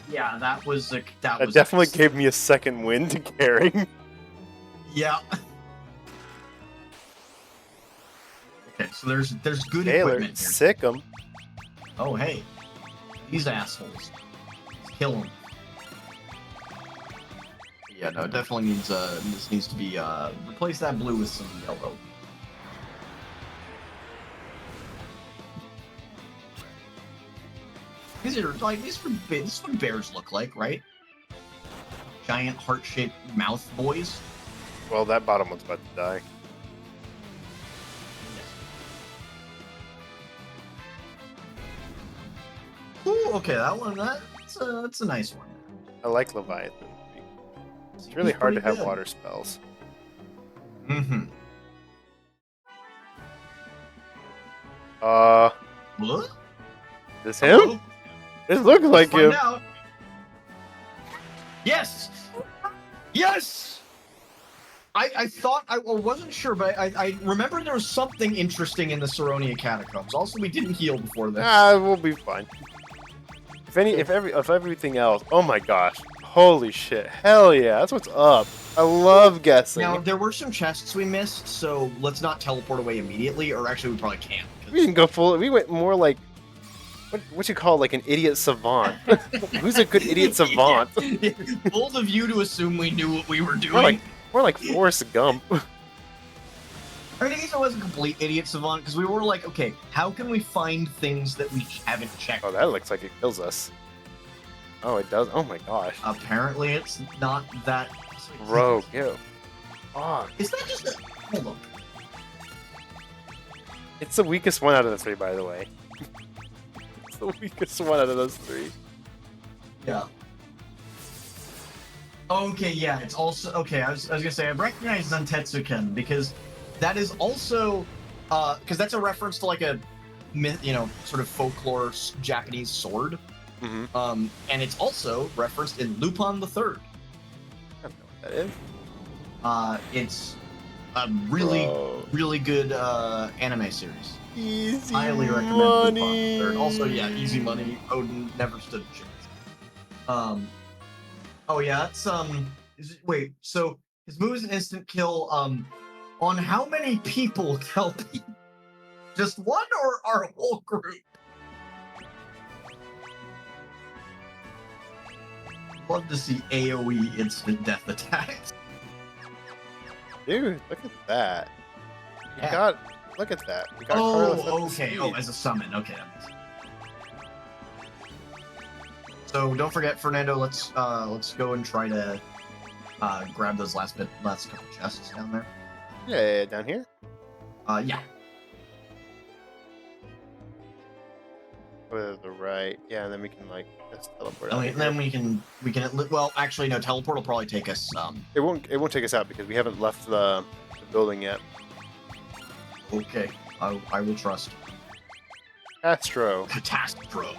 Yeah, that was that definitely gave me a second wind to carry. Yeah. Okay, so there's good Taylor, equipment here. sick them. Oh hey, these assholes. Kill them. Yeah, no, it definitely needs this needs to be replace that blue with some yellow. These are like this is what bears look like, right? Giant heart-shaped mouth boys. Well, that bottom one's about to die. Ooh, okay, that's a nice one. I like Leviathan. It's really hard to have water spells. Mm-hmm. What? This him? Hello? This looks like him. Find out. Yes! Yes! I thought, I wasn't sure, but I remember there was something interesting in the Saronia Catacombs. Also, we didn't heal before this. We'll be fine. If everything else, oh my gosh. Holy shit. Hell yeah. That's what's up. I love guessing. Now, there were some chests we missed, so let's not teleport away immediately, or actually we probably can't. We didn't go full. We went more like what you call like an idiot savant. Who's a good idiot savant? Yeah. Bold of you to assume we knew what we were doing. More like Forrest Gump. I mean, I guess I was a complete idiot savant because we were like, okay, how can we find things that we haven't checked? Oh, that looks like it kills us. Oh, it does. Oh my gosh. Apparently, it's not that. Rogue, ew. Oh, Is that just a... Hold on. it's the weakest one out of the three, by the way. It's the weakest one out of those three. Yeah. Okay, yeah, it's also... Okay, I was gonna say, I recognize Zantetsuken because that is also... Because that's a reference to like a myth, sort of folklore Japanese sword. Mm-hmm. And it's also referenced in Lupin the Third. I don't know what that is. It's a really good anime series. Easy Highly recommend money. Lupin the Third. Also, yeah, easy money. Odin never stood a chance. Oh yeah, it's wait. So his move is an instant kill. On how many people, Kelpie? Just one or our whole group? Love to see AoE instant death attacks. Dude, look at that. You Yeah. got. Look at that. You got Oh, Carlos okay. Oh, as a summon. Okay. So don't forget, Fernando. Let's go and try to grab those last couple chests down there. Yeah, down here. Yeah. Over to the right. Yeah, and then we can like just teleport. And then we can. Well, actually, no. Teleport will probably take us. It won't take us out because we haven't left the building yet. Okay. I will trust. Astro. Catastro.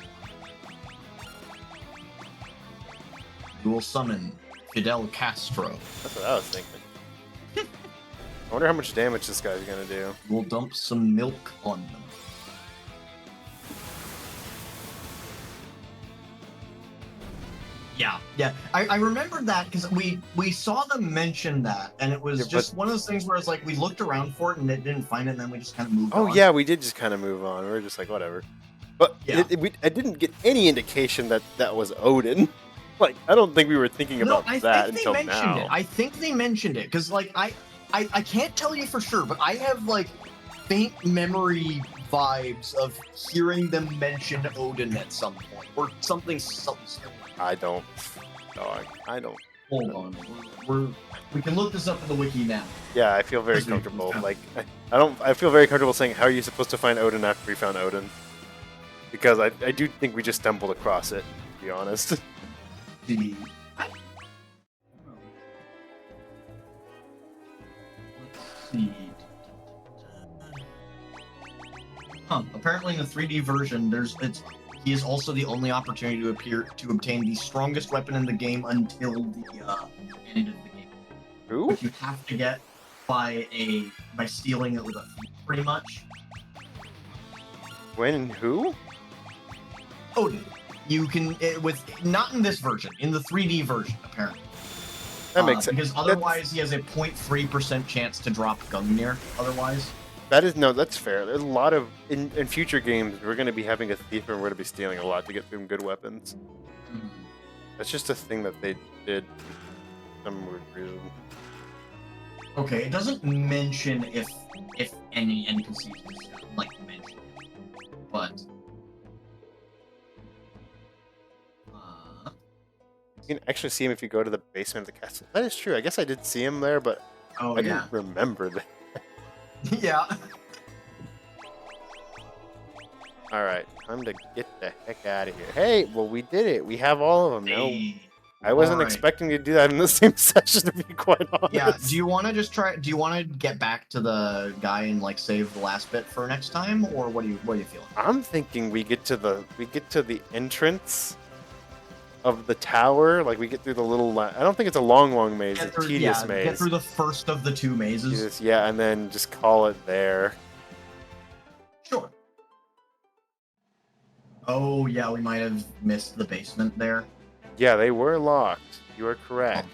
We will summon Fidel Castro. That's what I was thinking. I wonder how much damage this guy's gonna do. We'll dump some milk on them. Yeah. I remember that because we saw them mention that, and it was just one of those things where it's like we looked around for it and it didn't find it, and then we just kind of moved on. Oh yeah, we did just kind of move on. We were just like whatever. But yeah. I didn't get any indication that was Odin. Like I don't think we were thinking about that until now. I think they mentioned it because like I can't tell you for sure, but I have like faint memory vibes of hearing them mention Odin at some point or something similar. I don't. Dog. I don't. Hold on. We can look this up in the wiki now. Yeah, I feel very comfortable. Like I feel very comfortable saying how are you supposed to find Odin after we found Odin? Because I do think we just stumbled across it, to be honest. Let's see. Apparently in the 3D version, he is also the only opportunity to obtain the strongest weapon in the game until the end of the game. Who? Which you have to get by stealing it with a thief, pretty much. When and who? Odin. You can not in this version, in the 3D version, apparently. That makes sense. Because otherwise, he has a 0.3% chance to drop Gungnir. Otherwise. That's fair. There's a lot of in future games we're going to be having a thief and we're going to be stealing a lot to get some good weapons. Mm-hmm. That's just a thing that they did for some weird reason. Okay, it doesn't mention if any NPCs like mention, but you can actually see him if you go to the basement of the castle. That is true. I guess I did see him there, but I didn't remember that. Yeah. Alright, time to get the heck out of here. Hey, well we did it. We have all of them now. I wasn't expecting to do that in the same session, to be quite honest. Yeah, do you want to just try, do you want to get back to the guy and like save the last bit for next time, or what are you feeling? I'm thinking we get to the entrance of the tower, like we get through the little I don't think it's a long maze, it's a tedious maze. Get through the first of the two mazes. Yeah, and then just call it there. Sure. Oh yeah, we might have missed the basement there. Yeah, they were locked. You are correct.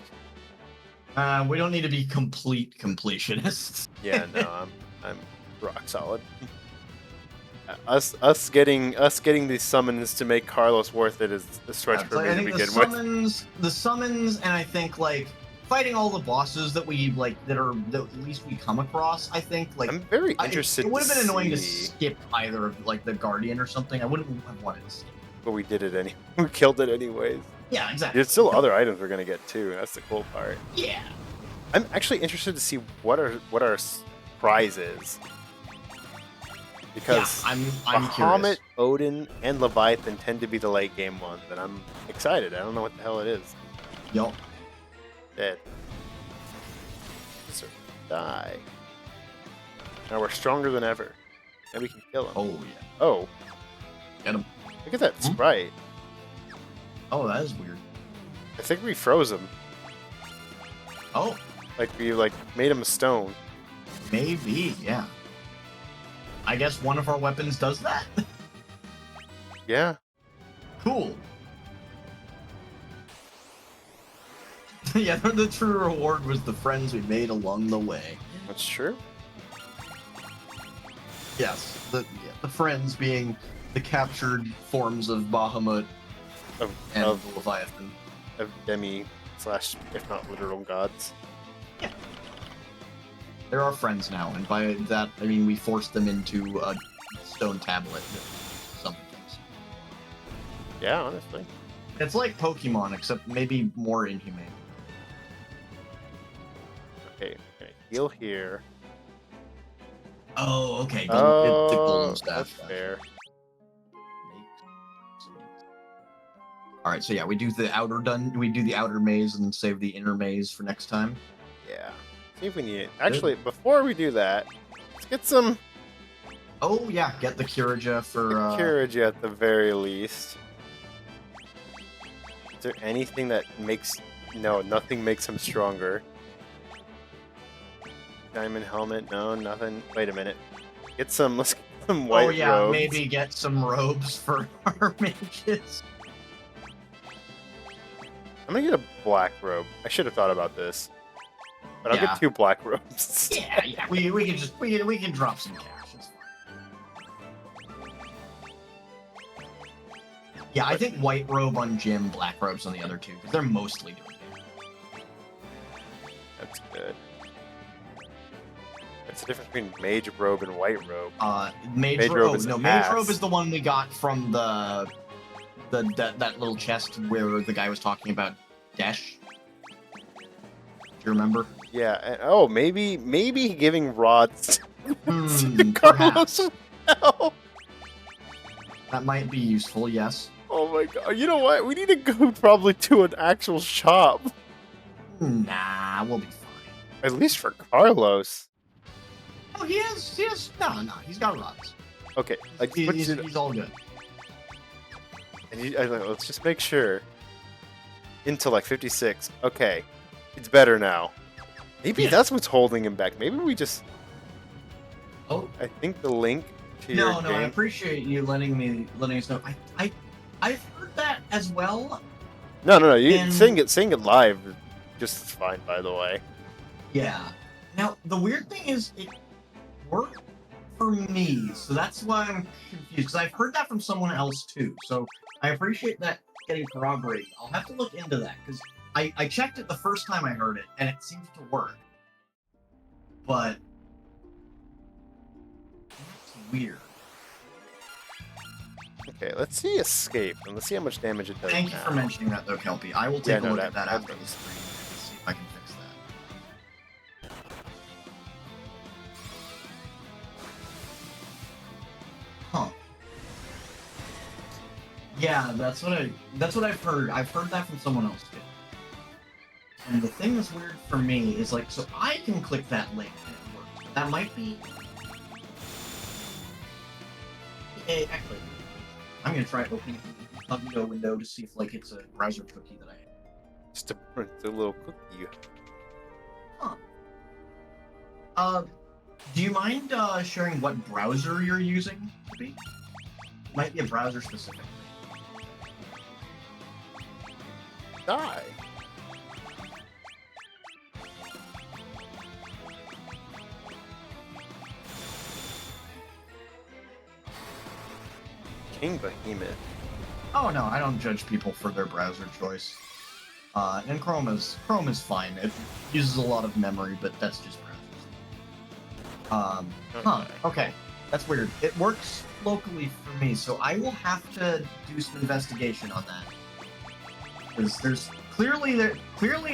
We don't need to be complete completionists. Yeah, no, I'm rock solid. Us getting these summons to make Carlos worth it is a stretch for me to begin with. The summons, and I think like fighting all the bosses that we like that at least we come across. I think like I'm very interested. It would have been annoying to see... skip either of like the Guardian or something. I wouldn't have wanted to skip. But we did it anyway. We killed it anyways. Yeah, exactly. There's still other items we're gonna get too. That's the cool part. Yeah. I'm actually interested to see what our prize is. Because I'm Bahamut, curious. Odin, and Leviathan tend to be the late game ones, and I'm excited. I don't know what the hell it is. Yup. Dead. Die. Now we're stronger than ever. And we can kill him. Oh, yeah. Oh. Get him. Look at that sprite. Oh, that is weird. I think we froze him. Oh. Like, we made him a stone. Maybe, yeah. I guess one of our weapons does that. Yeah. Cool. Yeah, the true reward was the friends we made along the way. That's true. Yes, the friends being the captured forms of Bahamut and of the Leviathan. Of demi / if not literal gods. Yeah. They're our friends now, and by that I mean we forced them into a stone tablet that summon things. Yeah, honestly. It's like Pokemon, except maybe more inhumane. Okay, heal here. Oh, okay. The golden staff. That's fair. All right, so yeah, we do the outer maze and save the inner maze for next time. Yeah. See if we need it. Actually, before we do that, let's get some. Oh yeah, get the Kirija for. Kirija at the very least. Is there anything that makes? No, nothing makes him stronger. Diamond helmet? No, nothing. Wait a minute. Let's get some white robes. Oh yeah, maybe get some robes for our mages. I'm gonna get a black robe. I should have thought about this. But I'll Yeah. get 2 black robes. Yeah. We can drop some cash. It's fine. Yeah, I think white robe on Jim, black robes on the other two, because they're mostly doing it. That's good. What's the difference between mage robe and white robe? Mage robe is the one we got from that little chest where the guy was talking about Desh. Do you remember? Yeah. And, maybe giving rods to Perhaps. Carlos. No. That might be useful. Yes. Oh my god! You know what? We need to go probably to an actual shop. Nah, we'll be fine. At least for Carlos. Oh, he has. No, he's got rods. Okay, like He's all good. And let's just make sure. Intellect 56. Okay, it's better now. Maybe that's what's holding him back. Maybe we just. Oh, I think the link to your game. I appreciate you letting us know. I've heard that as well. No. You saying it live, just as fine. By the way. Yeah. Now the weird thing is, it worked for me, so that's why I'm confused. Because I've heard that from someone else too. So I appreciate that getting corroborated. I'll have to look into that because I checked it the first time I heard it, and it seems to work. But it's weird. Okay, let's see escape, and let's see how much damage it does. Thank you for mentioning that, though, Kelpie. I will take a look at that after happens. the stream and see if I can fix that. Huh. Yeah, that's what I've heard. I've heard that from someone else too. And the thing that's weird for me is like, so I can click that link and it works. But that might be. Hey, actually, I'm gonna try opening a Incognito window to see if like it's a browser cookie that I have. Just to print the little cookie. Huh. Do you mind sharing what browser you're using? Might be a browser specific. Die. King Behemoth. Oh no, I don't judge people for their browser choice. And Chrome is fine. It uses a lot of memory, but that's just browsers. Okay, that's weird. It works locally for me, so I will have to do some investigation on that. Because there's clearly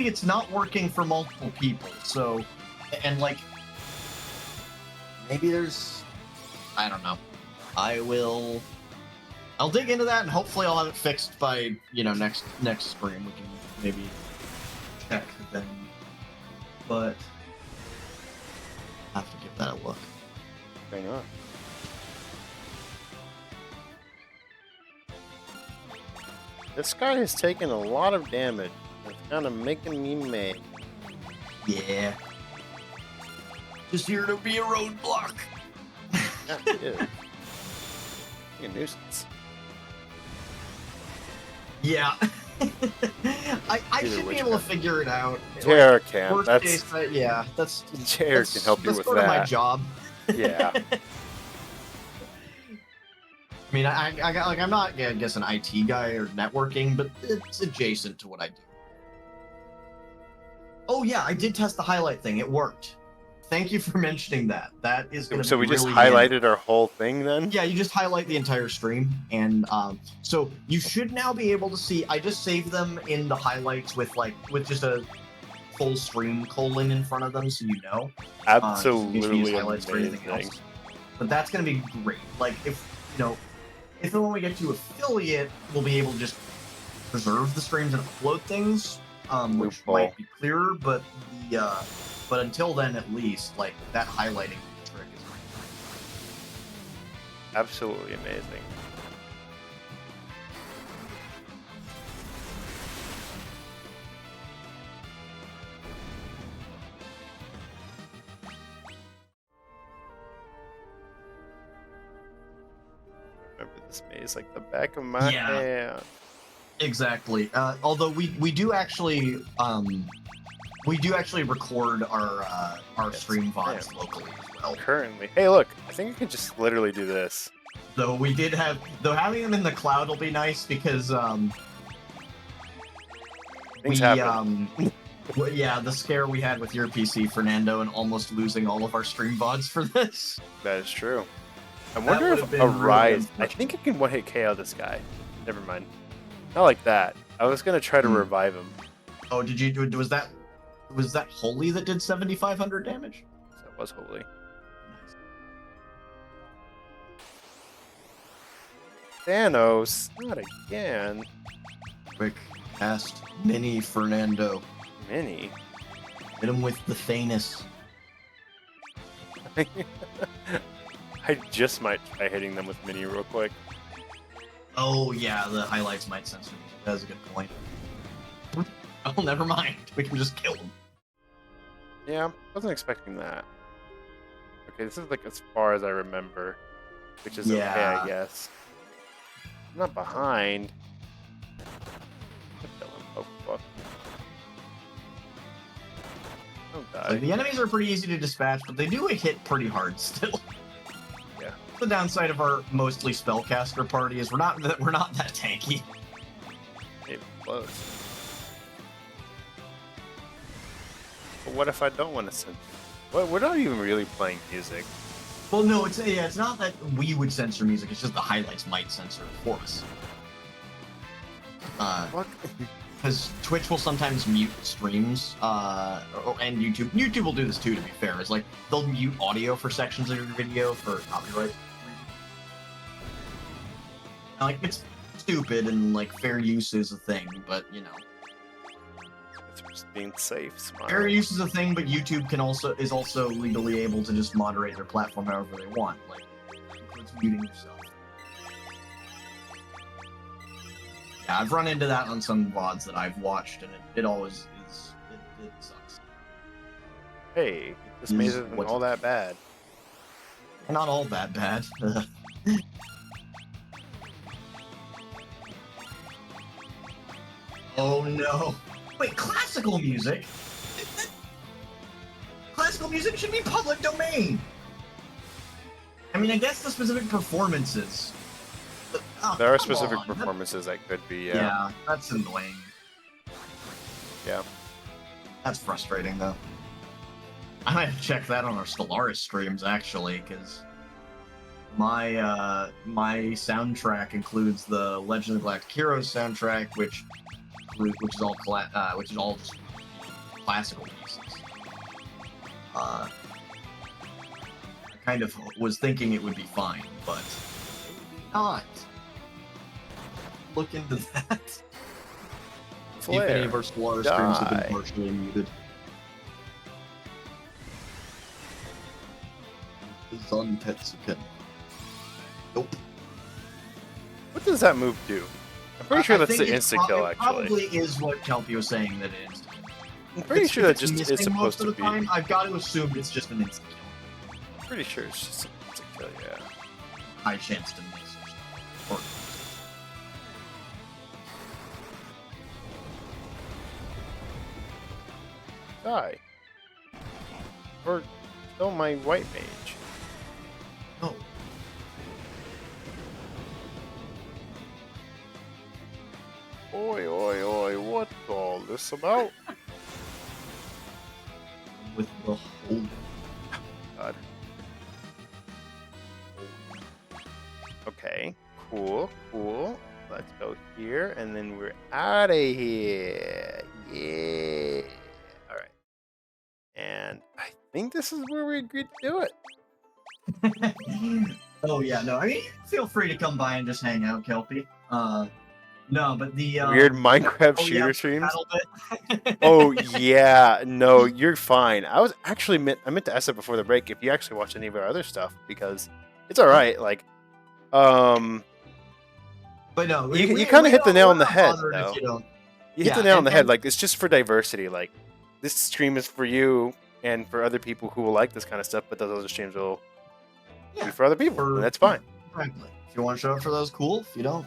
it's not working for multiple people. So, and like maybe there's, I don't know. I'll dig into that, and hopefully I'll have it fixed by, next stream. We can maybe check then. But I have to give that a look. Why not? This guy has taken a lot of damage. It's kind of making me mad. Yeah. Just here to be a roadblock. Yeah, it is. A nuisance. Yeah. I should be able to figure it out. JR can. Worst case, yeah, that's JR can help you with sort of my that. job. Yeah. I mean, I'm not, I guess, an IT guy or networking, but it's adjacent to what I do. Oh yeah, I did test the highlight thing. It worked. Thank you for mentioning that. That is going to be So we just really highlighted handy. our whole thing then? Yeah, you just highlight the entire stream, and so you should now be able to see. I just saved them in the highlights with just a full stream colon in front of them, so you know. Absolutely highlights for anything else. But that's going to be great. Like if when we get to affiliate, we'll be able to just preserve the streams and upload things, which might be clearer. But until then, at least, like, that highlighting trick is absolutely amazing. Remember this maze like the back of my hand. Exactly. Although we do actually record our stream VODs locally as well. Currently. Hey, look, I think I could just literally do this. Though having them in the cloud will be nice because Things happen. well, yeah, the scare we had with your PC, Fernando, and almost losing all of our stream VODs for this. That is true. I wonder if a rise. I think I can one-hit KO this guy. Never mind. Not like that. I was gonna try to revive him. Oh, did you do? Was that Holy that did 7,500 damage? That was Holy. Thanos, not again. Quick, cast Mini Fernando. Mini? Hit him with the Thanos. I just might try hitting them with Mini real quick. Oh yeah, the highlights might censor me. That's a good point. Oh, never mind. We can just kill him. Yeah, wasn't expecting that. Okay, this is like as far as I remember, which is okay, I guess. I'm not behind. Oh, fuck. Don't die. Like, the enemies are pretty easy to dispatch, but they do hit pretty hard still. Yeah. The downside of our mostly spellcaster party is we're not that tanky. Maybe close. But what if I don't want to censor? We're not even really playing music. Well, no, it's not that we would censor music. It's just the highlights might censor it for us. Because Twitch will sometimes mute streams, and YouTube. YouTube will do this too. To be fair, it's like they'll mute audio for sections of your video for copyright. Like, it's stupid, and like fair use is a thing, but It's just being safe. Smart. Fair use is a thing, but YouTube is also legally able to just moderate their platform however they want, like includes muting yourself. Yeah, I've run into that on some VODs that I've watched, and it always is. It sucks. Hey, this maze isn't all that bad. Not all that bad. Oh no! Wait, classical music? Classical music should be public domain! I mean, I guess the specific performances. Oh, There are come specific on. performances that could be, Yeah, that's annoying. Yeah. That's frustrating, though. I might have to check that on our Stellaris streams, actually, because my soundtrack includes the Legend of Galactic Heroes soundtrack, which is all just classical pieces. I kind of was thinking it would be fine, but not. Look into that. Flare. If any of our Stellaris streams have Die. been partially muted. Zon Tetsuken. Nope. What does that move do? I'm pretty sure I that's think the it's insta-kill, it actually. probably is what Kelpie was saying that it is. I'm pretty sure that just is missing most supposed of to the be. time, I've got to assume it's just an instant kill. Pretty sure it's just an insta-kill, yeah. High chance to miss or something. Die. Or kill my white mage. No. Oi, oi, oi, what's all this about? With the whole. God. Okay, cool, cool. Let's go here, and then we're out of here. Yeah. All right. And I think this is where we agreed to do it. Oh yeah, no. I mean, feel free to come by and just hang out, Kelpie. No, but the Weird Minecraft shooter yeah, streams. bit. Oh yeah, no, you're fine. I meant to ask that before the break if you actually watch any of our other stuff because it's all right. Like, But no, you kind of hit the nail on the head, though. You hit the nail on the head. and- Like, it's just for diversity. Like, this stream is for you and for other people who will like this kind of stuff, but those other streams will be for other people, and that's fine. Frankly, if you want to show up for those, cool. If you don't,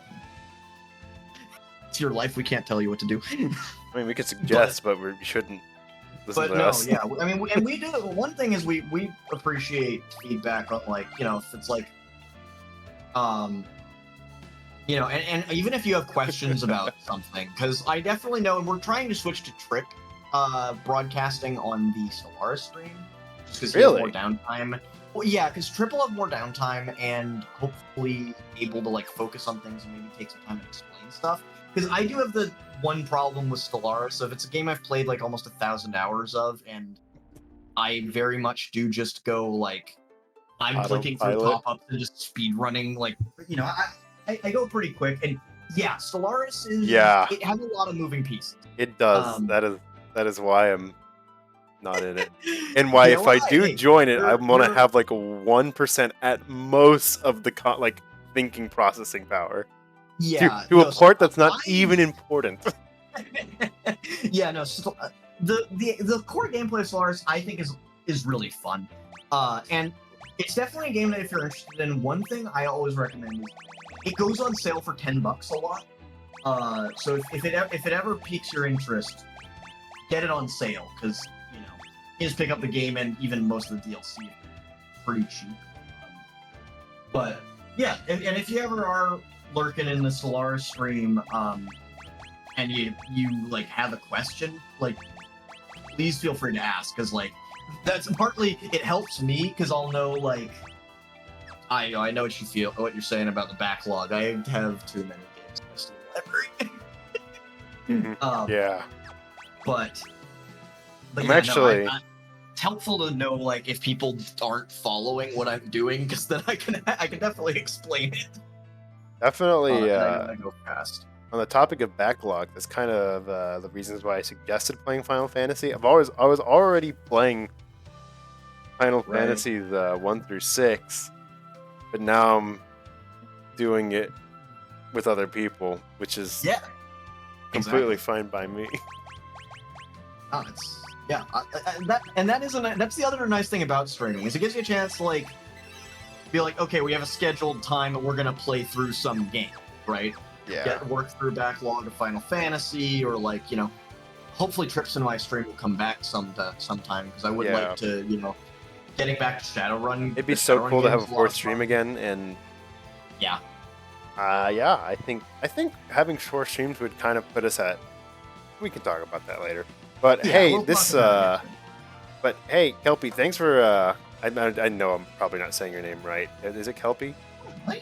it's your life. We can't tell you what to do. I mean, we could suggest, but we shouldn't listen But to no, us. yeah. I mean, and we do. One thing is we appreciate feedback on, like, you know, if it's like, you know, and even if you have questions about something, because I definitely know, and we're trying to switch to Trip broadcasting on the Stellaris stream, just because he has more downtime. Well, yeah, because Trip will have more downtime and hopefully able to like focus on things and maybe take some time to explain stuff. Because I do have the one problem with Stellaris. So if it's a game I've played like almost 1,000 hours of, and I very much do just go like, I'm clicking through pop-ups and just speed running, like, you know, I go pretty quick. And yeah, Stellaris is, it has a lot of moving pieces. It does. That is why I'm not in it. And why, if I do join it, I'm gonna have like a 1% at most of the like thinking processing power. Yeah, to a part that's not even important. Yeah, no. The core gameplay of Stellaris, I think, is really fun, and it's definitely a game that if you're interested in. One thing I always recommend is it goes on sale for $10 a lot. So if it ever piques your interest, get it on sale, because you know you just pick up the game and even most of the DLC is pretty cheap. But yeah, and if you ever are lurking in the Stellaris stream, and you like have a question, like, please feel free to ask, because like that's partly it helps me, because I'll know, like, I know what you're saying about the backlog. I have too many games in the library. Yeah. But I'm yeah, actually. No, it's helpful to know, like, if people aren't following what I'm doing, because then I can definitely explain it. Definitely. I go fast. On the topic of backlog, that's kind of the reasons why I suggested playing Final Fantasy. I was already playing Final Fantasies 1 through 6, but now I'm doing it with other people, which is completely fine by me. Oh, that's the other nice thing about streaming, is it gives you a chance to like be like, okay, we have a scheduled time and we're gonna play through some game, right? Yeah. Work through backlog of Final Fantasy, or like, you know, hopefully Trips in my stream will come back sometime, because I would like to, you know, getting back to Shadowrun. It'd be so cool to have a fourth stream again, and Yeah, I think having short streams would kind of put us at. We can talk about that later. But Yeah, hey, we'll this talk about it. but hey, Kelpie, thanks for I know I'm probably not saying your name right. Is it Kelpie?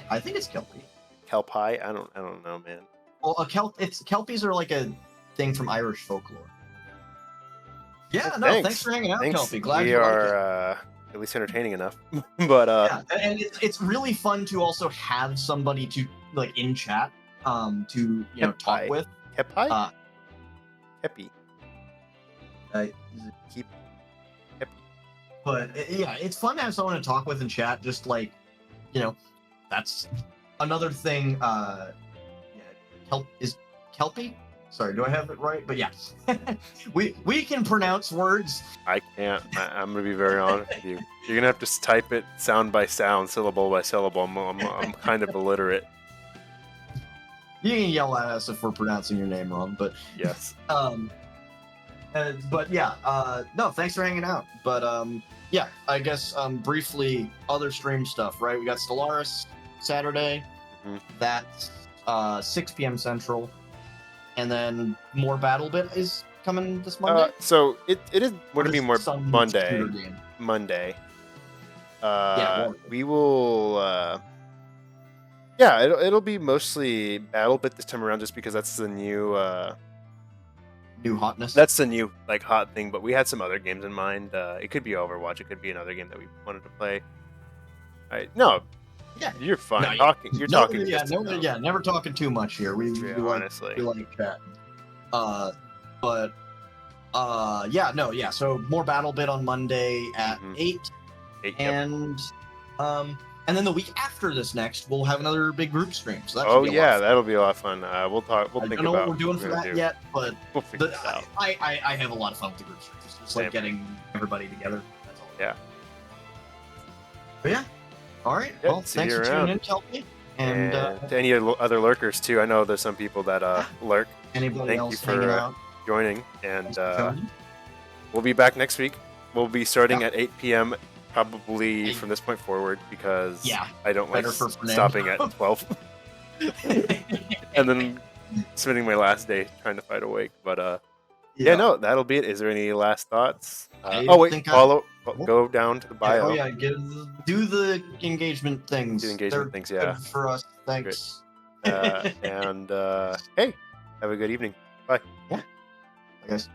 I think it's Kelpie. Kelpie? I don't know, man. Well, Kelpies are like a thing from Irish folklore. Yeah, no, thanks for hanging out, Kelpie. Glad we you like are it. at least entertaining enough. But Yeah, and it's really fun to also have somebody to like in chat, to talk Kepi. with. Kepi? Uh, Kepi. is it- Keep Kepi. but yeah, it's fun to have someone to talk with in chat. Just like, that's another thing. Yeah, Kelpie. Sorry, do I have it right? But yeah, we can pronounce words. I can't. I'm gonna be very honest with you. You're gonna have to type it sound by sound, syllable by syllable. I'm kind of illiterate. You can yell at us if we're pronouncing your name wrong, but Yes. but yeah, no, thanks for hanging out. But yeah, I guess briefly, other stream stuff, right? We got Stellaris Saturday. Mhm. That's 6 p.m. Central, and then more BattleBit is coming this Monday. So it is going to be more Some Monday. shooter game. Monday. Yeah, we will. Yeah, it'll be mostly BattleBit this time around, just because that's the new. New hotness. That's the new like hot thing. But we had some other games in mind. It could be Overwatch. It could be another game that we wanted to play. No. Yeah, you're fine. No, talking. You're talking. Yeah, just enough. yeah, never talking too much here. We honestly. we like chatting. But yeah, no, yeah. So more BattleBit on Monday at 8, 8, and then the week after this next, we'll have another big group stream. So that oh should be yeah, that'll be a lot of fun. We'll talk. We'll I think don't know about what we're doing for that yet, but we'll figure it out. I have a lot of fun with the group streams. Just like getting everybody together. That's all. Yeah. But yeah. All right. Yeah, well, see thanks you for around. tuning in, Kelpie. And to any other lurkers too. I know there's some people that lurk. anybody Thank else you for hanging out? joining, and Thanks for joining. we'll be back next week. We'll be starting at 8 p.m. probably from this point forward, because I don't like stopping at 12 and then spending my last day trying to fight awake. But yeah, no, that'll be it. Is there any last thoughts? Go down to the bio. Do the engagement things. Do the engagement things, yeah. Good for us. Thanks. And hey, have a good evening. Bye. Yeah. I guess.